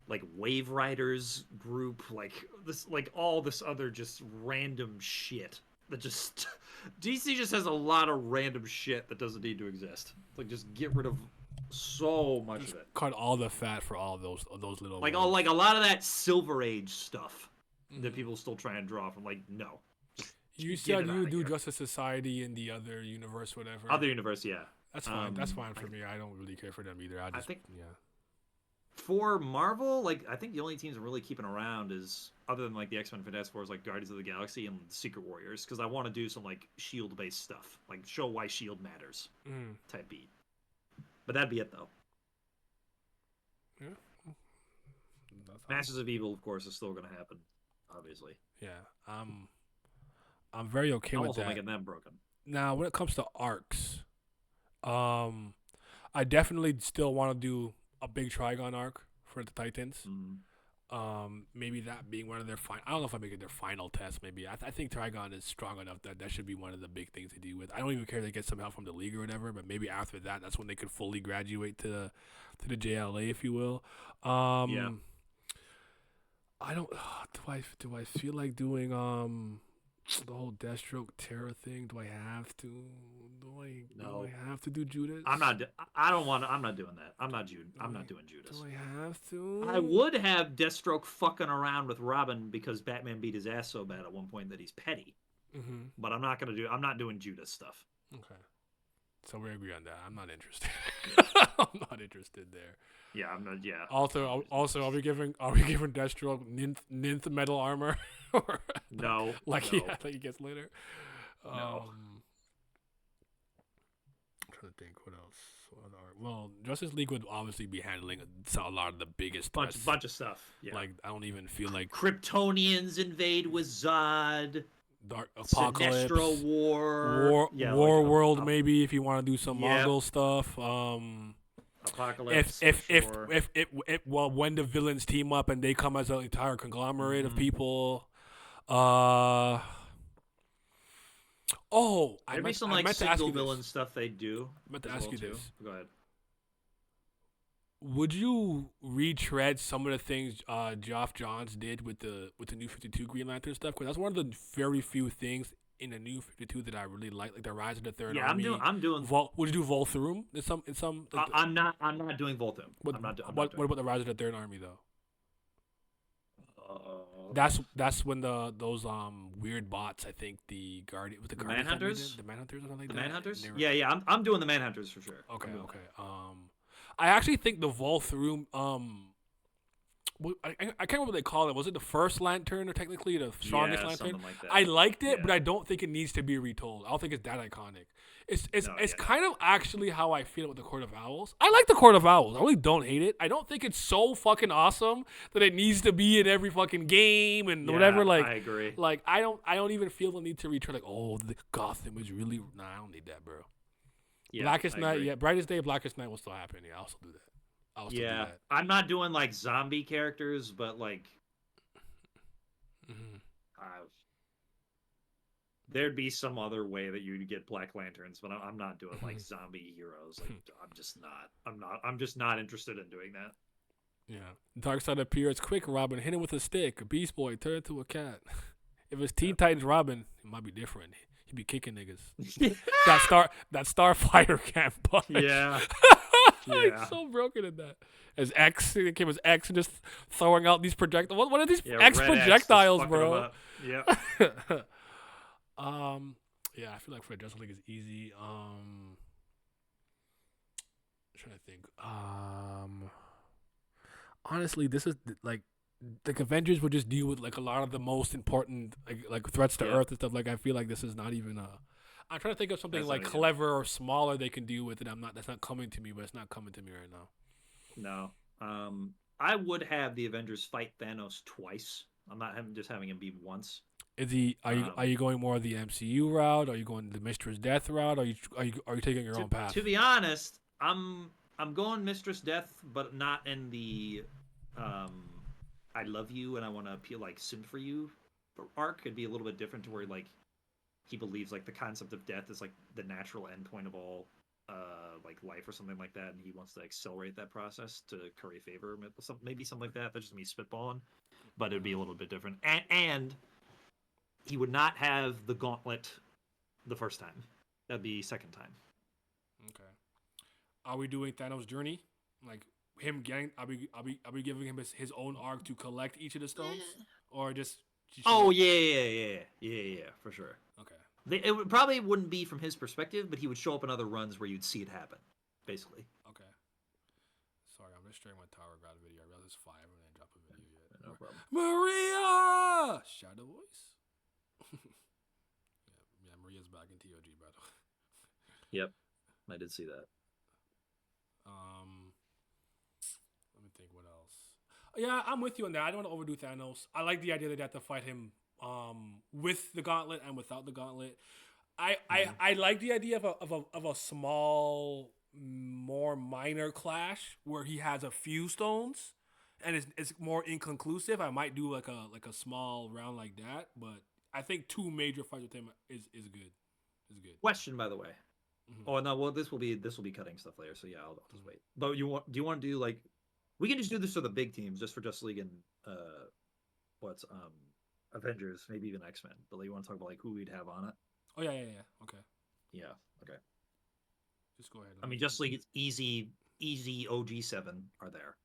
like Wave Riders group. Like all this other just random shit that just DC just has a lot of random shit that doesn't need to exist. Like just get rid of so much just of it. Cut all the fat for all those little like all like a lot of that Silver Age stuff that people still try and draw from. Like no. You said you do Justice Society in the other universe, whatever. Other universe, yeah. That's fine. That's fine for me. I don't really care for them either. I think for Marvel, like I think the only teams I'm really keeping around is other than like the X-Men Fantastic Four is like Guardians of the Galaxy and Secret Warriors because I want to do some like Shield based stuff, like show why Shield matters type beat. But that'd be it though. Yeah. Masters of Evil, of course, is still going to happen, obviously. Yeah, I'm very okay with that. I'm also making them broken. Now, when it comes to arcs, I definitely still want to do a big Trigon arc for the Titans. Maybe that being one of their final. I don't know if I make it their final test. Maybe I think Trigon is strong enough that should be one of the big things to deal with. I don't even care if they get some help from the league or whatever. But maybe after that, that's when they could fully graduate to the JLA, if you will. Yeah. I don't. Do I feel like doing the whole Deathstroke Terra thing? Do I have to? Do I have to do Judas? I'm not. I don't want. I'm not doing that. I'm not Judas. I'm not doing Judas. Do I have to? I would have Deathstroke fucking around with Robin because Batman beat his ass so bad at one point that he's petty. But I'm not gonna do. I'm not doing Judas stuff. Okay. So we agree on that. I'm not interested. I'm not interested there. Yeah, I'm not. Yeah. Also, are we giving Deathstroke ninth metal armor? Or no. Like he gets later. No. I'm trying to think what else. Well, Justice League would obviously be handling a lot of the biggest bunch threats. of stuff. Yeah. Like I don't even feel like Kryptonians invade with Zod. Dark Apocalypse, Sinestro War. Yeah, War like, World, maybe if you want to do some Yep. Mongol stuff. Apocalypse. Well, when the villains team up and they come as an entire conglomerate of Mhm. people. There'd be some I like meant to ask single you villain this. stuff they do. I meant to as ask well, you too. this. Go ahead. Would you retread some of the things Geoff Johns did with the New 52 Green Lantern stuff? Because that's one of the very few things in the New 52 that I really like the Rise of the Third Yeah, Army. I'm doing. Would you do Volthoom in some? Like I'm not doing Volthoom. what, I'm not doing. what about the Rise of the Third Army though? Okay. That's when those weird bots. I think the Guardian with the Guardians that made Manhunters? it? The Manhunters or something like The that. Manhunters. They were- Yeah. I'm doing the Manhunters for sure. Okay. I'm doing Okay. I actually think the Volthoom I can't remember what they call it. Was it the first lantern or technically the strongest Yeah, lantern? something like that. I liked it, Yeah. but I don't think it needs to be retold. I don't think it's that iconic. It's No, it's yeah, no. kind of actually how I feel with the Court of Owls. I like the Court of Owls. I really don't hate it. I don't think it's so fucking awesome that it needs to be in every fucking game and Yeah, whatever. Like I agree. Like I don't even feel the need to retread. Like the Gotham is really I don't need that, bro. Yeah, Blackest I Night, agree. yeah. Brightest Day, Blackest Night will still happen. Yeah, I'll still do that. I'll still do Yeah, that. I'm not doing like zombie characters, but like Mm-hmm. there'd be some other way that you'd get Black Lanterns, but I'm not doing like zombie heroes. Like I'm just not interested in doing that. Yeah. Darkseid appears quick, Robin. Hit him with a stick. Beast Boy, turn into a cat. If it's Teen Titans Robin, it might be different. He'd be kicking niggas. that Starfire can't punch. Yeah. He's so broken at that. As X, he came as X and just throwing out these projectiles. What are these Yeah, X Red X just projectiles, fucking bro? 'em up. Yeah. Yeah, I feel like for Justice League is easy. I'm trying to think. Honestly, this is like Avengers would just deal with like a lot of the most important like threats to Yeah. Earth and stuff. Like I feel like this is not even I'm trying to think of something That's like not even- clever or smaller they can do with it. That's not coming to me, but it's not coming to me right now. No. I would have the Avengers fight Thanos twice. I'm not just having him be once. Are you going more the MCU route? Are you going the Mistress Death route? Are you taking your own path? To be honest, I'm going Mistress Death, but not in the I love you and I want to appeal like sin for you arc. It'd be a little bit different to where like he believes like the concept of death is like the natural endpoint of all like life or something like that, and he wants to accelerate that process to curry favor, maybe something like that. That's just me spitballing, but it'd be a little bit different. And he would not have the gauntlet the first time. That'd be second time. Okay. Are we doing Thanos' journey? Like him getting? Are we giving him his own arc to collect each of the stones, or just? Oh yeah, for sure. Okay. Probably wouldn't be from his perspective, but he would show up in other runs where you'd see it happen, basically. Okay. Sorry, I'm just sharing my Tower God video. I realized it's 5 and I didn't drop a video yet. No problem. Maria! Shadow voice? yeah, Maria's back in TOG, by the way. Yep, I did see that. Let me think what else. Yeah, I'm with you on that. I don't want to overdo Thanos. I like the idea that they have to fight him with the gauntlet and without the gauntlet. I like the idea of a small, more minor clash where he has a few stones and it's more inconclusive. I might do like a small round like that, but I think 2 major fights with him is good. Is good. Question, by the way. Mhm. Oh no, well this will be cutting stuff later, so yeah, I'll just wait. But do you want to do like we can just do this for the big teams, just for Justice League and Avengers, maybe even X-Men. But like, you want to talk about like who we'd have on it? Oh yeah. Okay. Yeah, okay. Just go ahead. I mean, Justice League is easy OG7 are there.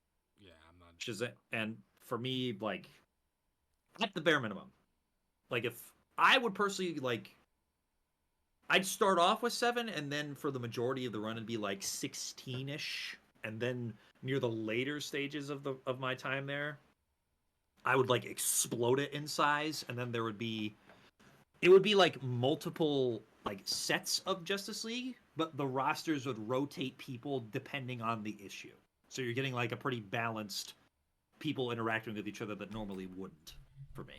Yeah, I'm not. Shazam, and for me, like at the bare minimum, like if I would personally like, I'd start off with 7, and then for the majority of the run, it'd be like 16ish, and then near the later stages of my time there, I would like explode it in size, and then it would be like multiple like sets of Justice League, but the rosters would rotate people depending on the issue. So you're getting like a pretty balanced people interacting with each other that normally wouldn't for me.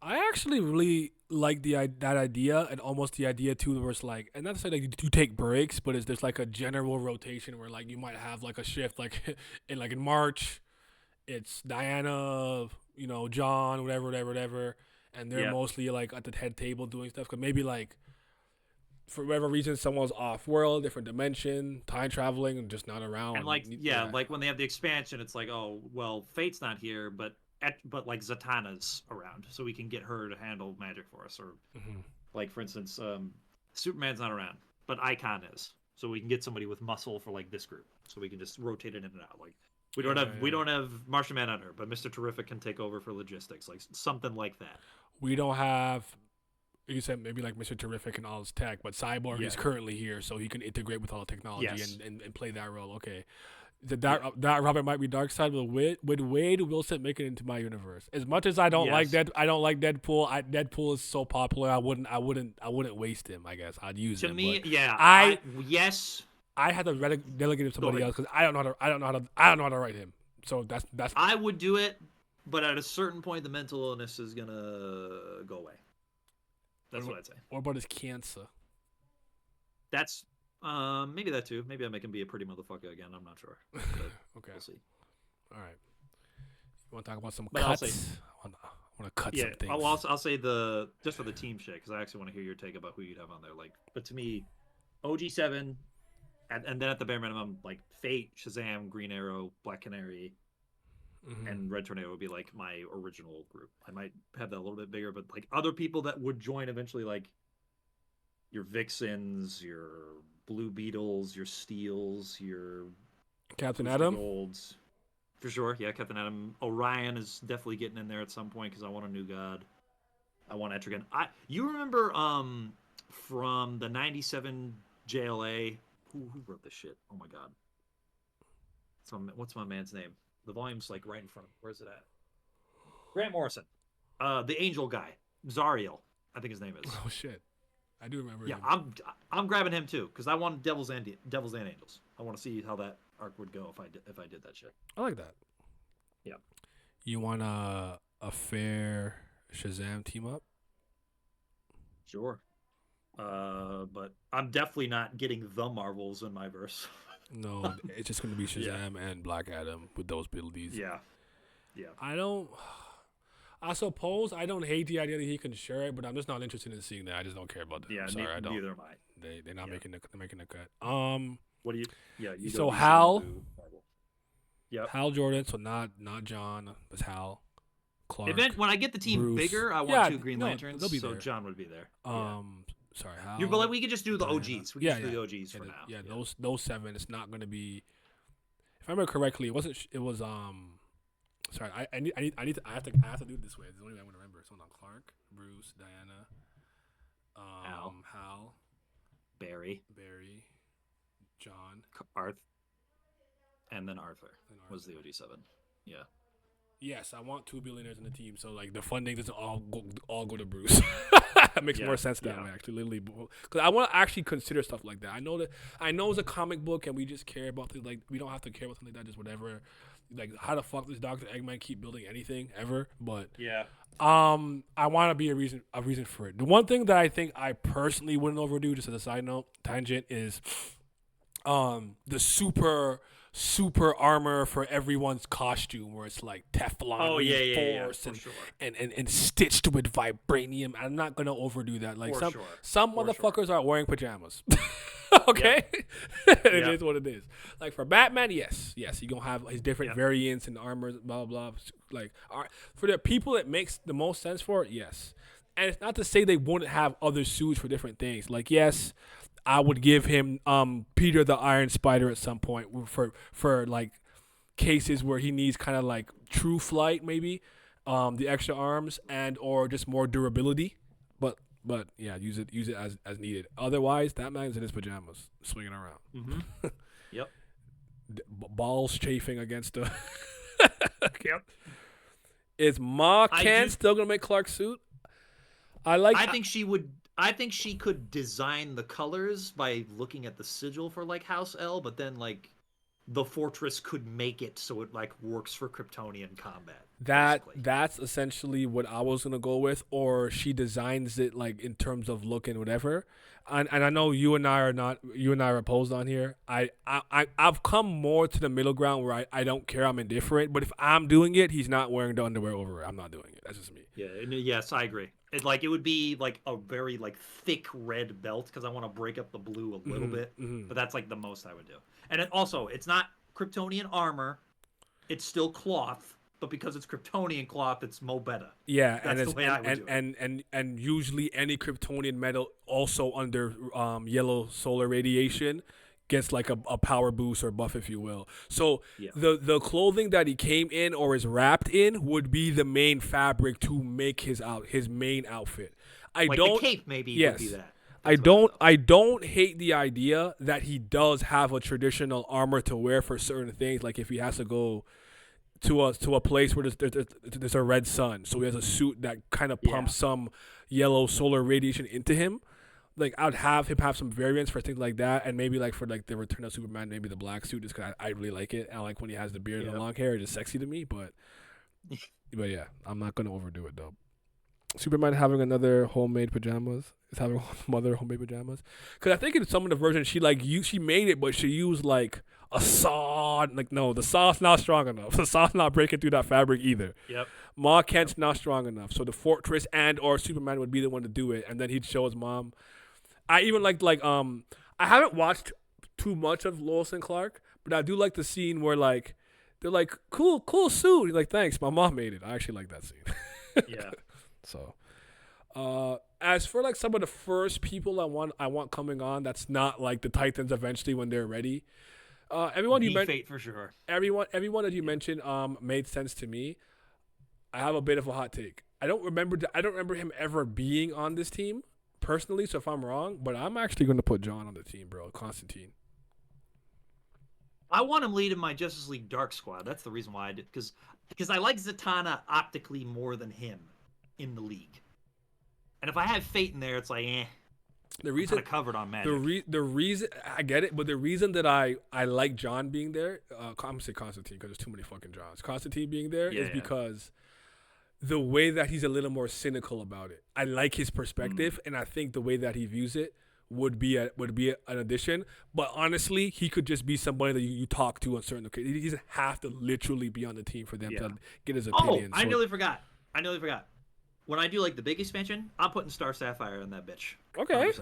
I actually really like that idea, and almost the idea too, where it's like, and not to say like you take breaks, but is there's like a general rotation where like you might have like a shift like in March, it's Diana, John, whatever, and they're mostly like at the head table doing stuff. Cause maybe like for whatever reason someone's off world, different dimension, time traveling, and just not around. And like like when they have the expansion, it's like, oh well, Fate's not here, but like Zatanna's around, so we can get her to handle magic for us. Or like for instance, Superman's not around, but Icon is, so we can get somebody with muscle for like this group, so we can just rotate it in and out. Like we don't have Martian Manhunter, but Mr. Terrific can take over for logistics, like something like that. We don't have. You said maybe like Mr. Terrific and all his tech, but Cyborg is currently here, so he can integrate with all the technology and play that role. Okay. That Robert might be Darkseid, but with Wade Wilson make it into my universe. As much as I don't like Deadpool. Deadpool is so popular. I wouldn't waste him. I guess I'd use him. To me, yes. I had to delegate him to somebody else because I don't know how to write him. So that's. I would do it, but at a certain point, the mental illness is gonna go away. That's what I'd say. Or about his cancer. That's maybe that too. Maybe I make him be a pretty motherfucker again. I'm not sure. Okay. We'll see. All right. You want to talk about some cuts? I want to cut some things. I'll say just for the team shit, because I actually want to hear your take about who you'd have on there. Like, but to me, OG7, and then at the bare minimum, like Fate, Shazam, Green Arrow, Black Canary, and Red Tornado would be like my original group. I might have that a little bit bigger, but like other people that would join eventually, like your Vixens, your Blue Beetles, your Steels, your Captain Atom Golds, for sure. Yeah, Captain Atom. Orion is definitely getting in there at some point because I want a new god. I want Etrigan. You remember from the '97 JLA? Who wrote this shit? Oh my god. What's my man's name? The volume's like right in front of me. Where's it at? Grant Morrison. The angel guy. Zariel, I think his name is. Oh shit. I do remember him. I'm grabbing him too, because I want Devils and Angels. I want to see how that arc would go if I did that shit. I like that. Yeah. You want a fair Shazam team up? Sure. But I'm definitely not getting the Marvels in my verse. No, it's just going to be Shazam and Black Adam with those abilities. Yeah. I suppose I don't hate the idea that he can share it, but I'm just not interested in seeing that. I just don't care about that. Yeah, I'm sorry, I don't. Neither am I. They're not making the cut. What do you? Yeah. You so Hal. Yeah. Hal Jordan. So not John. It's Hal. Clark. When I get the team Bruce. bigger, I want two Green Lanterns. They'll be so there. John would be there. Sorry, Hal. But we could just do the OGs. We can just do the OGs for now. Yeah, those 7. It's not going to be. If I remember correctly, it wasn't. It was Sorry, I have to do it this way. It's the only way I'm going to remember. So on Clark, Bruce, Diana, Hal, Barry, John, and then Arthur was the OG7. Yeah. Yes, I want 2 billionaires in the team, so like the funding doesn't all go to Bruce. It makes more sense that way, actually, literally, because I want to actually consider stuff like that. I know it's a comic book, and we just care about things like we don't have to care about something like that, just whatever. Like how the fuck does Dr. Eggman keep building anything ever? But I want to be a reason for it. The one thing that I think I personally wouldn't overdo, just as a side note, tangent, is the super armor for everyone's costume, where it's like Teflon reinforced and stitched with vibranium. I'm not gonna overdo that. Like some motherfuckers are wearing pajamas. Okay, it is what it is. Like for Batman, yes, you gonna have his different variants and armors, blah blah blah. Like for the people it makes the most sense for, yes. And it's not to say they wouldn't have other suits for different things. Like yes, I would give him Peter the Iron Spider at some point for like cases where he needs kind of like true flight, maybe the extra arms and or just more durability. But yeah, use it as needed. Otherwise, that man's in his pajamas swinging around. Mm-hmm. Yep. Balls chafing against the. Yep. Is Ma Kent still gonna make Clark's suit? I think she would. I think she could design the colors by looking at the sigil for like House L, but then like the fortress could make it so it like works for Kryptonian combat. That's essentially what I was gonna go with, or she designs it like in terms of look and whatever. And I know you and I are opposed on here. I've come more to the middle ground where I don't care, I'm indifferent. But if I'm doing it, he's not wearing the underwear over it. I'm not doing it. That's just me. Yeah, yes, I agree. It would be like a very like thick red belt because I want to break up the blue a little bit, but that's like the most I would do. And it's not Kryptonian armor; it's still cloth, but because it's Kryptonian cloth, it's mo better. Yeah, that's the way I would do it. And usually any Kryptonian metal also under yellow solar radiation gets like a power boost or buff, if you will. So the clothing that he came in or is wrapped in would be the main fabric to make his main outfit. The cape maybe would be that. I don't hate the idea that he does have a traditional armor to wear for certain things, like if he has to go to a place where there's a red sun, so he has a suit that kind of pumps some yellow solar radiation into him. Like I'd have him have some variants for things like that, and maybe like for like the Return of Superman, maybe the black suit, just because I really like it. I like when he has the beard and the long hair; it's just sexy to me. But yeah, I'm not gonna overdo it though. Superman having another homemade pajamas. Is having mother homemade pajamas. Because I think in some of the versions she made it, but she used like a saw. Like no, the saw's not strong enough. The saw's not breaking through that fabric either. Yep. Ma Kent's not strong enough. So the Fortress and or Superman would be the one to do it, and then he'd show his mom. I even liked I haven't watched too much of Lois and Clark, but I do like the scene where like they're like cool suit. He's like thanks, my mom made it. I actually like that scene. Yeah. So, as for like some of the first people I want coming on, that's not like the Titans eventually when they're ready. Everyone you mentioned for sure. Everyone that you mentioned made sense to me. I have a bit of a hot take. I don't remember him ever being on this team personally. So if I'm wrong, but I'm actually going to put John on the team, bro. Constantine. I want him leading my Justice League Dark Squad. That's the reason why I did, because I like Zatanna optically more than him in the league. And if I have Fate in there, it's like, the reason I'm covered on Magic. The reason I get it, but the reason that I like John being there, I'm gonna say Constantine because there's too many fucking Johns. Constantine being there is because the way that he's a little more cynical about it. I like his perspective, and I think the way that he views it would be an addition. But honestly, he could just be somebody that you talk to on certain occasions. He doesn't have to literally be on the team for them to get his opinion. I nearly forgot. When I do like the big expansion, I'm putting Star Sapphire in that bitch. Okay.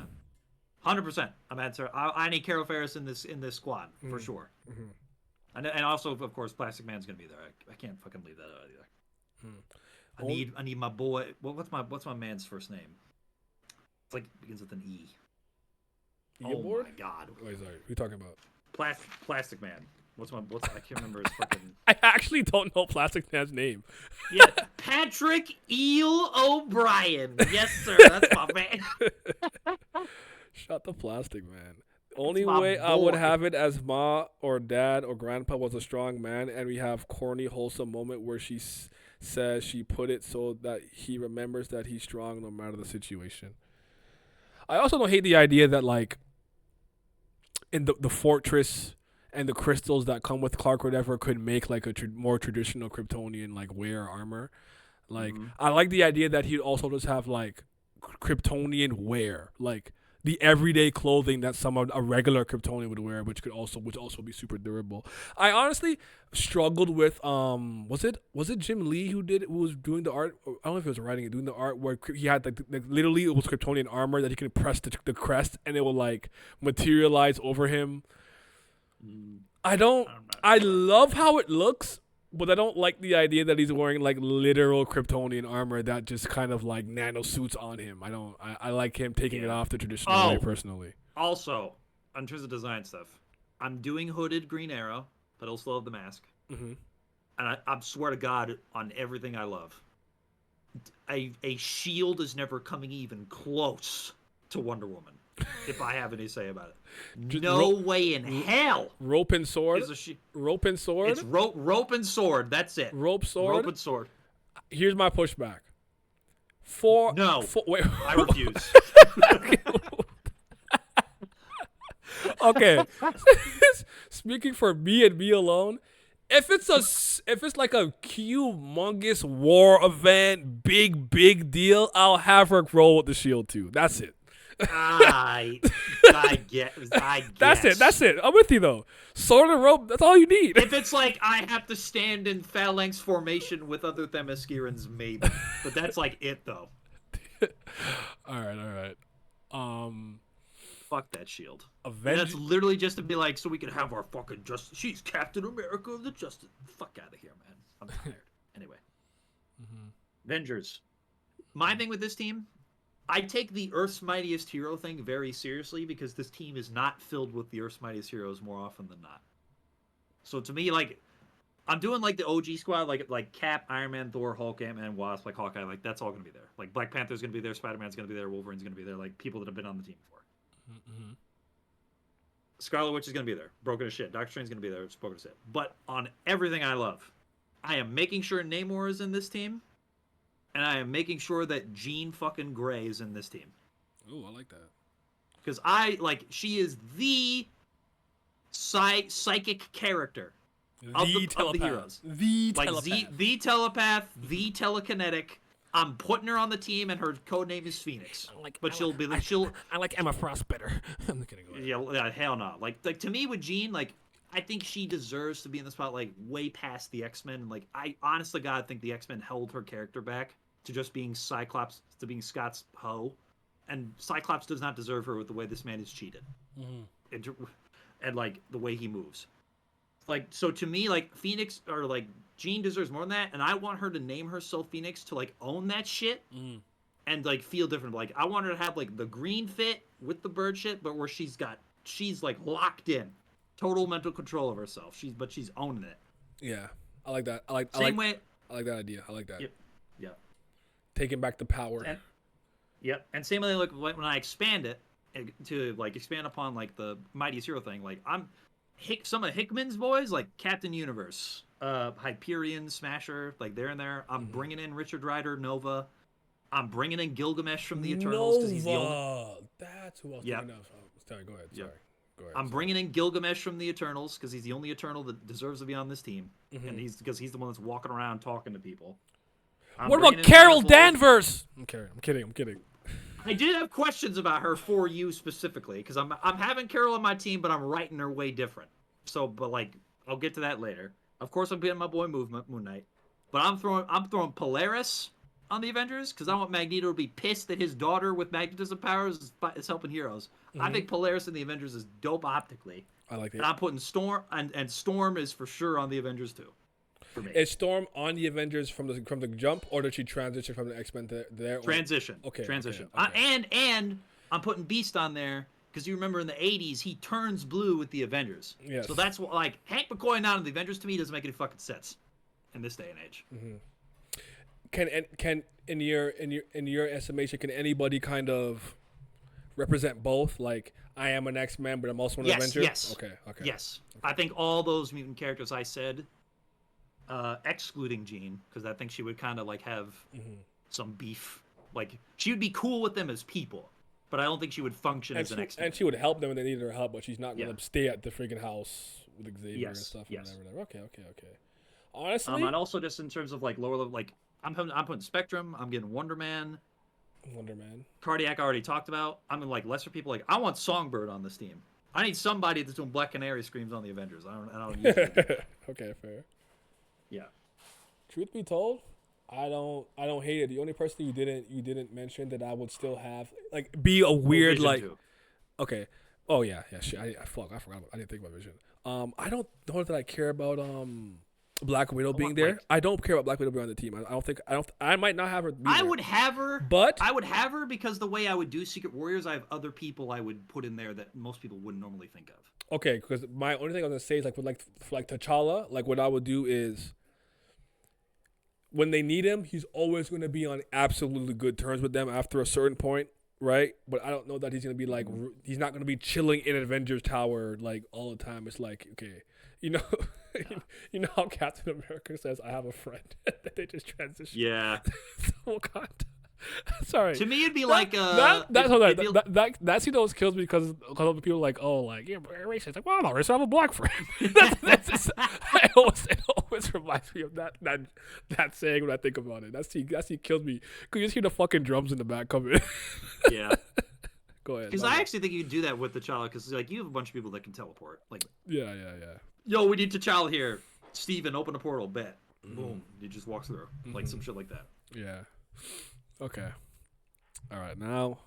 100%. I need Carol Ferris in this squad for sure. Mm-hmm. And also, of course, Plastic Man's gonna be there. I can't fucking leave that out either. I need my boy. What's my man's first name? It's like begins with an E. Eobard? My god. Wait, sorry. Who are you talking about? Plastic Man. What's I can't remember his fucking. I actually don't know Plastic Man's name. Yeah, Patrick Eel O'Brien. Yes, sir. That's my man. Shut the Plastic Man. Only way I would have it as Ma or Dad or Grandpa was a strong man, and we have corny, wholesome moment where she says she put it so that he remembers that he's strong no matter the situation. I also don't hate the idea that like in the fortress and the crystals that come with Clark or whatever could make like a more traditional Kryptonian like wear armor. Like I like the idea that he'd also just have like Kryptonian wear, like the everyday clothing that a regular Kryptonian would wear, which also be super durable. I honestly struggled with was it Jim Lee who was doing the art? I don't know if he was writing it, doing the art where he had like literally it was Kryptonian armor that he could press the crest and it will like materialize over him. I love how it looks, but I don't like the idea that he's wearing like literal Kryptonian armor that just kind of like nano suits on him. I like him taking it off the traditional way personally. Also, in terms of design stuff, I'm doing hooded Green Arrow, but he'll still have the mask. Mm-hmm. And I swear to God, on everything I love, a shield is never coming even close to Wonder Woman. If I have any say about it, no way in hell. Rope and sword. Rope and sword. It's rope and sword. That's it. Rope and sword. Here's my pushback. Wait. I refuse. Okay. Speaking for me and me alone, if it's like a humongous war event, big deal, I'll have her roll with the shield too. That's it. I guess. That's it. I'm with you though. Sword and rope, that's all you need. If it's like I have to stand in phalanx formation with other Themyscirans, maybe. But that's like it though. all right. Fuck that shield. Avengers. That's literally just to be like, so we can have our fucking justice. She's Captain America of the Justice. Fuck out of here, man. I'm tired. Anyway. Avengers. My thing with this team, I take the Earth's Mightiest Hero thing very seriously because this team is not filled with the Earth's Mightiest Heroes more often than not. So to me, like, I'm doing like the OG squad, like Cap, Iron Man, Thor, Hulk, Ant-Man, Wasp, like Hawkeye, like that's all gonna be there. Like Black Panther's gonna be there, Spider-Man's gonna be there, Wolverine's gonna be there, like people that have been on the team before. Scarlet Witch is gonna be there, broken as shit. Doctor Strange's gonna be there, it's broken as shit. But on everything I love, I am making sure Namor is in this team, and I am making sure that Jean fucking Grey is in this team. Ooh, I like that. Because she is the psychic character of the heroes. The like telepath. The telepath, the telekinetic. I'm putting her on the team, and her code name is Phoenix. I like Emma Frost better. I'm kidding. Yeah, hell no. Like to me with Jean, like I think she deserves to be in the spot, like way past the X-Men. Like I honestly, God, think the X-Men held her character back to just being Cyclops, to being Scott's hoe, and Cyclops does not deserve her with the way this man is cheated, and like the way he moves. Like, so to me, like Phoenix or like Jean deserves more than that, and I want her to name herself Phoenix to like own that shit and like feel different. Like I want her to have like the green fit with the bird shit, but where she's like locked in, total mental control of herself. She's owning it. Yeah, I like that. I like that idea. I like that. Yep. Taking back the power. And same way, like when I expand it to like expand upon like the Mightiest Hero thing, like some of Hickman's boys, like Captain Universe, Hyperion, Smasher, like they're in there. I'm bringing in Richard Rider, Nova. I'm bringing in Gilgamesh from the Eternals because he's the only. That's who I was thinking of. Oh, sorry, go ahead. Sorry. Go ahead. I'm bringing in Gilgamesh from the Eternals because he's the only Eternal that deserves to be on this team, and he's the one that's walking around talking to people. What about Carol Danvers? I'm kidding. I did have questions about her for you specifically because I'm having Carol on my team, but I'm writing her way different. So, but like, I'll get to that later. Of course, I'm getting my boy Moon Knight, but I'm throwing Polaris on the Avengers because I want Magneto to be pissed that his daughter with magnetism powers is helping heroes. I think Polaris in the Avengers is dope optically. I like it. And I'm putting Storm and Storm is for sure on the Avengers too. For me. Is Storm on the Avengers from the jump, or did she transition from the X-Men to there? Transition. Okay. Transition. Okay. And I'm putting Beast on there because you remember in the '80s he turns blue with the Avengers. Yes. So that's what, like, Hank McCoy not in the Avengers to me doesn't make any fucking sense in this day and age. Can in your estimation, can anybody kind of represent both? Like, I am an X-Men, but I'm also an Avenger. Yes. Okay. Yes. I think all those mutant characters I said. Excluding Jean, because I think she would kind of like have some beef. Like she would be cool with them as people, but I don't think she would function as an X-Men. And she would help them when they needed her help, but she's not going to stay at the freaking house with Xavier and stuff. Yes. And whatever. Okay. Honestly, and also just in terms of like lower level, like I'm putting Spectrum. I'm getting Wonder Man. Cardiac I already talked about. I'm in like lesser people. Like I want Songbird on this team. I need somebody that's doing Black Canary screams on the Avengers. I don't usually do. Okay, fair. Yeah. Truth be told, I don't hate it. The only person you didn't mention that I would still have be a weird Vision like. too. Okay. Oh yeah. Shit. I forgot. I didn't think about Vision. I don't know that I care about Black Widow being there. I don't care about Black Widow being on the team. I might not have her. I would have her, but I would have her because the way I would do Secret Warriors, I have other people I would put in there that most people wouldn't normally think of. Okay, because my only thing I was gonna say is for T'Challa, like what I would do is when they need him, he's always gonna be on absolutely good terms with them after a certain point, right? But I don't know that he's gonna be like he's not gonna be chilling in Avengers Tower like all the time. It's like okay, you know how Captain America says, "I have a friend," that they just transition. Yeah. Wakanda. Sorry. To me, it'd be That- like hold on. it'd be- That scene always kills me because other people are like, oh, like you're racist. Like, well, I'm not racist. I have a black friend. It always reminds me of that saying when I think about it. That scene kills me because you just hear the fucking drums in the back coming. yeah. Go ahead. Because I actually think you could do that with T'Challa because like you have a bunch of people that can teleport. Like, Yeah. yo, we need T'Challa here. Steven, open a portal. Bet. Boom. He just walks through. Like some shit like that. Yeah. Okay. All right. Now,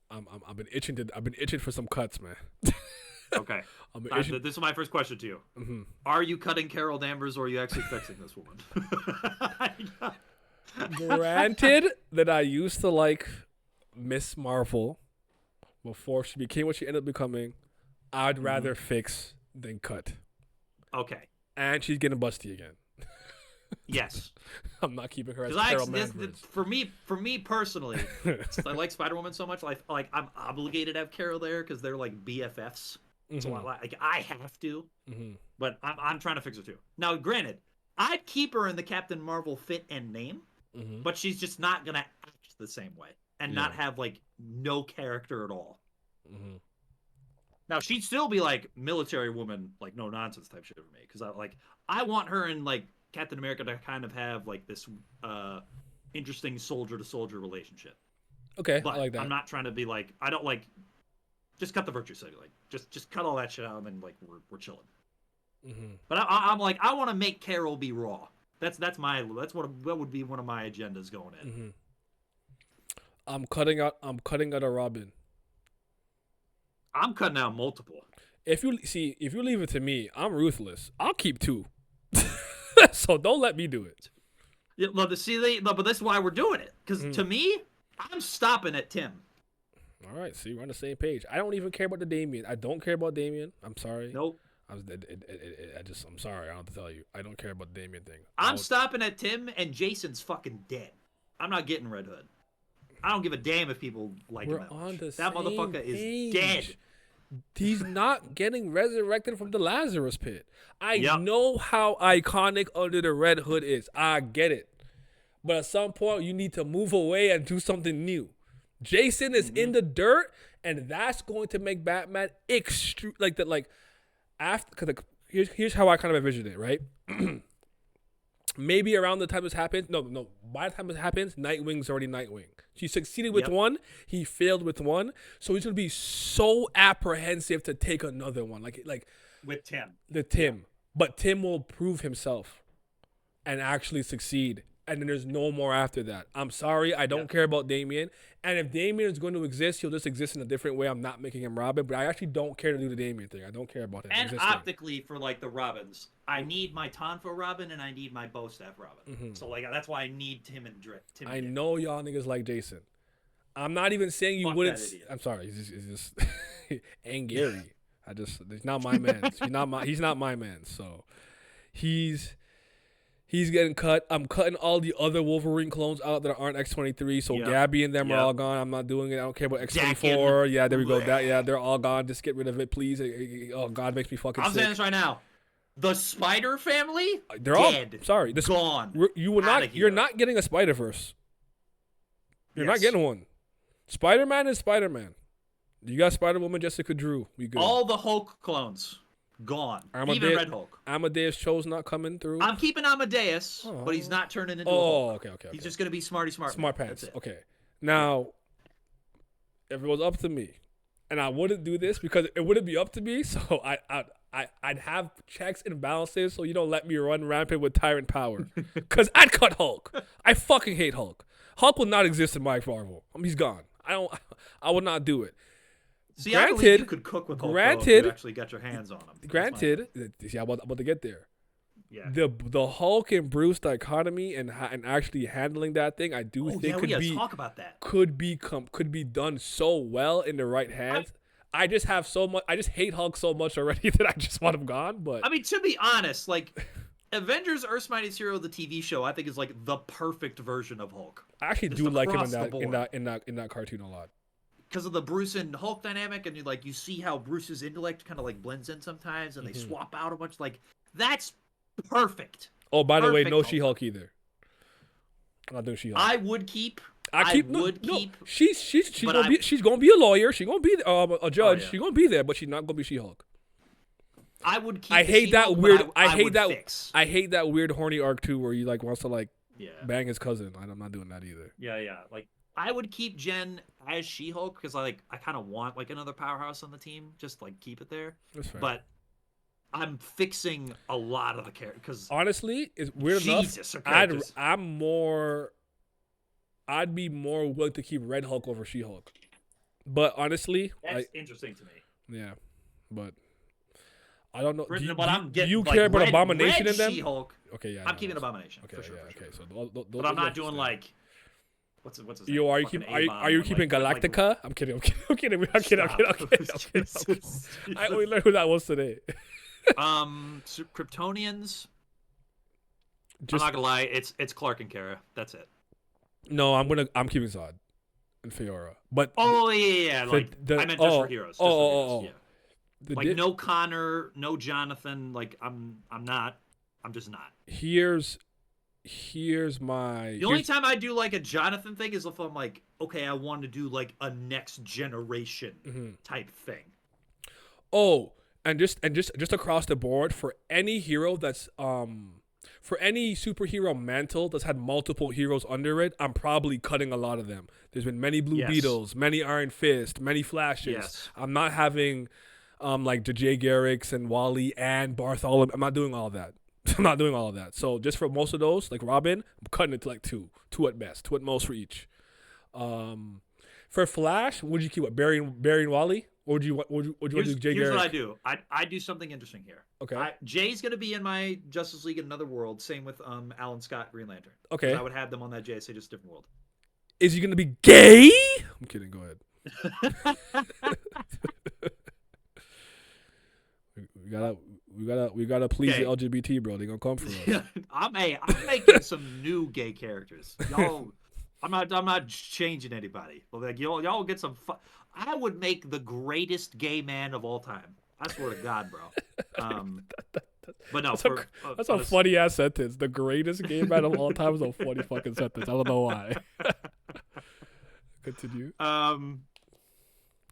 I've been itching for some cuts, man. Okay. This is my first question to you. Mm-hmm. Are you cutting Carol Danvers or are you actually fixing this woman? Granted that I used to like Miss Marvel before she became what she ended up becoming, I'd rather fix than cut. Okay. And she's getting busty again. Yes. I'm not keeping her as Because Carol Danvers. for me personally, since I like Spider-Woman so much, like I'm obligated to have Carol there because they're like BFFs. So I have to. But I'm trying to fix her too. Now, granted, I'd keep her in the Captain Marvel fit and name, but she's just not gonna act the same way and not have like no character at all. Now she'd still be like military woman, like no nonsense type shit for me because I want her in like Captain America to kind of have like this interesting soldier to soldier relationship. Okay, But I like that. I'm not trying to be like I don't like just cut the virtue signal, like just cut all that shit out and then like we're chilling. But I'm like I want to make Carol be raw. That's what would be one of my agendas going in. I'm cutting out a Robin. I'm cutting out multiple. If you leave it to me, I'm ruthless. I'll keep 2. So don't let me do it. Yeah, but this is why we're doing it. Because to me, I'm stopping at Tim. All right, see, we're on the same page. I don't even care about the Damien. I don't care about Damien. I'm sorry. Nope. I'm sorry. I don't have to tell you. I don't care about the Damien thing. I'm stopping at Tim, and Jason's fucking dead. I'm not getting Red Hood. I don't give a damn if people like him that much. That motherfucker is dead. He's not getting resurrected from the Lazarus pit. I know how iconic Under the Red Hood is. I get it. But at some point, you need to move away and do something new. Jason is in the dirt, and that's going to make Batman extreme. Here's how I kind of envision it, right? Maybe around the time this happens, no. By the time this happens, Nightwing's already Nightwing. She succeeded with one, he failed with one, so he's gonna be so apprehensive to take another one, like with Tim. But Tim will prove himself and actually succeed, and then there's no more after that. I'm sorry, I don't care about Damian, and if Damian is going to exist, he'll just exist in a different way. I'm not making him Robin, but I actually don't care to do the Damian thing. I don't care about him And existing. optically, for like the Robins, I need my Tonfa Robin and I need my Bo Staff Robin. So like that's why I need Tim and Dick. I know y'all niggas like Jason. I'm not even saying you Fuck wouldn't. that idiot. I'm sorry. He's just and Gary. He's not my man. He's not my man. So he's getting cut. I'm cutting all the other Wolverine clones out that aren't X-23. So Gabby and them are all gone. I'm not doing it. I don't care about X-24. Yeah, there we go. They're all gone. Just get rid of it, please. Oh God, makes me fucking I'm sick. saying this right now. The Spider family, they're dead. all sorry. Gone. You will not. You're not getting a Spider-Verse. You're not getting one. Spider-Man is Spider-Man. You got Spider-Woman, Jessica Drew. We good. All the Hulk clones gone. Even Red Hulk. Amadeus Cho's not coming through. I'm keeping Amadeus, but he's not turning into a Hulk. Okay. He's just gonna be Smart Pants. Okay. Now, if it was up to me, and I wouldn't do this because it wouldn't be up to me, so I'd have checks and balances so you don't let me run rampant with tyrant power. Because I'd cut Hulk. I fucking hate Hulk. Hulk will not exist in my Marvel. He's gone. I would not do it. See, I believe you could cook with Hulk if you actually got your hands on him. Granted, I'm about to get there. Yeah. The Hulk and Bruce dichotomy and actually handling that thing, I do think talk about that. could be done so well in the right hands. I just hate Hulk so much already that I just want him gone. But I mean, to be honest, like Avengers: Earth's Mightiest Hero, the TV show, I think is like the perfect version of Hulk. I actually do like him in that cartoon a lot. Because of the Bruce and Hulk dynamic, and you see how Bruce's intellect kind of like blends in sometimes, and they swap out a bunch. Like that's perfect. Oh, by the way, no She-Hulk either. I'm not doing She-Hulk. I would keep would keep. She's but gonna be a lawyer. She's gonna be a judge. yeah. She's gonna be there, but she's not gonna be She-Hulk. I would keep. I the hate that She-Hulk, but weird. I hate would that. Fix. I hate that weird horny arc too, where he like wants to like Yeah. bang his cousin. I'm not doing that either. Yeah. Like I would keep Jen as She-Hulk because I kind of want like another powerhouse on the team. Just like keep it there. That's fair. But I'm fixing a lot of the characters because honestly, it's weird Jesus, enough. I'd be more willing to keep Red Hulk over She-Hulk. But honestly, that's interesting to me. Yeah, but I don't know. Do you care about Abomination in them? She-Hulk, okay, yeah. I'm keeping Abomination. Okay, for sure, yeah, for okay. sure. So, but I'm not doing like what's his name? Yo, are you keeping Galactica? I'm kidding. I'm kidding. I only learned who that was today. Kryptonians. I'm not gonna lie. It's Clark and Kara. That's it. No, I'm keeping Zod and Fiora. But yeah. Like I meant just for heroes. Yeah. Like no Connor, no Jonathan. Like I'm just not. Here's my. The only time I do like a Jonathan thing is if I'm like, okay, I want to do like a next generation type thing. Oh, and just across the board for any hero that's for any superhero mantle that's had multiple heroes under it, I'm probably cutting a lot of them. There's been many Blue Beetles, many Iron Fist, many Flashes. Yes. I'm not having like the Jay Garricks and Wally and Bartholomew. I'm not doing all of that. I'm not doing all of that. So just for most of those, like Robin, I'm cutting it to like two at best, two at most for each. For Flash, would you keep what Barry and Wally? Or would you do Jay Garrick? Here's what I do. I do something interesting here. Okay. Jay's gonna be in my Justice League in Another World. Same with Alan Scott, Green Lantern. Okay. I would have them on that JSA, just different world. Is he gonna be gay? I'm kidding. Go ahead. we gotta please the LGBT, bro. They gonna come for us. I'm making some new gay characters. Y'all, I'm not changing anybody. But like y'all get some fun. I would make the greatest gay man of all time. I swear to God, bro. But no, that's a funny ass sentence. The greatest gay man of all time is a funny fucking sentence. I don't know why. Continue.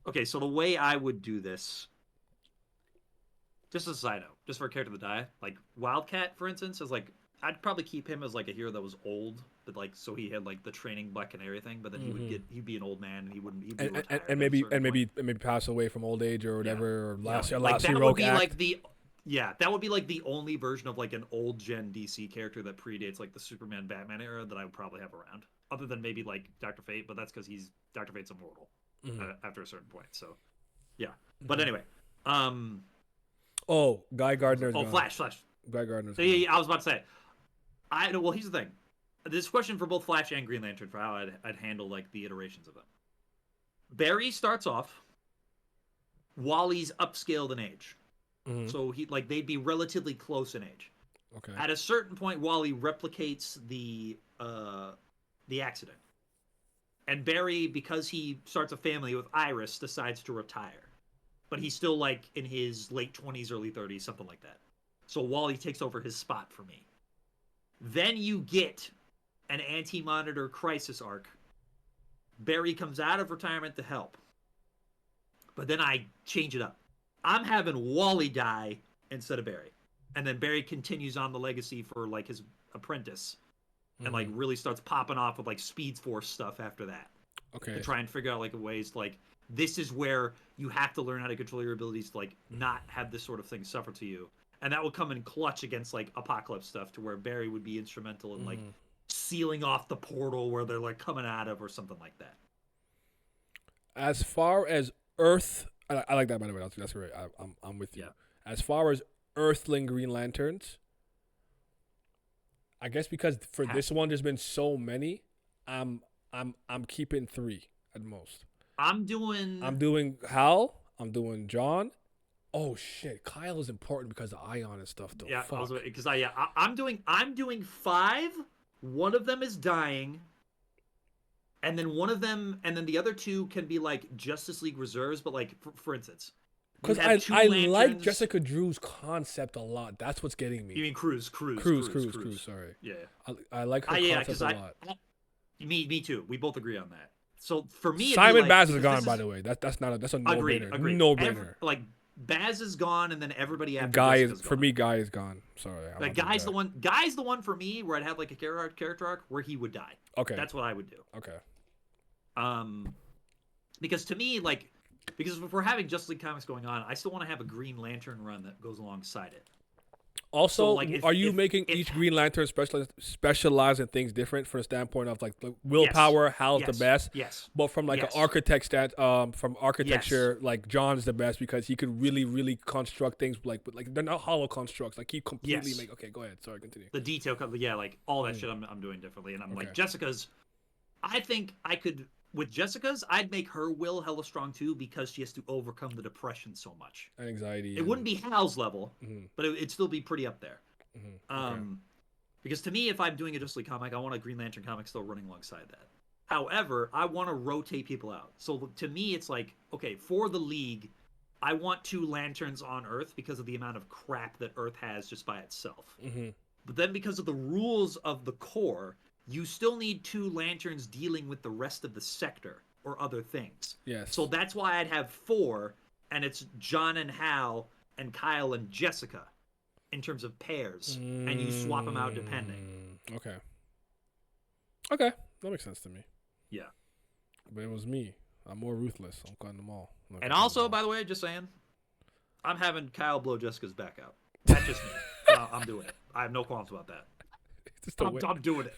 Okay, so the way I would do this, just as a side note, just for a character to die, like Wildcat, for instance, is like I'd probably keep him as like a hero that was old, but like so he had like the training Black Canary thing, but then he'd be an old man and he'd be and maybe pass away from old age or whatever or last like, that heroic would be act. like that would be like the only version of like an old gen DC character that predates like the Superman Batman era that I would probably have around, other than maybe like Dr. Fate, but that's because Dr. Fate's immortal after a certain point. So yeah, but anyway, Guy Gardner's gone. Flash. Guy Gardner's so yeah, I was about to say. Well, here's the thing. This question for both Flash and Green Lantern for how I'd handle like the iterations of them. Barry starts off. Wally's upscaled in age, so they'd be relatively close in age. Okay. At a certain point, Wally replicates the accident, and Barry, because he starts a family with Iris, decides to retire, but he's still like in his late 20s, early 30s, something like that. So Wally takes over his spot for me. Then you get an Anti-Monitor Crisis arc. Barry comes out of retirement to help. But then I change it up. I'm having Wally die instead of Barry. And then Barry continues on the legacy for like his apprentice. And like really starts popping off with like Speed Force stuff after that. Okay. To try and figure out like ways to like, this is where you have to learn how to control your abilities to like not have this sort of thing suffer to you. And that would come in clutch against like Apocalypse stuff, to where Barry would be instrumental in like sealing off the portal where they're like coming out of or something like that. As far as Earth, I like that, by the way. That's great. I'm with you. Yeah. As far as Earthling Green Lanterns, I guess because for this one there's been so many, I'm keeping 3 at most. I'm doing Hal. I'm doing John. Oh shit, Kyle is important because of Ion and stuff though. Yeah, because I'm doing 5. One of them is dying, and then the other 2 can be like Justice League reserves. But like for instance, because I like Jessica Drew's concept a lot. That's what's getting me. You mean Cruz? Sorry. Yeah. I like her concept a lot. Me too. We both agree on that. So for me, Simon Baz is because gone, this by the way. That's a agreed. no-brainer. Agreed. No-brainer. Like Baz is gone, and then everybody after Guy is Jessica's for gone. me. Guy is gone. Sorry, I'm Like not doing Guy's that. the one. Guy's the one for me where I'd have like a character arc where he would die. Okay. That's what I would do. Okay. Because to me, like, because if we're having Justice League comics going on, I still want to have a Green Lantern run that goes alongside it. Also, So, like, are you making each Green Lantern specialize in things different from the standpoint of like the willpower? Hal's the best. Yes. But from like an architect from architecture, like John's the best because he could really construct things like they're not hollow constructs. Like he completely make. Okay, go ahead. Sorry, continue. The detail, like all that shit, I'm doing differently, and I'm like Jessica's. I think I could with Jessica's. I'd make her will hella strong too because she has to overcome the depression so much. And anxiety. It wouldn't be Hal's level, Mhm. but it'd still be pretty up there. Okay. Because to me, if I'm doing a Justice League comic, I want a Green Lantern comic still running alongside that. However, I want to rotate people out. So to me, it's like, okay, for the League, I want 2 Lanterns on Earth because of the amount of crap that Earth has just by itself. But then because of the rules of the core, you still need 2 Lanterns dealing with the rest of the sector or other things. Yes. So that's why I'd have 4, and it's John and Hal and Kyle and Jessica in terms of pairs, and you swap them out depending. Okay. Okay, that makes sense to me. Yeah. But it was me. I'm more ruthless. I'm cutting them all. And also, by the way, just saying, I'm having Kyle blow Jessica's back out. That's just me. I'm doing it. I have no qualms about that. I'm doing it.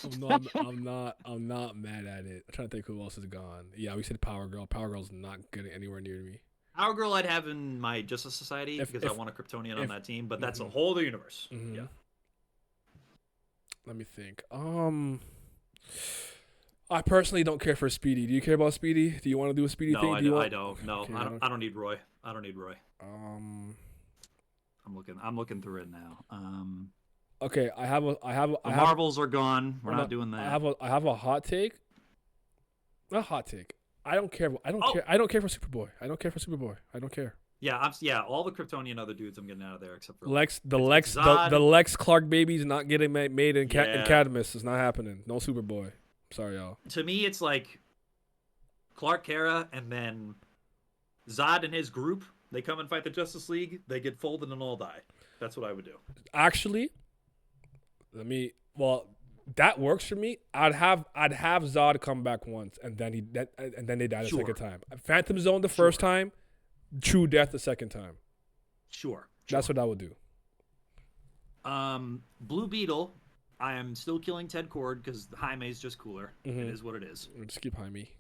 I'm not mad at it. I'm trying to think who else is gone. Yeah, we said Power Girl. Power Girl's not getting anywhere near me. Power Girl I'd have in my Justice Society because I want a Kryptonian on that team, but that's a whole other universe. Yeah. Let me think. I personally don't care for Speedy. Do you care about Speedy? Do you want to do a Speedy thing? I don't. No, okay, I don't need Roy. I don't need Roy. I'm looking through it now. Okay, the Marvels are gone. We're not doing that. I have a hot take. Not hot take. I don't care. I don't care for Superboy. I don't care for Superboy. I don't care. Yeah, all the Kryptonian other dudes I'm getting out of there except for the Lex Clark baby's not getting made in Cadmus. It's not happening. No Superboy. Sorry, y'all. To me, it's like Clark Kara and then Zod and his group. They come and fight the Justice League. They get folded and all die. That's what I would do. Actually, that works for me. I'd have Zod come back once, and then they die the second time. Phantom Zone the first time, True Death the second time. Sure. That's what I would do. Blue Beetle, I am still killing Ted Cord because Jaime's just cooler. It is what it is. Just keep Jaime.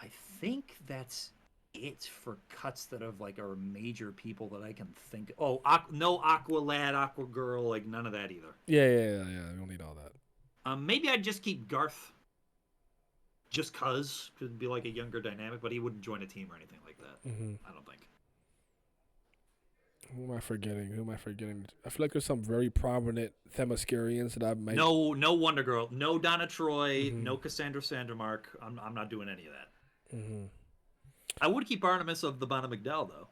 I think that's it for cuts that are major people that I can think. Oh, no Aqua Lad, Aqua Girl, like none of that either. Yeah. We don't need all that. Maybe I'd just keep Garth. Just cause could be like a younger dynamic, but he wouldn't join a team or anything like that. I don't think. Who am I forgetting? I feel like there's some very prominent Themyscirians that I might. No Wonder Girl, no Donna Troy, no Cassandra Sandermark. I'm not doing any of that. I would keep Artemis of the Bana McDowell though.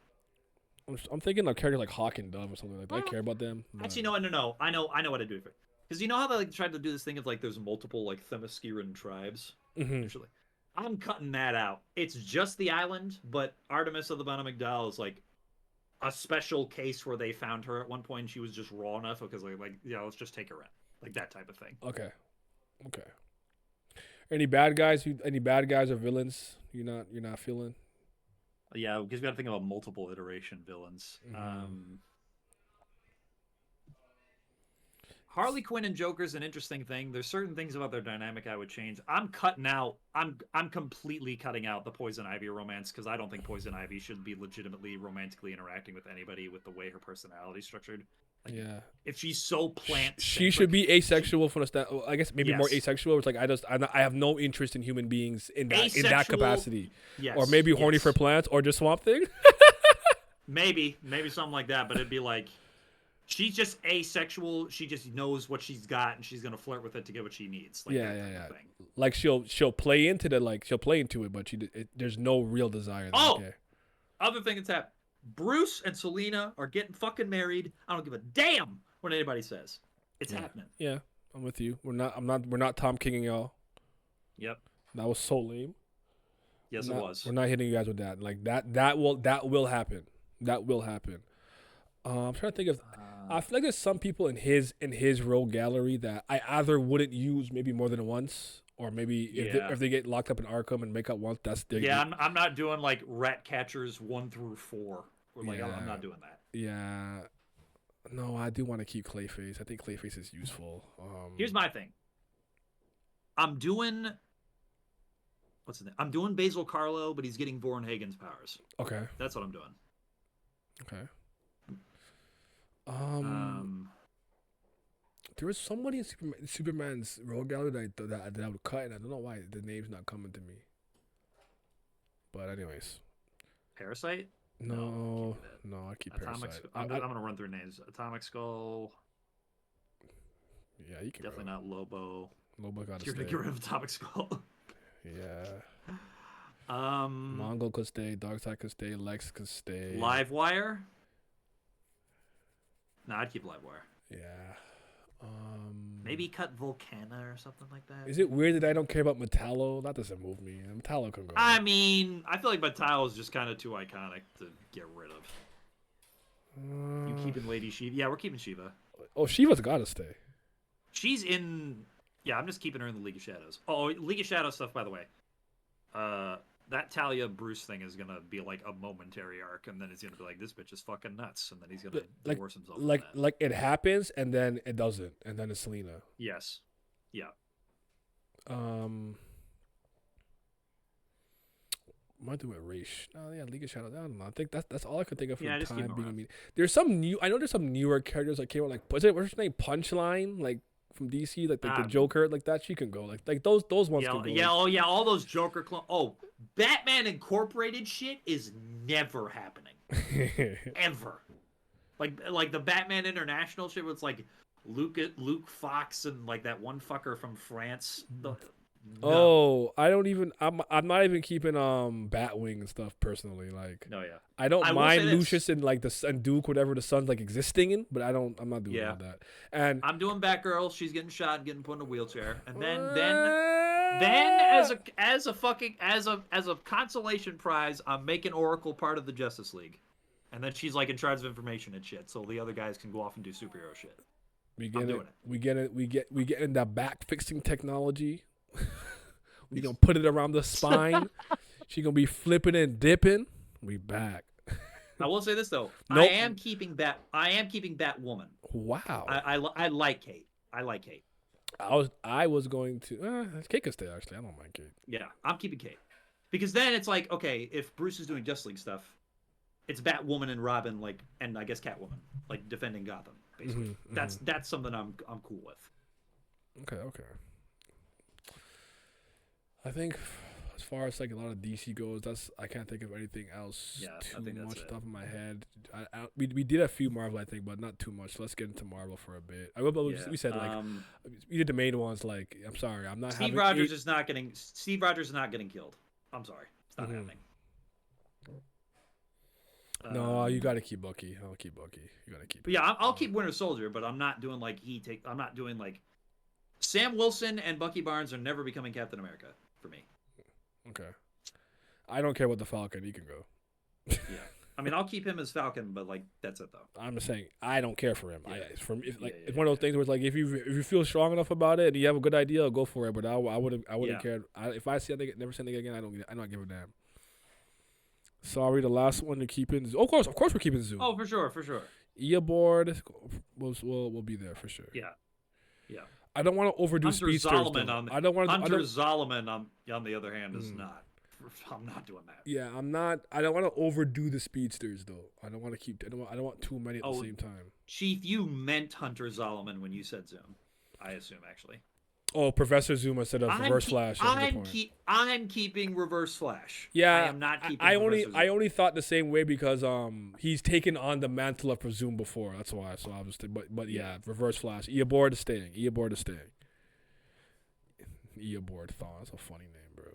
I'm thinking of characters like Hawk and Dove or something like that. I care about them. Actually, no. I know what I do. Because you know how they tried to do this thing of there's multiple Themysciran tribes. Usually, I'm cutting that out. It's just the island, but Artemis of the Bana McDowell is a special case where they found her at one point and she was just raw enough because let's just take her in, that type of thing. Okay. Any bad guys or villains you're not feeling? Yeah, because we got to think about multiple iteration villains. Harley Quinn and Joker's an interesting thing. There's certain things about their dynamic I would change. I'm completely cutting out the Poison Ivy romance because I don't think Poison Ivy should be legitimately romantically interacting with anybody with the way her personality's structured. If she's so plant, she should be asexual from the start. I guess maybe more asexual. It's I have no interest in human beings in that capacity. Yes, or maybe horny for plants, or just Swamp Thing. maybe something like that. But it'd be like she's just asexual. She just knows what she's got, and she's gonna flirt with it to get what she needs. Yeah. Like she'll play into it, but there's no real desire. Other thing that's happened. Bruce and Selena are getting fucking married. I don't give a damn what anybody says. It's happening. Yeah, I'm with you. We're not Tom Kinging y'all. Yep. That was so lame. Yes, it was. We're not hitting you guys with that. Like that will happen. That will happen. I'm trying to think of. I feel like there's some people in his role gallery that I either wouldn't use maybe more than once, or maybe if they get locked up in Arkham and make up once, that's their. Yeah, I'm not doing like Rat Catchers 1 through 4. Or like I'm not doing that. Yeah. No, I do want to keep Clayface. I think Clayface is useful. Here's my thing. I'm doing. What's the name? I'm doing Basil Carlo, but he's getting Vornhagen's powers. Okay. That's what I'm doing. Okay. There was somebody in Superman's role gallery that I would cut, and I don't know why the name's not coming to me. But anyways. Parasite? No, I keep Parasite. I'm gonna run through names. Atomic Skull. Yeah, you can. Definitely not Lobo. Lobo got to stay. You're gonna get rid of Atomic Skull. Yeah. Mongol could stay. Darkseid could stay. Lex could stay. Livewire. No, I'd keep Livewire. Yeah. Maybe cut Volcana or something like that. Is it weird that I don't care about Metallo? That doesn't move me. Metallo can go. I mean, I feel like Metallo is just kind of too iconic to get rid of. You keeping Lady Shiva? Yeah, we're keeping Shiva. Oh, Shiva's gotta stay. She's in. Yeah, I'm just keeping her in the League of Shadows. Oh, League of Shadows stuff, by the way. That Talia Bruce thing is gonna be like a momentary arc, and then it's gonna be like, this bitch is fucking nuts, and then he's gonna divorce himself. Like it happens, and then it doesn't, and then it's Selena. Yes. Yeah. Am I doing Raish? Oh yeah, League of Shadows. I don't know. I think that's all I could think of for the time being. There's some new. I know there's some newer characters that came out. Like, what's her name? Punchline, like from DC, like the Joker, like that. She can go. Like those ones can go. Yeah. Oh yeah, all those Joker clones. Oh, Batman Incorporated shit is never happening. Ever. Like the Batman International shit where it's like Luke Fox and like that one fucker from France. No. Oh, I'm not even keeping Batwing and stuff personally. Like, no, yeah, I don't mind Lucius and like and Duke, whatever the Sun's like existing in, but I'm not doing all that. And I'm doing Batgirl. She's getting shot and getting put in a wheelchair, and then as a consolation prize, I'm making Oracle part of the Justice League, and then she's like in charge of information and shit, so the other guys can go off and do superhero shit. We get in that back fixing technology. We gonna put it around the spine. She gonna be flipping and dipping. We back. I will say this though. Nope. I am keeping Batwoman. Wow. I like Kate. I like Kate. I was going to. Kate can stay actually. I don't mind Kate. Yeah, I'm keeping Kate because then it's like, okay, if Bruce is doing Justice League stuff, it's Batwoman and Robin, like, and I guess Catwoman, like defending Gotham. Basically, that's something I'm cool with. Okay. I think as far as like a lot of DC goes, I can't think of anything else too much off the top of my head. We did a few Marvel, I think, but not too much. Let's get into Marvel for a bit. We said like we did the main ones. Like, I'm sorry, I'm not. Steve Rogers is not getting killed. I'm sorry, it's not happening. No, you got to keep Bucky. I'll keep Bucky. You got to keep. Yeah, I'll keep Winter Soldier, but I'm not doing like I'm not doing like Sam Wilson and Bucky Barnes are never becoming Captain America for me. Okay. I don't care about the Falcon. He can go. Yeah. I mean, I'll keep him as Falcon, but like that's it though. I'm just saying I don't care for him. Yeah. It's one of those things where it's like if you feel strong enough about it and you have a good idea, I'll go for it. But I wouldn't care. If I see never see anything again, I don't give a damn. Sorry, the last one to keep in. Of course, we're keeping Zoom. Oh, for sure. Board will be there for sure. Yeah. I don't want to overdo Hunter speedsters. Hunter Zolomon, on the other hand, is not. I'm not doing that. Yeah, I'm not. I don't want to overdo the speedsters though. I don't want to keep. I don't want too many at the same time. Chief, you meant Hunter Zolomon when you said Zoom. I assume actually. Oh, Professor Zoom instead of Reverse Flash. I'm keeping Reverse Flash. Yeah, I am not keeping. I only thought the same way because he's taken on the mantle of Zoom before. That's why. So I was, but yeah, Reverse Flash. Eobard is staying. Eobard Thawne. That's a funny name, bro.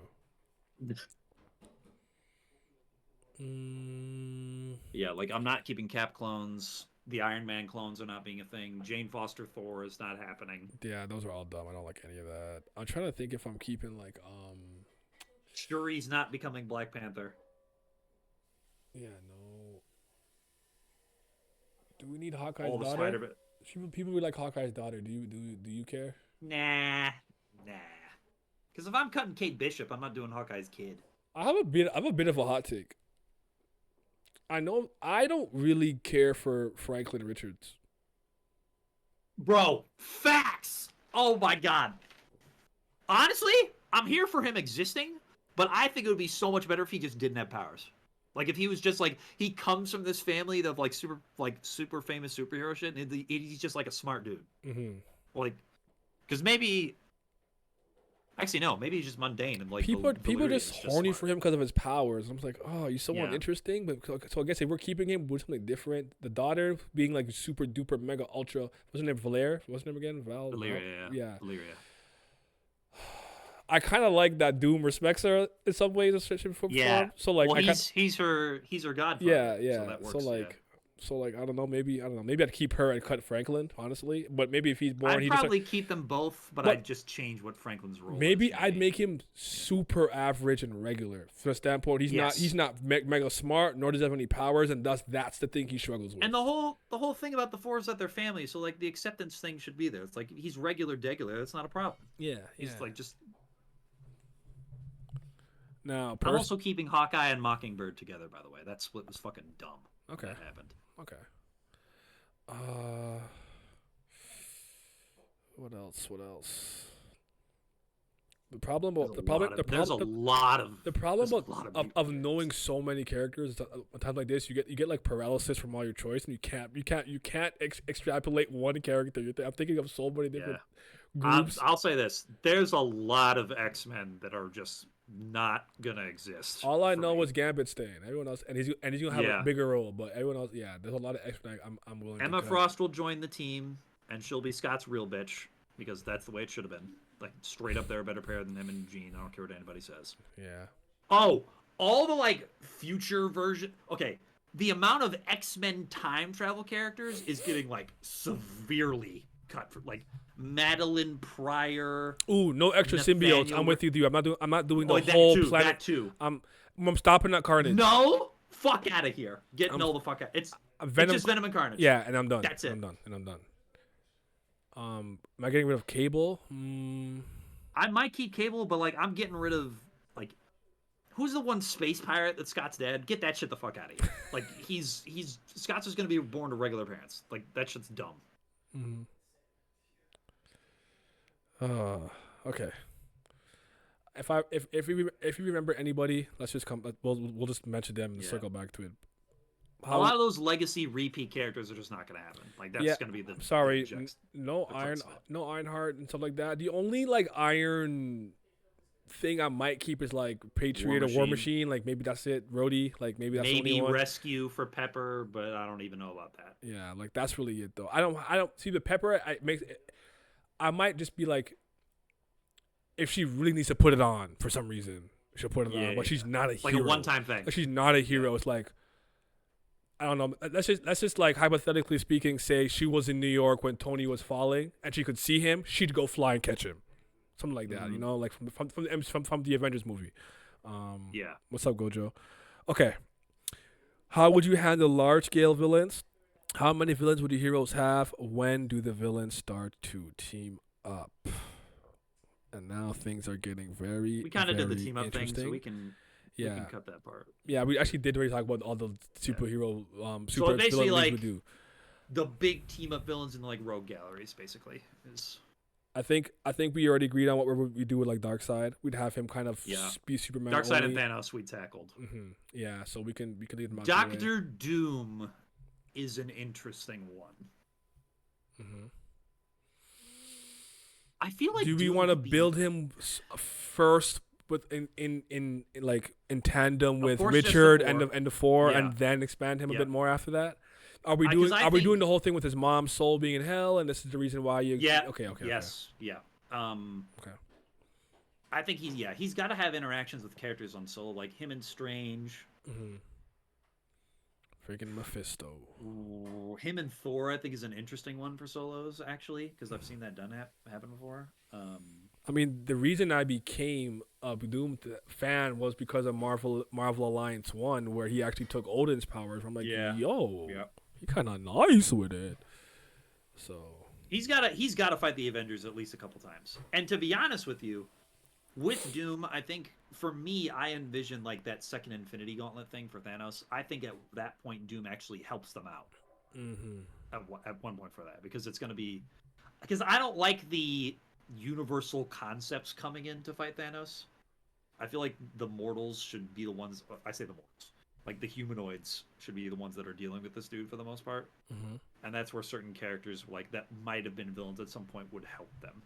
Yeah, like I'm not keeping Cap clones. The Iron Man clones are not being a thing. Jane Foster Thor is not happening. Yeah, those are all dumb. I don't like any of that. I'm trying to think if I'm keeping like Shuri's not becoming Black Panther. yeah, no. Do we need Hawkeye's All the daughter? Spider-Man. People really like Hawkeye's daughter. Do you care? Nah. Because if I'm cutting Kate Bishop, I'm not doing Hawkeye's kid. I have a bit of a hot take. I know I don't really care for Franklin Richards. Bro, facts! Oh my god. Honestly, I'm here for him existing, but I think it would be so much better if he just didn't have powers. Like if he was just like he comes from this family of like super famous superhero shit, and he's just like a smart dude. Mm-hmm. Like, because maybe. Actually, no. Maybe he's just mundane and like People Valyrian just is horny smart. for him because of his powers. I'm just like, oh, he's someone Yeah. interesting. But so I guess if we're keeping him with something different, the daughter being like super duper mega ultra. What's her name? Valer? What's her name again? Valyria, yeah. Valyria. I kind of like that Doom respects her in some ways. Yeah. So like, well, I he's her godfather. yeah. So that works. So like, I don't know. Maybe I'd keep her and cut Franklin, honestly. But maybe if he's born, I'd probably keep them both, but I'd just change what Franklin's role. Maybe is. I'd make him super average and regular. From the standpoint, he's not mega smart, nor does he have any powers, and thus that's the thing he struggles with. And the whole thing about the four is that they're family, so like the acceptance thing should be there. It's like he's regular, degular. That's not a problem. Yeah, He's like just. Now, I'm also keeping Hawkeye and Mockingbird together. By the way, that split was fucking dumb. Okay. That happened. Okay. What else? The problem of knowing so many characters is a time like this, you get like paralysis from all your choice, and you can't extrapolate one character. I'm thinking of so many different groups. I'll say this: there's a lot of X-Men that are just not gonna exist. All I know is Gambit staying. Everyone else, and he's gonna have a bigger role. But everyone else, there's a lot of X-Men. I'm willing. Emma to cut. Frost will join the team, and she'll be Scott's real bitch because that's the way it should have been. Like straight up, they're a better pair than him and Jean. I don't care what anybody says. Yeah. Oh, all the like future version. Okay, the amount of X-Men time travel characters is getting like severely cut for like Madeline Pryor. Ooh, no extra symbiotes. I'm with you, dude. I'm not doing the whole planet. That too. I'm stopping at Carnage. No, fuck out of here. No the fuck out. It's just Venom and Carnage. Yeah, and I'm done. That's it. I'm done. Am I getting rid of Cable? I might keep Cable, but like I'm getting rid of like who's the one space pirate that Scott's dad? Get that shit the fuck out of here. Like he's Scott's just gonna be born to regular parents. Like that shit's dumb. Okay. If you remember anybody, let's just we'll just mention them and circle back to it. A lot of those legacy repeat characters are just not going to happen. Like that's going to be the no Ironheart and stuff like that. The only like Iron thing I might keep is like Patriot or War Machine. Like maybe that's it. Rhodey. Like maybe that's the only one. Rescue for Pepper, but I don't even know about that. Yeah, like that's really it though. I don't see the Pepper. I might just be like, if she really needs to put it on for some reason, she'll put it on. But she's not a hero. Like a one-time thing. Like she's not a hero. It's like, I don't know. Let's just like hypothetically speaking, say she was in New York when Tony was falling and she could see him. She'd go fly and catch him, something like that. You know, like from the Avengers movie. What's up, Gojo? Okay. How would you handle large-scale villains? How many villains would your heroes have? When do the villains start to team up? And now things are getting very. We kind of did the team up thing, so we can cut that part. Yeah, we actually did already talk about all the superhero super so basically villains like we do. The big team up villains in like rogue galleries, basically is. I think we already agreed on what we do with like Darkseid. We'd have him kind of be Superman. Darkseid and Thanos we tackled. Mm-hmm. Yeah, so we can leave them out. Doctor Doom is an interesting one. Mm-hmm. I feel like. Do we want to build him first with in tandem with Richard and the four, and then expand him a bit more after that? Are we doing the whole thing with his mom's soul being in hell, and this is the reason why you? Yeah. Okay. Yes. Okay. Yeah. Okay. I think he's got to have interactions with characters on Soul, like him and Strange. Mm-hmm. Freaking Mephisto. Ooh, him and Thor, I think, is an interesting one for solos, actually, because I've seen that happen before. I mean, the reason I became a Doom fan was because of Marvel Alliance 1, where he actually took Odin's powers. I'm like, yo, he kind of nice with it. So he's gotta fight the Avengers at least a couple times. And to be honest with you, with Doom, I think for me, I envision like that second Infinity Gauntlet thing for Thanos. I think at that point, Doom actually helps them out. At one point for that, because it's going to be, because I don't like the universal concepts coming in to fight Thanos. I feel like the mortals should be the ones. I say the mortals, like the humanoids should be the ones that are dealing with this dude for the most part. And that's where certain characters like that might have been villains at some point would help them,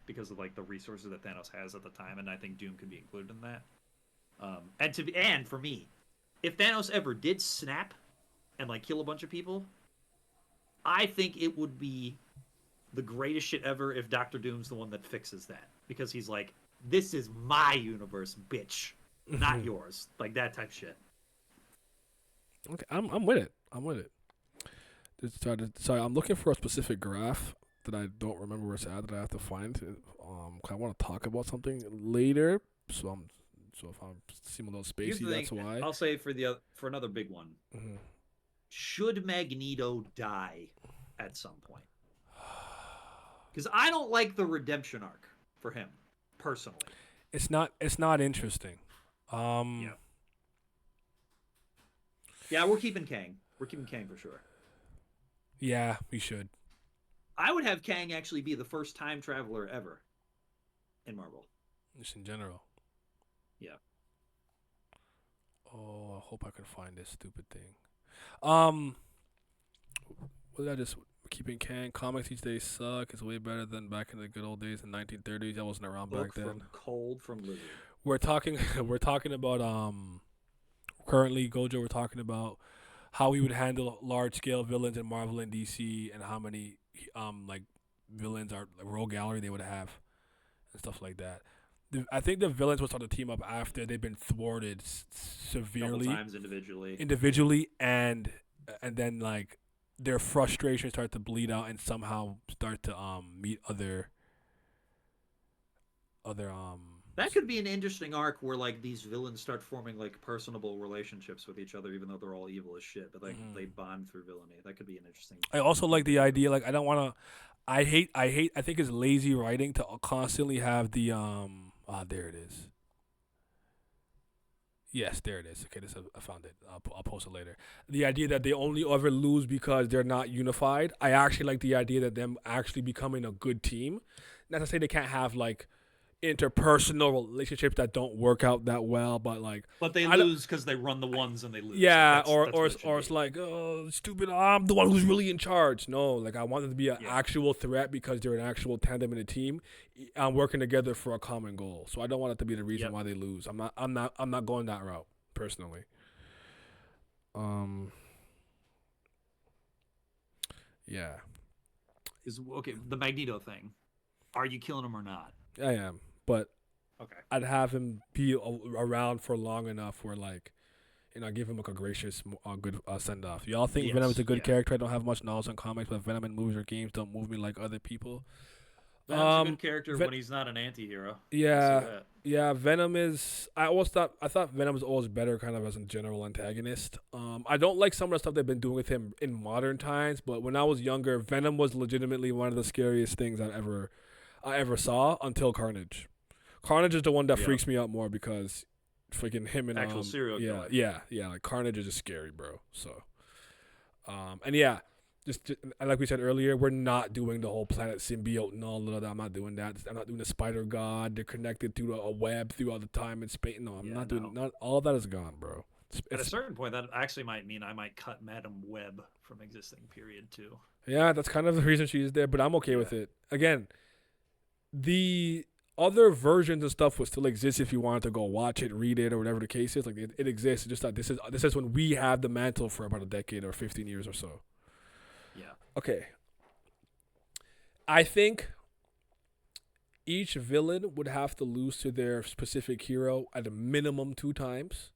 because of like the resources that Thanos has at the time, and I think Doom could be included in that. And for me, if Thanos ever did snap and like kill a bunch of people, I think it would be the greatest shit ever if Doctor Doom's the one that fixes that, because he's like, "This is my universe, bitch, not yours," like that type shit. Okay, I'm with it. Sorry, I'm looking for a specific graph that I don't remember where it's at that I have to find. 'Cause I want to talk about something later. So if I'm seem a little spacey, that's why. I'll say for another big one. Should Magneto die at some point? Because I don't like the redemption arc for him personally. It's not interesting. Yeah, we're keeping Kang. We're keeping Kang for sure. Yeah, we should. I would have Kang actually be the first time traveler ever in Marvel. Just in general. Yeah. Oh, I hope I can find this stupid thing. What did I just keeping Kang? Comics these days suck. It's way better than back in the good old days in 1930s. I wasn't around back then. From Cold from Lizard. We're talking about currently Gojo. We're talking about how we would handle large scale villains in Marvel and DC, and how many like villains are like, rogue gallery they would have and stuff like that. I think the villains will start to team up after they've been thwarted severely, couple times individually, and then like their frustrations start to bleed out and somehow start to meet other That could be an interesting arc where like these villains start forming like personable relationships with each other, even though they're all evil as shit. But like they bond through villainy. That could be an interesting. I also like the idea. Like I don't want to. I think it's lazy writing to constantly have the there it is. Yes, there it is. Okay, I found it. I'll post it later. The idea that they only ever lose because they're not unified. I actually like the idea that them actually becoming a good team. Not to say they can't have like interpersonal relationships that don't work out that well, but they lose because they run the ones and they lose. Yeah, or it's like, oh, stupid, I'm the one who's really in charge. No, like I want them to be an actual threat because they're an actual tandem in a team, working together for a common goal. So I don't want it to be the reason why they lose. I'm not going that route personally. Yeah. The Magneto thing. Are you killing him or not? I am. But okay, I'd have him be around for long enough where, like, give him like a gracious, good send off. Y'all think Venom is a good character? I don't have much knowledge on comics, but Venom in movies or games don't move me like other people. Venom's a good character when he's not an anti-hero. Yeah. Venom is. I thought Venom was always better, kind of as a general antagonist. I don't like some of the stuff they've been doing with him in modern times, but when I was younger, Venom was legitimately one of the scariest things I ever saw until Carnage. Carnage is the one that freaks me out more because freaking him and actual serial killer. Yeah, like Carnage is just scary, bro. So, just like we said earlier, we're not doing the whole planet symbiote and all of that. I'm not doing that. I'm not doing the spider god. They're connected through a web through all the time and space. No, I'm not doing. Not all of that is gone, bro. At a certain point, that actually might mean I might cut Madam Web from existing. Period too. Yeah, that's kind of the reason she's there, but I'm okay with it. Again, the other versions of stuff will still exist if you wanted to go watch it, read it, or whatever the case is. Like it exists. It's just that this is when we have the mantle for about a decade or 15 years or so. Yeah. Okay. I think each villain would have to lose to their specific hero at a minimum 2 times.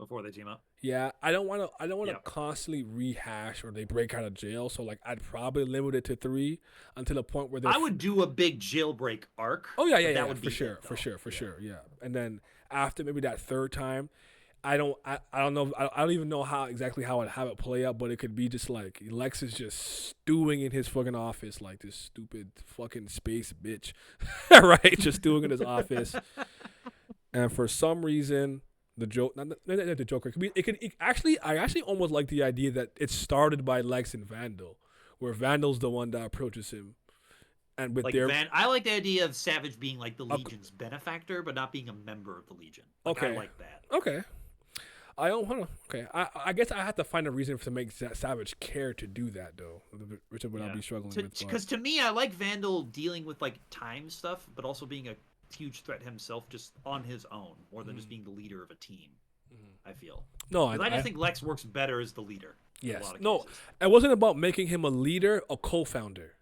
before they team up. Yeah, I don't want to. I don't want to Yep. constantly rehash or they break out of jail. So like, I'd probably limit it to 3 until the point where they're. I would do a big jailbreak arc. Oh yeah, but yeah, that yeah, would for be sure, it, for though. sure, for Yeah. sure, yeah. And then after maybe that 3rd time, I don't know. I don't even know how exactly how I'd have it play out, but it could be just like Lex is just stewing in his fucking office like this stupid fucking space bitch, right? Just stewing in his office, and for some reason, not the Joker. I actually almost like the idea that it started by Lex and Vandal, where Vandal's the one that approaches him, and with Like their I like the idea of Savage being like the Okay. Legion's benefactor, but not being a member of the Legion. Like, Okay. I like that. okay. I don't hold on. Okay, I guess I have to find a reason to make Savage care to do that though, which is what I'll be struggling with. Because to me, I like Vandal dealing with like time stuff, but also being a huge threat himself, just on his own, more than just being the leader of a team. I feel. No, I just think Lex works better as the leader. in a yes, lot of no, cases. it wasn't about making him a leader, a co-founder.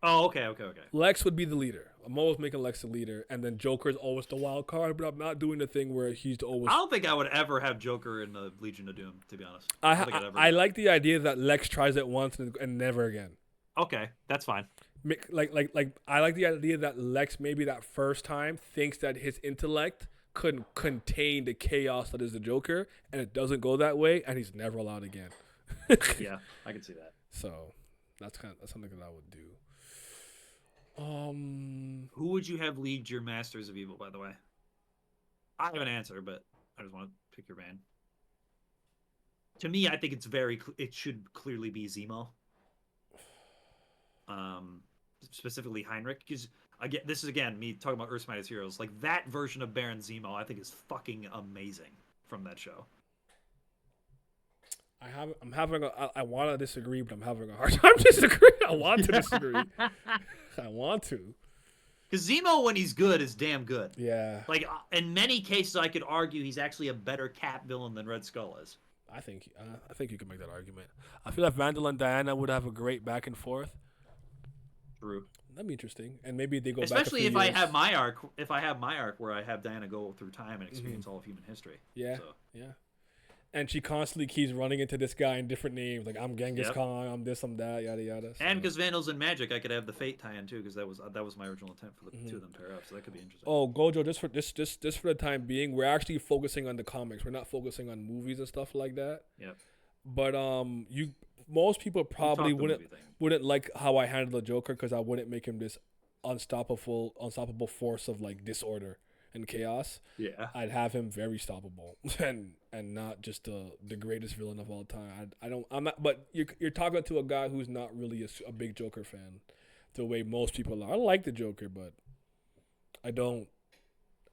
Oh, okay. Lex would be the leader. I'm always making Lex the leader, and then Joker's always the wild card. But I'm not doing the thing where he's always. I don't think I would ever have Joker in the Legion of Doom, to be honest. I don't think I'd ever- I like the idea that Lex tries it once and never again. Okay, that's fine. Like I like the idea that Lex maybe that first time thinks that his intellect could contain the chaos that is the Joker, and it doesn't go that way, and he's never allowed again. Yeah, I can see that. So that's something that I would do. Who would you have lead your Masters of Evil, by the way? I have an answer, but I just want to pick your band. To me, I think it's it should clearly be Zemo. Specifically Heinrich, because again, this is again me talking about Earth's Mightiest Heroes. Like that version of Baron Zemo, I think is fucking amazing from that show. I want to disagree, but I'm having a hard time disagreeing. I want to disagree. I want to. Because Zemo, when he's good, is damn good. Yeah. Like in many cases, I could argue he's actually a better Cap villain than Red Skull is. I think you can make that argument. I feel like Vandal and Diana would have a great back and forth. True. That'd be interesting, and maybe they go Especially back if a few I years. have my arc. If I have my arc where I have Diana go through time and experience all of human history. Yeah. So. Yeah. And she constantly keeps running into this guy in different names, like I'm Genghis Khan, I'm this, I'm that, yada yada. So. And because Vandals and Magic, I could have the Fate tie-in too, because that was my original intent for the two of them pair up. So that could be interesting. Oh, Gojo, just for the time being, we're actually focusing on the comics. We're not focusing on movies and stuff like that. Yep. But most people probably talked the movie thing. wouldn't like how I handle the Joker because I wouldn't make him this unstoppable force of like disorder and chaos. Yeah. I'd have him very stoppable and not just the greatest villain of all time. I'm not. But you're talking to a guy who's not really a big Joker fan, the way most people are. I like the Joker, but I don't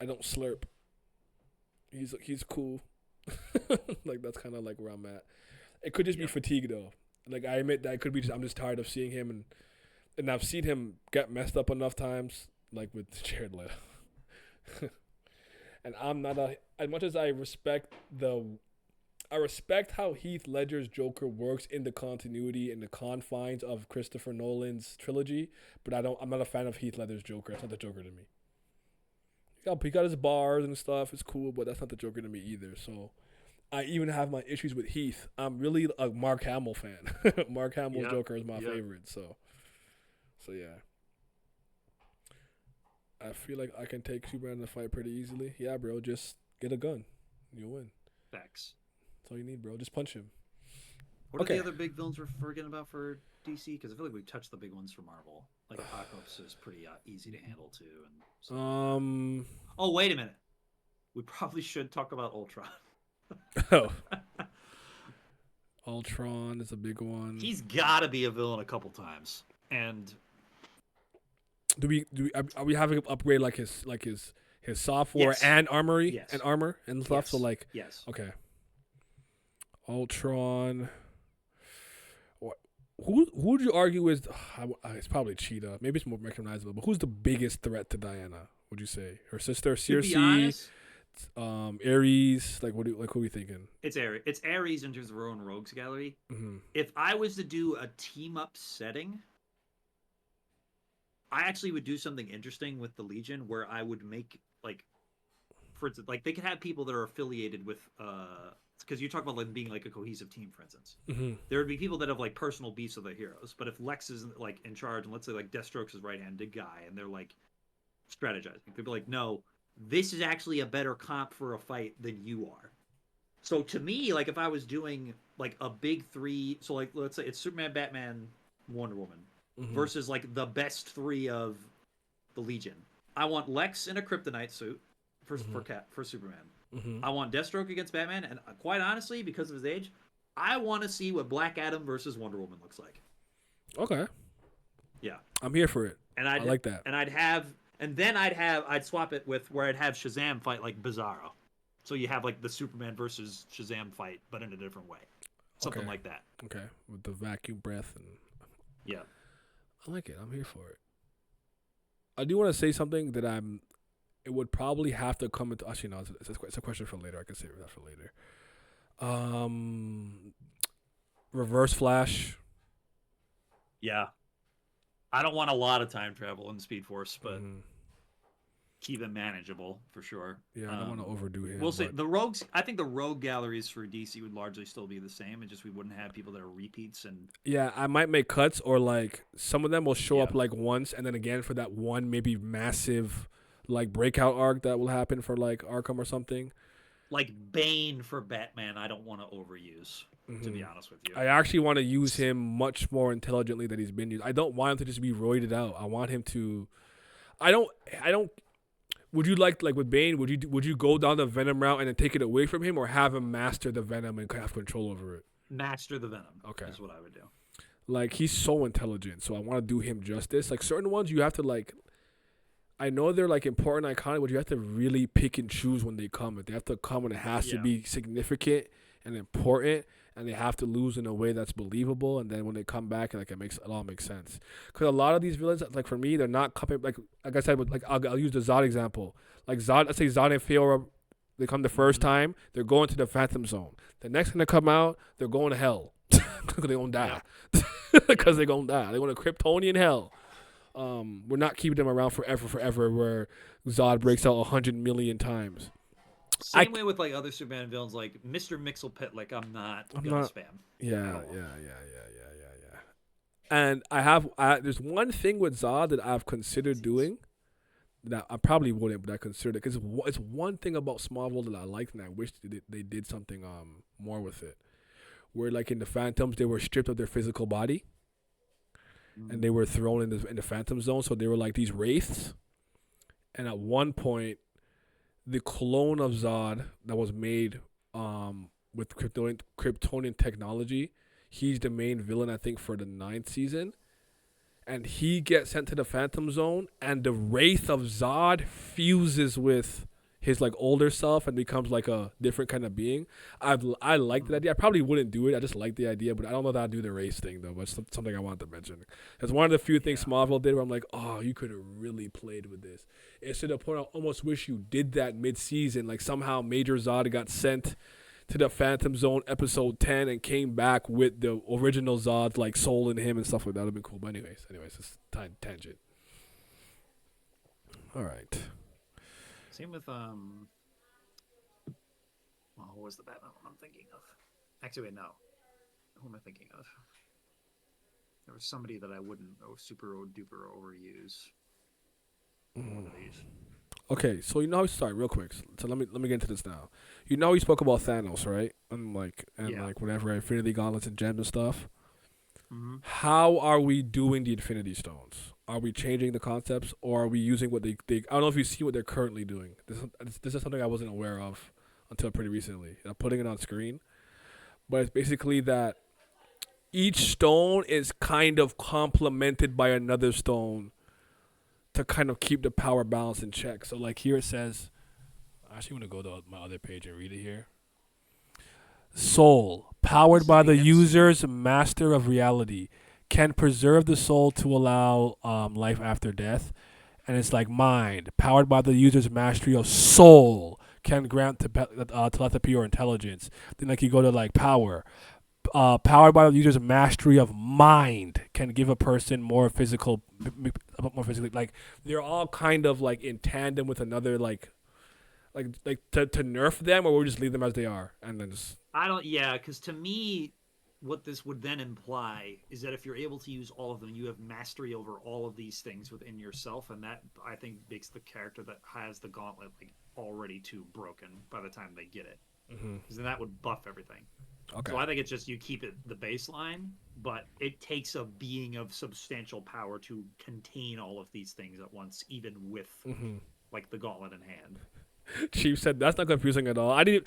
slurp. He's cool. Like that's kind of like where I'm at. It could just be fatigue though. Like I admit that it could be I'm just tired of seeing him and I've seen him get messed up enough times, like with Jared Leto. And I'm not as much as I respect how Heath Ledger's Joker works in the continuity and the confines of Christopher Nolan's trilogy, but I'm not a fan of Heath Ledger's Joker. That's not the Joker to me. He got his bars and stuff. It's cool, but that's not the Joker to me either. So I even have my issues with Heath. I'm really a Mark Hamill fan. Mark Hamill's Joker is my favorite. So yeah. I feel like I can take Superman in a fight pretty easily. Yeah, bro, just get a gun. You'll win. Facts. That's all you need, bro. Just punch him. What are the other big villains we're forgetting about for DC? Because I feel like we've touched the big ones for Marvel. Like Apocalypse is pretty easy to handle too. And so. Oh, wait a minute. We probably should talk about Ultron. Oh. Ultron is a big one. He's got to be a villain a couple times. And are we having him upgrade like his software and armory and armor and stuff? Yes. So like okay. Ultron. Who would you argue is? It's probably Cheetah. Maybe it's more recognizable. But who's the biggest threat to Diana? Would you say her sister, Circe, Ares? Like who are we thinking? It's Ares. It's Ares in terms of her own rogues gallery. Mm-hmm. If I was to do a team up setting, I actually would do something interesting with the Legion where I would make, like, for instance, like they could have people that are affiliated with, because you talk about like being like a cohesive team, for instance. Mm-hmm. There would be people that have like personal beefs with their heroes, but if Lex is like in charge, and let's say like Deathstroke's his right-handed guy, and they're like strategizing, they'd be like, no, this is actually a better comp for a fight than you are. So to me, like if I was doing like a big three, so like let's say it's Superman, Batman, Wonder Woman versus like the best three of the Legion. I want Lex in a kryptonite suit for Superman. I want Deathstroke against Batman, and quite honestly, because of his age, I want to see what Black Adam versus Wonder Woman looks like. Okay. Yeah, I'm here for it. and I like that. And I'd swap it with where I'd have Shazam fight like Bizarro. So you have like the Superman versus Shazam fight, but in a different way, something like that. Okay, with the vacuum breath and yeah, I like it. I'm here for it. I do want to say something that it would probably have to come into. Actually, no, it's a question for later. I can save that for later. Reverse Flash. Yeah. I don't want a lot of time travel in Speed Force, but keep it manageable for sure. Yeah, I don't want to overdo him. We'll see. The rogues. I think the rogue galleries for DC would largely still be the same. It's just we wouldn't have people that are repeats and. Yeah, I might make cuts, or like some of them will show up like once, and then again for that one maybe massive like breakout arc that will happen for like Arkham or something. Like Bane for Batman, I don't want to overuse. To be honest with you, I actually want to use him much more intelligently than he's been used. I don't want him to just be roided out. I want him to. I don't. Would you like with Bane? Would you go down the Venom route and then take it away from him, or have him master the Venom and have control over it? Master the Venom. Okay, is what I would do. Like he's so intelligent, so I want to do him justice. Like certain ones, you have to like. I know they're like important, iconic, but you have to really pick and choose when they come. If they have to come when it has to be significant and important, and they have to lose in a way that's believable, and then when they come back, like it all makes sense. Because a lot of these villains, like for me, they're not coming. Like I said, like I'll use the Zod example. Like Zod, let's say Zod and Fiora, they come the first time, they're going to the Phantom Zone. The next time they come out, they're going to hell because they're gonna die. Because they're gonna die. They're going to Kryptonian hell. We're not keeping them around forever. Where Zod breaks out 100 million times. Same way with like other Superman villains, like Mr. Mxyzptlk. I'm not gonna spam. Yeah. And there's one thing with Zod that I've considered doing that I probably wouldn't, but I considered it because it's one thing about Smallville that I liked, and I wish they did something more with it. Where like in the Phantoms, they were stripped of their physical body. And they were thrown in the Phantom Zone, so they were like these wraiths. And at one point, the clone of Zod that was made with Kryptonian technology, he's the main villain, I think, for the 9th season. And he gets sent to the Phantom Zone, and the wraith of Zod fuses with his like older self and becomes like a different kind of being. I like that idea. I probably wouldn't do it. I just like the idea, but I don't know that I'd do the race thing though. But it's something I wanted to mention. It's one of the few things Smallville did where I'm like, oh, you could have really played with this. It's to the point I almost wish you did that mid-season. Like somehow Major Zod got sent to the Phantom Zone episode 10 and came back with the original Zod's like soul in him and stuff like that. Would have been cool. But anyways, it's tangent. All right. Same with what was the Batman one I'm thinking of? Actually, wait, no. Who am I thinking of? There was somebody that I wouldn't super duper overuse. One of these. Okay, so you know how sorry, real quick. So let me get into this now. You know we spoke about Thanos, right? And like whatever Infinity Gauntlets and gems and stuff. Mm-hmm. How are we doing the Infinity Stones? Are we changing the concepts, or are we using what they I don't know if you see what they're currently doing. This is something I wasn't aware of until pretty recently. I'm putting it on screen. But it's basically that each stone is kind of complemented by another stone to kind of keep the power balance in check. So like here it says, I actually want to go to my other page and read it here. Soul, powered by the user's master of reality, can preserve the soul to allow life after death. And it's like mind, powered by the user's mastery of soul, can grant telepathy or intelligence. Then like you go to like power. Powered by the user's mastery of mind, can give a person more physically. Like they're all kind of like in tandem with another like like to nerf them, or we just leave them as they are and then just. I don't. Yeah, because to me, what this would then imply is that if you're able to use all of them, you have mastery over all of these things within yourself, and that I think makes the character that has the gauntlet like already too broken by the time they get it. Because then that would buff everything. Okay. So I think it's just you keep it the baseline, but it takes a being of substantial power to contain all of these things at once, even with like the gauntlet in hand. Chief said that's not confusing at all. I didn't.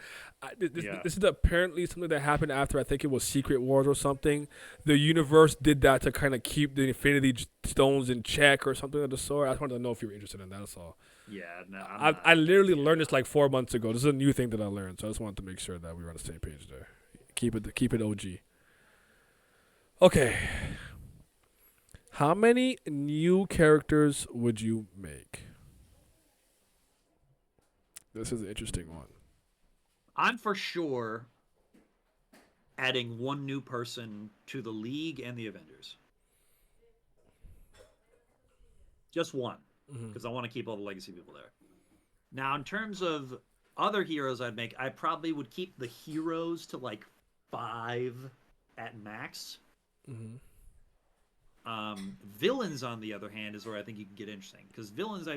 Yeah. This is apparently something that happened after I think it was Secret Wars or something. The universe did that to kind of keep the Infinity Stones in check or something of the sort. I just wanted to know if you were interested in that. That's all. Yeah, no, I literally learned this like 4 months ago. This is a new thing that I learned, so I just wanted to make sure that we were on the same page there. Keep it OG. Okay. How many new characters would you make? This is an interesting one. I'm for sure adding one new person to the League and the Avengers. Just one, because I want to keep all the legacy people there. Now, in terms of other heroes I'd make, I probably would keep the heroes to like 5 at max. Villains, on the other hand, is where I think you can get interesting, because villains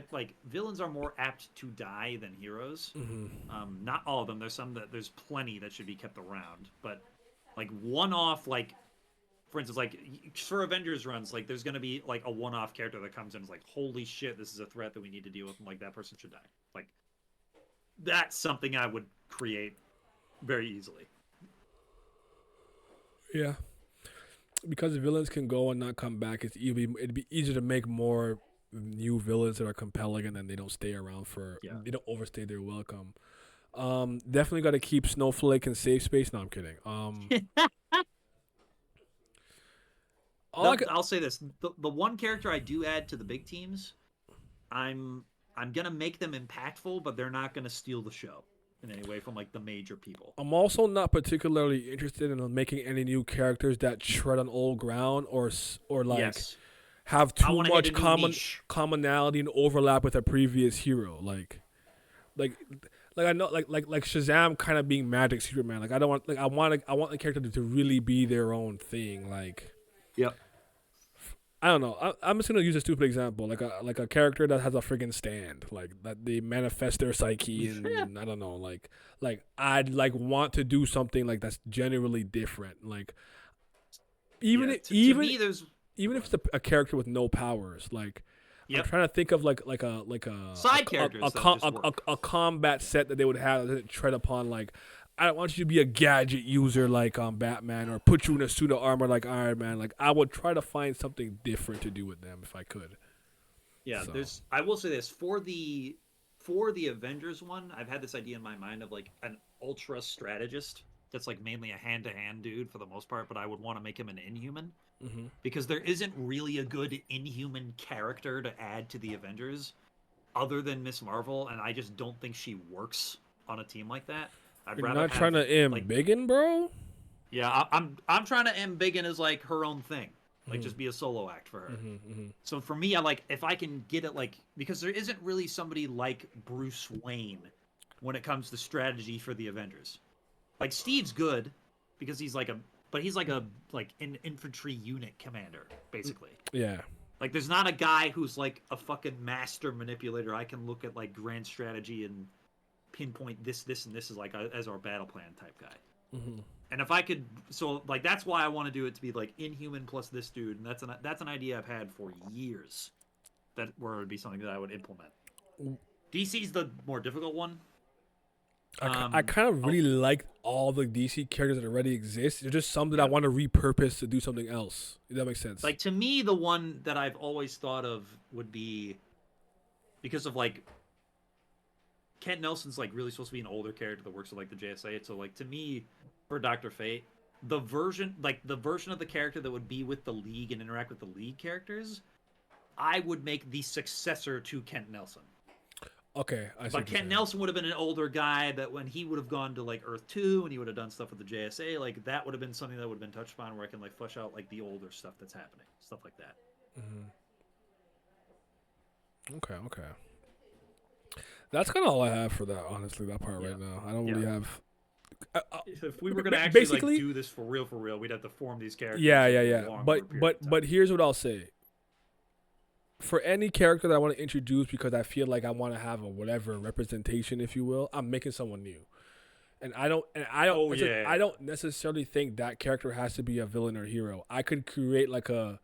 are more apt to die than heroes. Not all of them. There's plenty that should be kept around, but like one-off, like for instance, like for Avengers runs, like there's gonna be like a one-off character that comes in and is like, holy shit, this is a threat that we need to deal with, and like that person should die. Like that's something I would create very easily. Yeah. Because villains can go and not come back, it'd be easier to make more new villains that are compelling, and then they don't stay around they don't overstay their welcome. Definitely got to keep Snowflake in safe space. No, I'm kidding. I'll say this: the one character I do add to the big teams, I'm gonna make them impactful, but they're not gonna steal the show in any way from like the major people. I'm also not particularly interested in making any new characters that tread on old ground or like have too much commonality and overlap with a previous hero. Like I know like Shazam kind of being Magic Superman. Like I don't want I want the character to really be their own thing. Like I don't know. I'm just gonna use a stupid example, like a character that has a friggin' stand, like that they manifest their psyche, and I don't know, like I'd like want to do something like that's genuinely different, like even if it's a character with no powers, like I'm trying to think of like a side characters a combat set that they would have that tread upon like. I don't want you to be a gadget user like Batman, or put you in a suit of armor like Iron Man. Like I would try to find something different to do with them if I could. Yeah, so. I will say this for the Avengers one, I've had this idea in my mind of like an ultra strategist that's like mainly a hand-to-hand dude for the most part, but I would want to make him an Inhuman because there isn't really a good Inhuman character to add to the Avengers other than Miss Marvel, and I just don't think she works on a team like that. You're not trying to embiggen, bro? Yeah, I'm trying to embiggen as like her own thing. Like just be a solo act for her. So for me, I like if I can get it like because there isn't really somebody like Bruce Wayne when it comes to strategy for the Avengers. Like Steve's good because he's like an infantry unit commander, basically. Yeah. Like there's not a guy who's like a fucking master manipulator. I can look at like grand strategy and pinpoint this and this is like as our battle plan type guy. And if I could, so like that's why I want to do it to be like Inhuman plus this dude, and that's an idea I've had for years. That where it would be something that I would implement. DC's the more difficult one. I kind of really like all the DC characters that already exist. There's just some that I want to repurpose to do something else. If that makes sense. Like to me, the one that I've always thought of would be because of like Kent Nelson's like really supposed to be an older character that works with like the JSA. So like to me, for Dr. Fate, the version of the character that would be with the League and interact with the League characters, I would make the successor to Kent Nelson. Okay, I see. But Kent Nelson would have been an older guy that when he would have gone to like Earth 2 and he would have done stuff with the JSA, like that would have been something that would have been touched upon where I can like flesh out like the older stuff that's happening, stuff like that. Okay. That's kind of all I have for that. Honestly, that part Yeah. right now, I don't Yeah. really have. If we were gonna actually Basically, like do this for real, we'd have to form these characters yeah, over yeah, a yeah. longer period of time. But here's what I'll say. For any character that I want to introduce, because I feel like I want to have a whatever representation, if you will, I'm making someone new. And I don't, Oh, yeah. I don't necessarily think that character has to be a villain or hero. I could create like a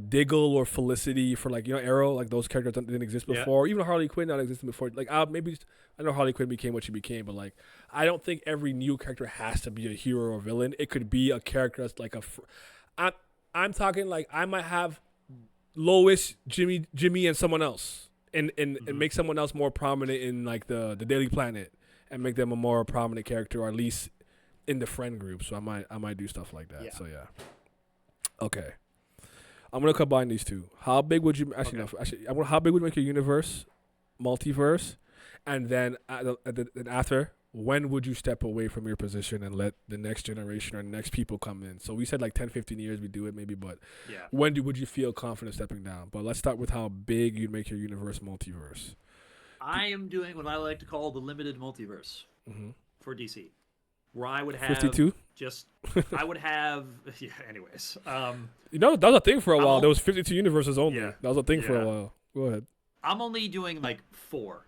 Diggle or Felicity for like Arrow, like those characters that didn't exist Yeah. before. Even Harley Quinn not existed before. Like I know Harley Quinn became what she became, but like I don't think every new character has to be a hero or villain. It could be a character that's like I'm talking like I might have Lois, Jimmy, and someone else, and make someone else more prominent in like the Daily Planet, and make them a more prominent character, or at least in the friend group. So I might do stuff like that. Yeah. So yeah. Okay. I'm gonna combine these two. How big would you actually? Okay. No, actually, how big would you make your universe, multiverse, and then then after, when would you step away from your position and let the next generation or next people come in? So we said like 10, 15 years we do it maybe, but Yeah. when would you feel confident stepping down? But let's start with how big you'd make your universe multiverse. I am doing what I like to call the limited multiverse Mm-hmm. for DC, where I would have 52. I would have. Yeah. Anyways. That was a thing for a I'm while. all- There was 52 universes only. Yeah. That was a thing for Yeah. a while. Go ahead. I'm only doing like 4,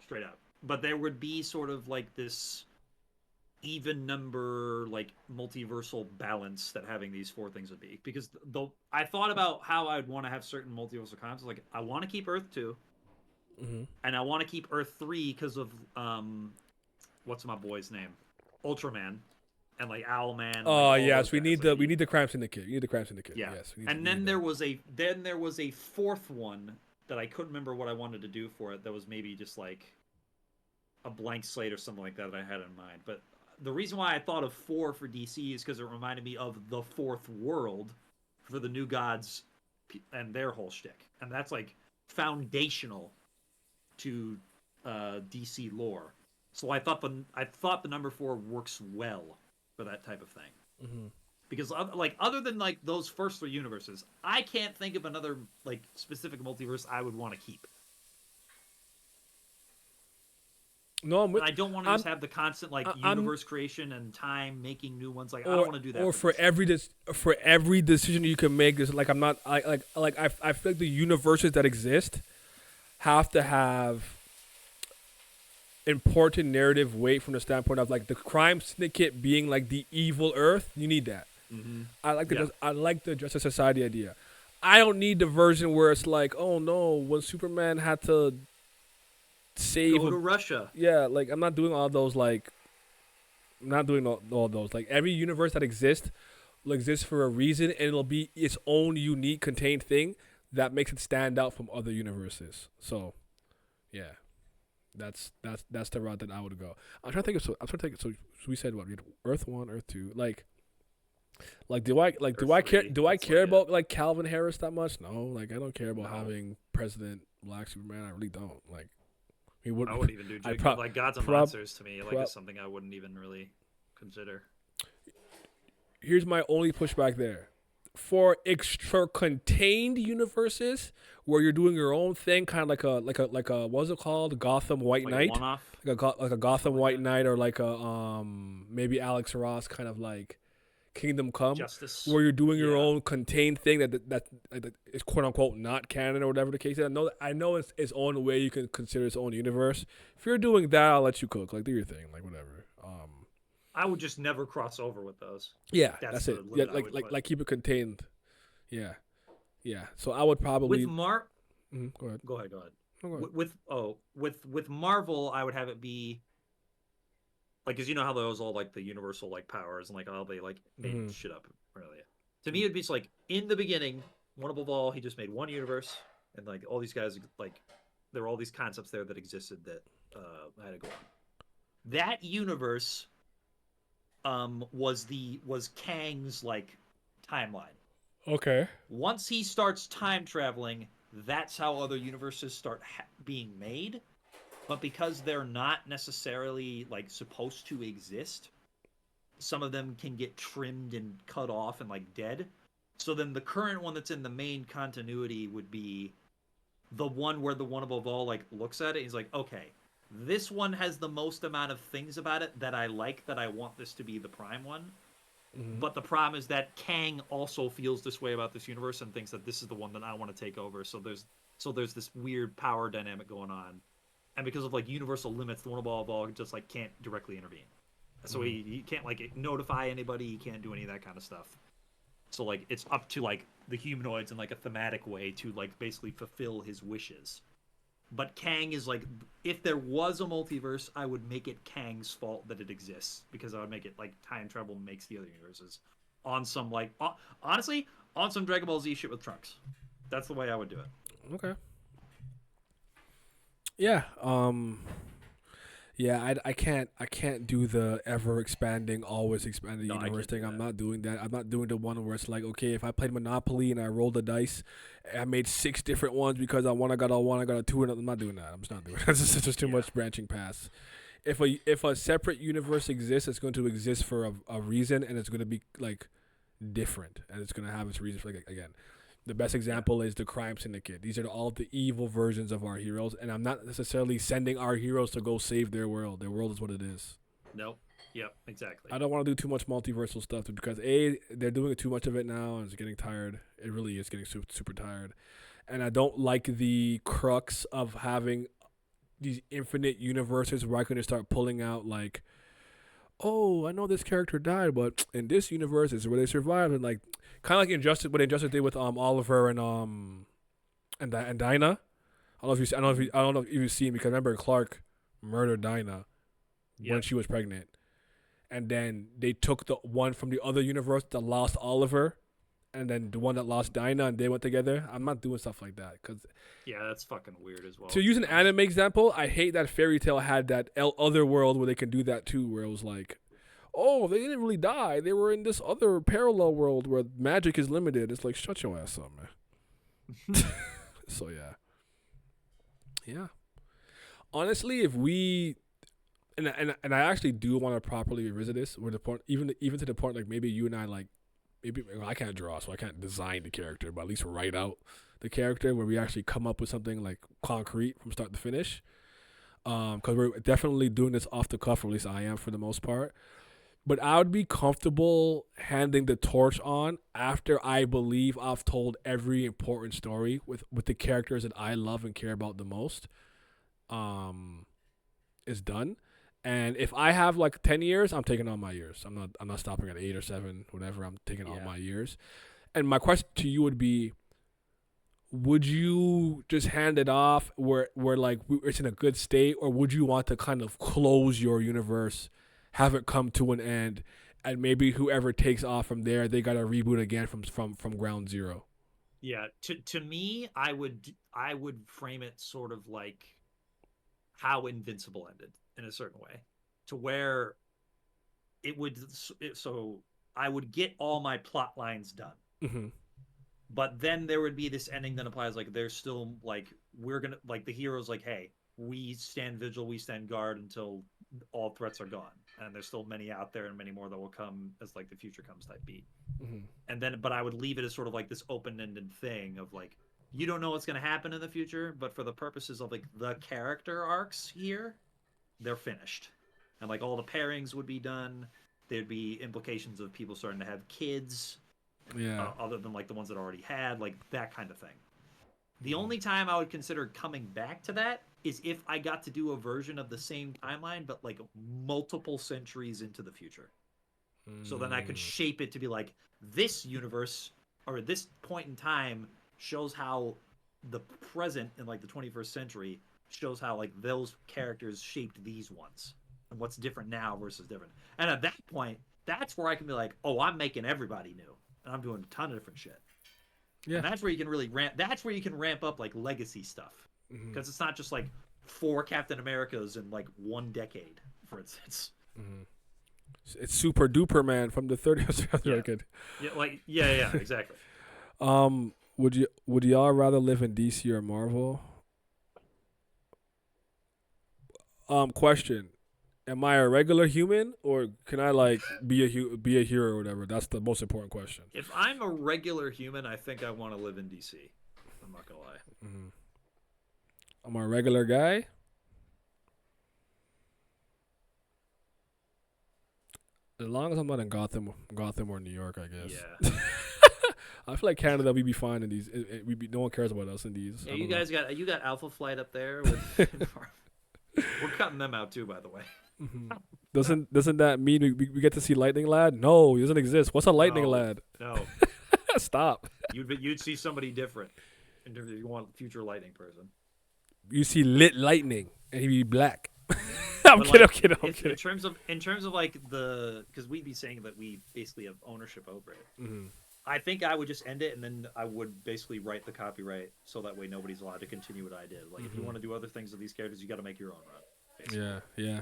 straight up. But there would be sort of like this even number, like multiversal balance that having these 4 things would be. Because I thought about how I'd want to have certain multiversal concepts. Like I want to keep Earth 2, Mm-hmm. and I want to keep Earth 3 because of what's my boy's name, Ultraman, and like Owlman. Oh all yes, those we guys. need Like, we need the crime syndicate. You need the crime syndicate. Yeah. Yes. And then there was a 4th one that I couldn't remember what I wanted to do for it. That was maybe just like a blank slate or something like that I had in mind. But the reason why I thought of 4 for DC is because it reminded me of the 4th world for the New Gods and their whole shtick, and that's like foundational to DC lore. So I thought the number 4 works well for that type of thing. Mm-hmm. Because like other than like those first 3 universes, I can't think of another like specific multiverse I would want to keep. No, And I don't want to just have the constant like universe creation and time making new ones. Like I don't want to do that. Or for every decision you can make, is like I'm not I feel like the universes that exist have to have important narrative weight from the standpoint of like the crime syndicate being like the evil Earth. You need that. Mm-hmm. I like the Justice Society idea. I don't need the version where it's like, oh no, when Superman had to save Go to Russia. Yeah, like I'm not doing all those. Like I'm not doing all those. Like every universe that exists will exist for a reason, and it'll be its own unique contained thing that makes it stand out from other universes. So, yeah, that's the route that I would go. I'm trying to think. So we said what? We had Earth 1, Earth 2. Like do I care? Do I care about like Calvin Harris that much? No. Like I don't care about having President Black Superman. I really don't. Like I wouldn't even do like Gods and Monsters to me. Like is something I wouldn't even really consider. Here's my only pushback there. For extra contained universes where you're doing your own thing, kind of like a what's it called? Gotham White Like Knight, a one-off? like a Gotham White Knight, or like a maybe Alex Ross kind of like Kingdom Come, Justice. where you're doing your own contained thing that is quote unquote not canon or whatever the case is. I know it's its own way you can consider its own universe. If you're doing that, I'll let you cook. Like do your thing, like whatever. I would just never cross over with those. Yeah, that's it. Yeah, like keep it contained. Yeah. So I would probably with Go ahead. Go ahead. Oh, go ahead. With Marvel, I would have it be like, because you know how those all like the universal like powers and like how they like made shit up. Really, to me, it'd be just like in the beginning, one above all, he just made one universe, and like all these guys like there were all these concepts there that existed that had to go on. That universe was Kang's like timeline. Okay. Once he starts time traveling, that's how other universes start being made. But because they're not necessarily like supposed to exist, some of them can get trimmed and cut off and like dead. So then the current one that's in the main continuity would be the one where the one above all like looks at it, he's like, okay, this one has the most amount of things about it that I like, that I want this to be the prime one. But the problem is that Kang also feels this way about this universe and thinks that this is the one that I want to take over. So there's this weird power dynamic going on, and because of like universal limits, the one above all just like can't directly intervene. So he can't like notify anybody. He can't do any of that kind of stuff. So like it's up to like the humanoids in like a thematic way to like basically fulfill his wishes. But Kang is like, if there was a multiverse, I would make it Kang's fault that it exists, because I would make it like time travel makes the other universes, on some like honestly on some Dragon Ball Z shit with Trunks. That's the way I would do it. Okay. Yeah. Yeah, I can't do the ever expanding, always expanding No, I universe can't do thing. I'm that. not doing that. I'm not doing the one where it's like, okay, if I played Monopoly and I rolled the dice, I made 6 different ones because I got a 1, I got a 2, and I'm not doing that. I'm just not doing that. It's just too much branching paths. If a separate universe exists, it's going to exist for a reason, and it's going to be like different, and it's going to have its reasons. For, like, again, the best example is the Crime Syndicate. These are all the evil versions of our heroes, and I'm not necessarily sending our heroes to go save their world. Their world is what it is. Nope. Yep. Exactly. I don't want to do too much multiversal stuff because A, they're doing too much of it now, and it's getting tired. It really is getting super, super tired. And I don't like the crux of having these infinite universes where I can just start pulling out like, oh, I know this character died, but in this universe is where they survived, and like kind of like Injustice, what Injustice did with Oliver and Dinah. I don't know if you've seen, because I remember Clark murdered Dinah when she was pregnant, and then they took the one from the other universe that lost Oliver, and then the one that lost Dinah, and they went together. I'm not doing stuff like that because. Yeah, that's fucking weird as well. To use an anime example, I hate that Fairy Tail had that other world where they can do that too, where it was like, oh, they didn't really die. They were in this other parallel world where magic is limited. It's like, shut your ass up, man. So, yeah. Yeah. Honestly, if we... And I actually do want to properly revisit this, where the point, even to the point, like, maybe you and I, like, well, I can't draw, so I can't design the character, but at least write out the character where we actually come up with something like concrete from start to finish. Because we're definitely doing this off the cuff, or at least I am for the most part. But I would be comfortable handing the torch on after I believe I've told every important story with the characters that I love and care about the most. Is done. And if I have like 10 years, I'm taking all my years. I'm not stopping at 8 or 7, whatever. I'm taking all my years. And my question to you would be, would you just hand it off where like it's in a good state, or would you want to kind of close your universe, have it come to an end, and maybe whoever takes off from there, they got to reboot again from ground zero? Yeah, to me, I would frame it sort of like how Invincible ended in a certain way, to where so I would get all my plot lines done. Mm-hmm. But then there would be this ending that applies, like there's still like, we're gonna, like, the hero's like, hey, we stand vigil, we stand guard until all threats are gone, and there's still many out there and many more that will come as like the future comes type beat. Mm-hmm. And then, but I would leave it as sort of like this open-ended thing of like, you don't know what's going to happen in the future, but for the purposes of like the character arcs here, they're finished. And like all the pairings would be done. There'd be implications of people starting to have kids. Yeah. Other than like the ones that already had, like that kind of thing. The only time I would consider coming back to that is if I got to do a version of the same timeline, but like multiple centuries into the future. So then I could shape it to be like, this universe or this point in time shows how the present in like the 21st century shows how like those characters shaped these ones and what's different now versus different. And at that point, that's where I can be like, oh, I'm making everybody new. And I'm doing a ton of different shit. Yeah. And that's where you can really ramp up like legacy stuff. Because it's not just like 4 Captain Americas in like 1 decade, for instance. Mm-hmm. It's Super Duper Man from the 30th decade. Yeah, exactly. Would y'all rather live in DC or Marvel? Question: am I a regular human, or can I like be a hero or whatever? That's the most important question. If I'm a regular human, I think I want to live in DC. I'm not gonna lie. I'm a regular guy. As long as I'm not in Gotham or New York, I guess. Yeah. I feel like Canada, we be fine in these. No one cares about us in these. Yeah, I you don't know. guys got Alpha Flight up there with. We're cutting them out too, by the way. Mhm. Doesn't that mean we get to see Lightning Lad? No, he doesn't exist. What's a Lightning No, Lad? no, Stop. you'd see somebody different. In terms of you want future lightning person. You see lit lightning and he be black. I'm But, kidding. like, I'm kidding. I'm in kidding. terms of like the because we'd be saying that we basically have ownership over it. Mhm. I think I would just end it and then I would basically write the copyright so that way nobody's allowed to continue what I did. Like if you want to do other things with these characters, you got to make your own run. Basically. Yeah, yeah.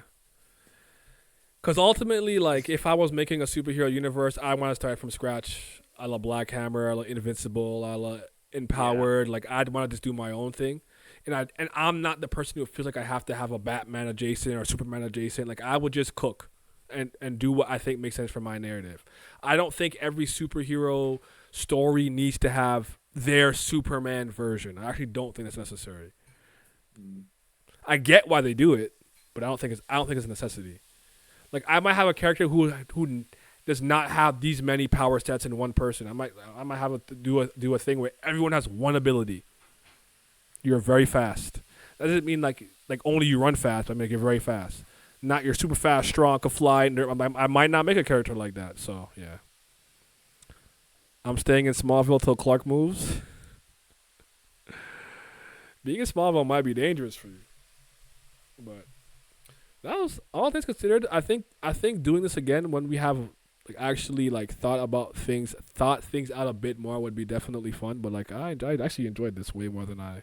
Because ultimately, like, if I was making a superhero universe, I want to start from scratch. I love Black Hammer. I love Invincible. I love Empowered. Like, I'd want to just do my own thing. And I'm not the person who feels like I have to have a Batman adjacent or Superman adjacent. Like, I would just cook and do what I think makes sense for my narrative. I don't think every superhero story needs to have their Superman version. I actually don't think that's necessary. I get why they do it, but I don't think it's a necessity. Like I might have a character who does not have these many power stats in one person. I might have do a thing where everyone has one ability. You're very fast. That doesn't mean like only you run fast. I mean you're very fast. Not you're super fast, strong, can fly. I might not make a character like that. So yeah. I'm staying in Smallville till Clark moves. Being in Smallville might be dangerous for you, but. That was all things considered. I think doing this again when we have like actually like thought things out a bit more would be definitely fun. But like I actually enjoyed this way more than I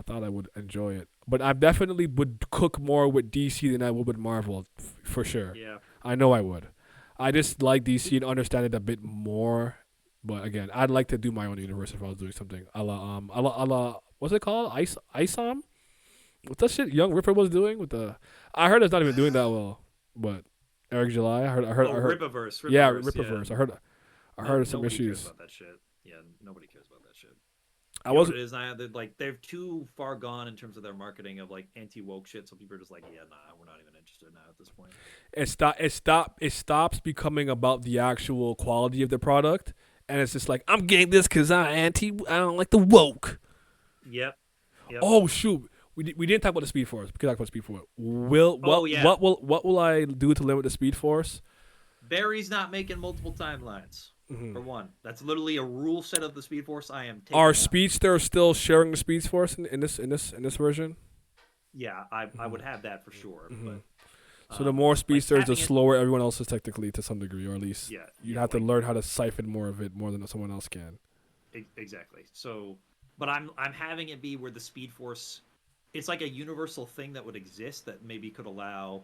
thought I would enjoy it. But I definitely would cook more with DC than I would with Marvel for sure. Yeah. I know I would. I just like DC and understand it a bit more. But again, I'd like to do my own universe if I was doing something a la what's it called? Isom? What's that shit Young Ripper was doing with the? I heard it's not even doing that well, but Eric July. I heard. Rippaverse. Yeah, Rippaverse. Rippaverse. I heard some nobody issues. cares about that shit. Yeah, nobody cares about that shit. I You know was. what it is now. They're too far gone in terms of their marketing of like anti-woke shit. So people are just like, yeah, nah, we're not even interested now at this point. It stops becoming about the actual quality of the product, and it's just like I'm getting this because I don't like the woke. Yep. Oh shoot. We didn't talk about the Speed Force. We could talk about Speed Force. What will I do to limit the Speed Force? Barry's not making multiple timelines. Mm-hmm. For one, that's literally a rule set of the Speed Force. I am taking Are out. Speedsters still sharing the Speed Force in this version? Yeah, I would have that for sure. Mm-hmm. But so the more Speedsters, the it- slower everyone else is technically to some degree, or at least Yeah, you'd yeah, have to like- learn how to siphon more of it more than someone else can. Exactly. So, but I'm having it be where the Speed Force, it's like a universal thing that would exist that maybe could allow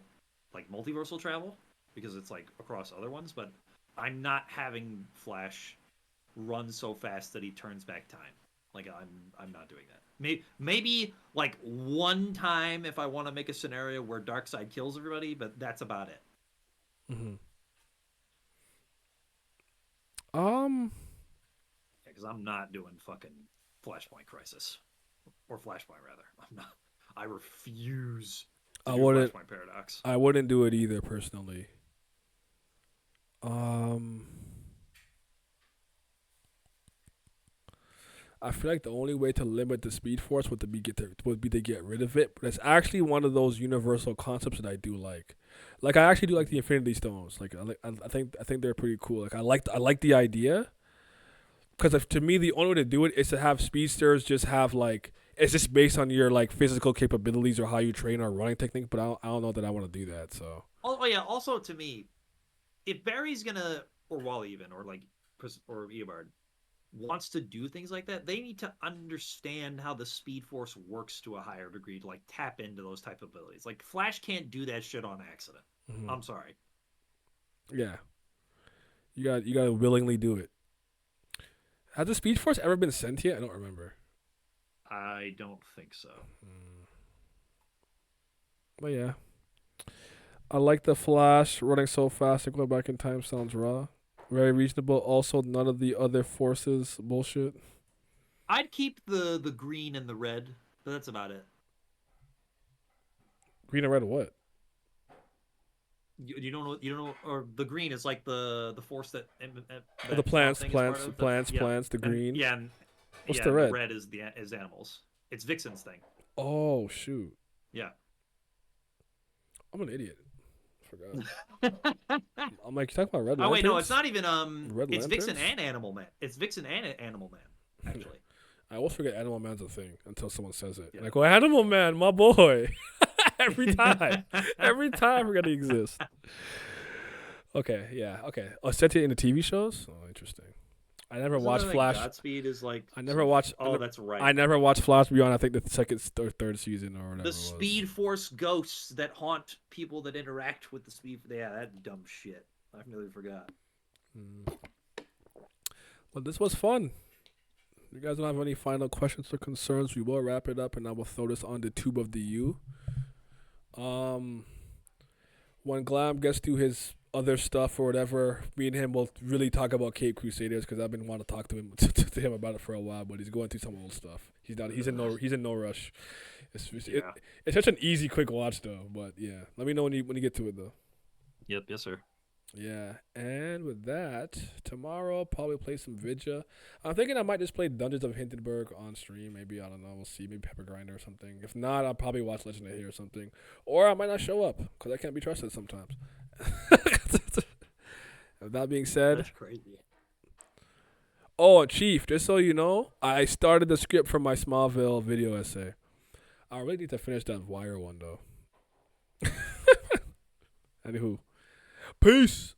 like multiversal travel because it's like across other ones. But I'm not having Flash run so fast that he turns back time. Like I'm not doing that. Maybe like one time if I want to make a scenario where Darkseid kills everybody, but that's about it. Mm-hmm. Because I'm not doing fucking Flashpoint Crisis or Flashpoint rather. I'm not. I refuse to do Flashpoint Paradox. I wouldn't do it either personally. I feel like the only way to limit the Speed Force would be to get rid of it. But it's actually one of those universal concepts that I do like. Like I actually do like the Infinity Stones. Like I think they're pretty cool. Like I like the idea. Because to me, the only way to do it is to have speedsters just have like it's just based on your like physical capabilities or how you train or running technique. But I don't know that I want to do that. So. Oh yeah. Also, to me, if Barry's gonna or Wally even or like or Eobard wants to do things like that, they need to understand how the Speed Force works to a higher degree to like tap into those type of abilities. Like Flash can't do that shit on accident. Mm-hmm. I'm sorry. Yeah. You got to willingly do it. Has the Speed Force ever been sentient? I don't remember. I don't think so. But yeah. I like the Flash running so fast and going back in time sounds raw. Very reasonable. Also, none of the other forces bullshit. I'd keep the green and the red but that's about it. Green and red what? You don't know, or the green is like the force that, Oh, the plants, Swamp Thing is part plants, of. plants, Yeah. plants. The green. And What's yeah, the red? The red is animals. It's Vixen's thing. Oh shoot! Yeah. I'm an idiot. Forgot. I'm like, you talking about red lanterns? Oh wait, no, it's not even Red it's Vixen lanterns? and Animal Man. It's Vixen and Animal Man, actually. I always forget Animal Man's a thing until someone says it. Yeah. Like, oh, Animal Man, my boy. Every time. Every time we're gonna exist. Okay, yeah, okay. Oh, set it in the TV shows? Oh, interesting. I never Isn't watched that, Flash. Godspeed is like. I never watched. Oh, that's right. I never watched Flash beyond. I think the second or third season or whatever. The Speed Force ghosts that haunt people that interact with the Speed. Yeah, that dumb shit. I completely forgot. Well, this was fun. You guys don't have any final questions or concerns? We will wrap it up, and I will throw this on the tube of the U. When Glam gets to his other stuff or whatever, me and him will really talk about Cape Crusaders because I've been wanting to talk to him to him about it for a while. But he's going through some old stuff. He's not. He's in no rush. It's such an easy, quick watch though. But yeah, let me know when you get to it though. Yep. Yes, sir. Yeah, and with that, tomorrow I'll probably play some Vidya. I'm thinking I might just play Dungeons of Hindenburg on stream. Maybe, I don't know. We'll see. Maybe Pepper Grinder or something. If not, I'll probably watch Legend of Here or something. Or I might not show up because I can't be trusted sometimes. With that being said. That's crazy. Oh, Chief, just so you know, I started the script for my Smallville video essay. I really need to finish that Wire one, though. Anywho. Peace.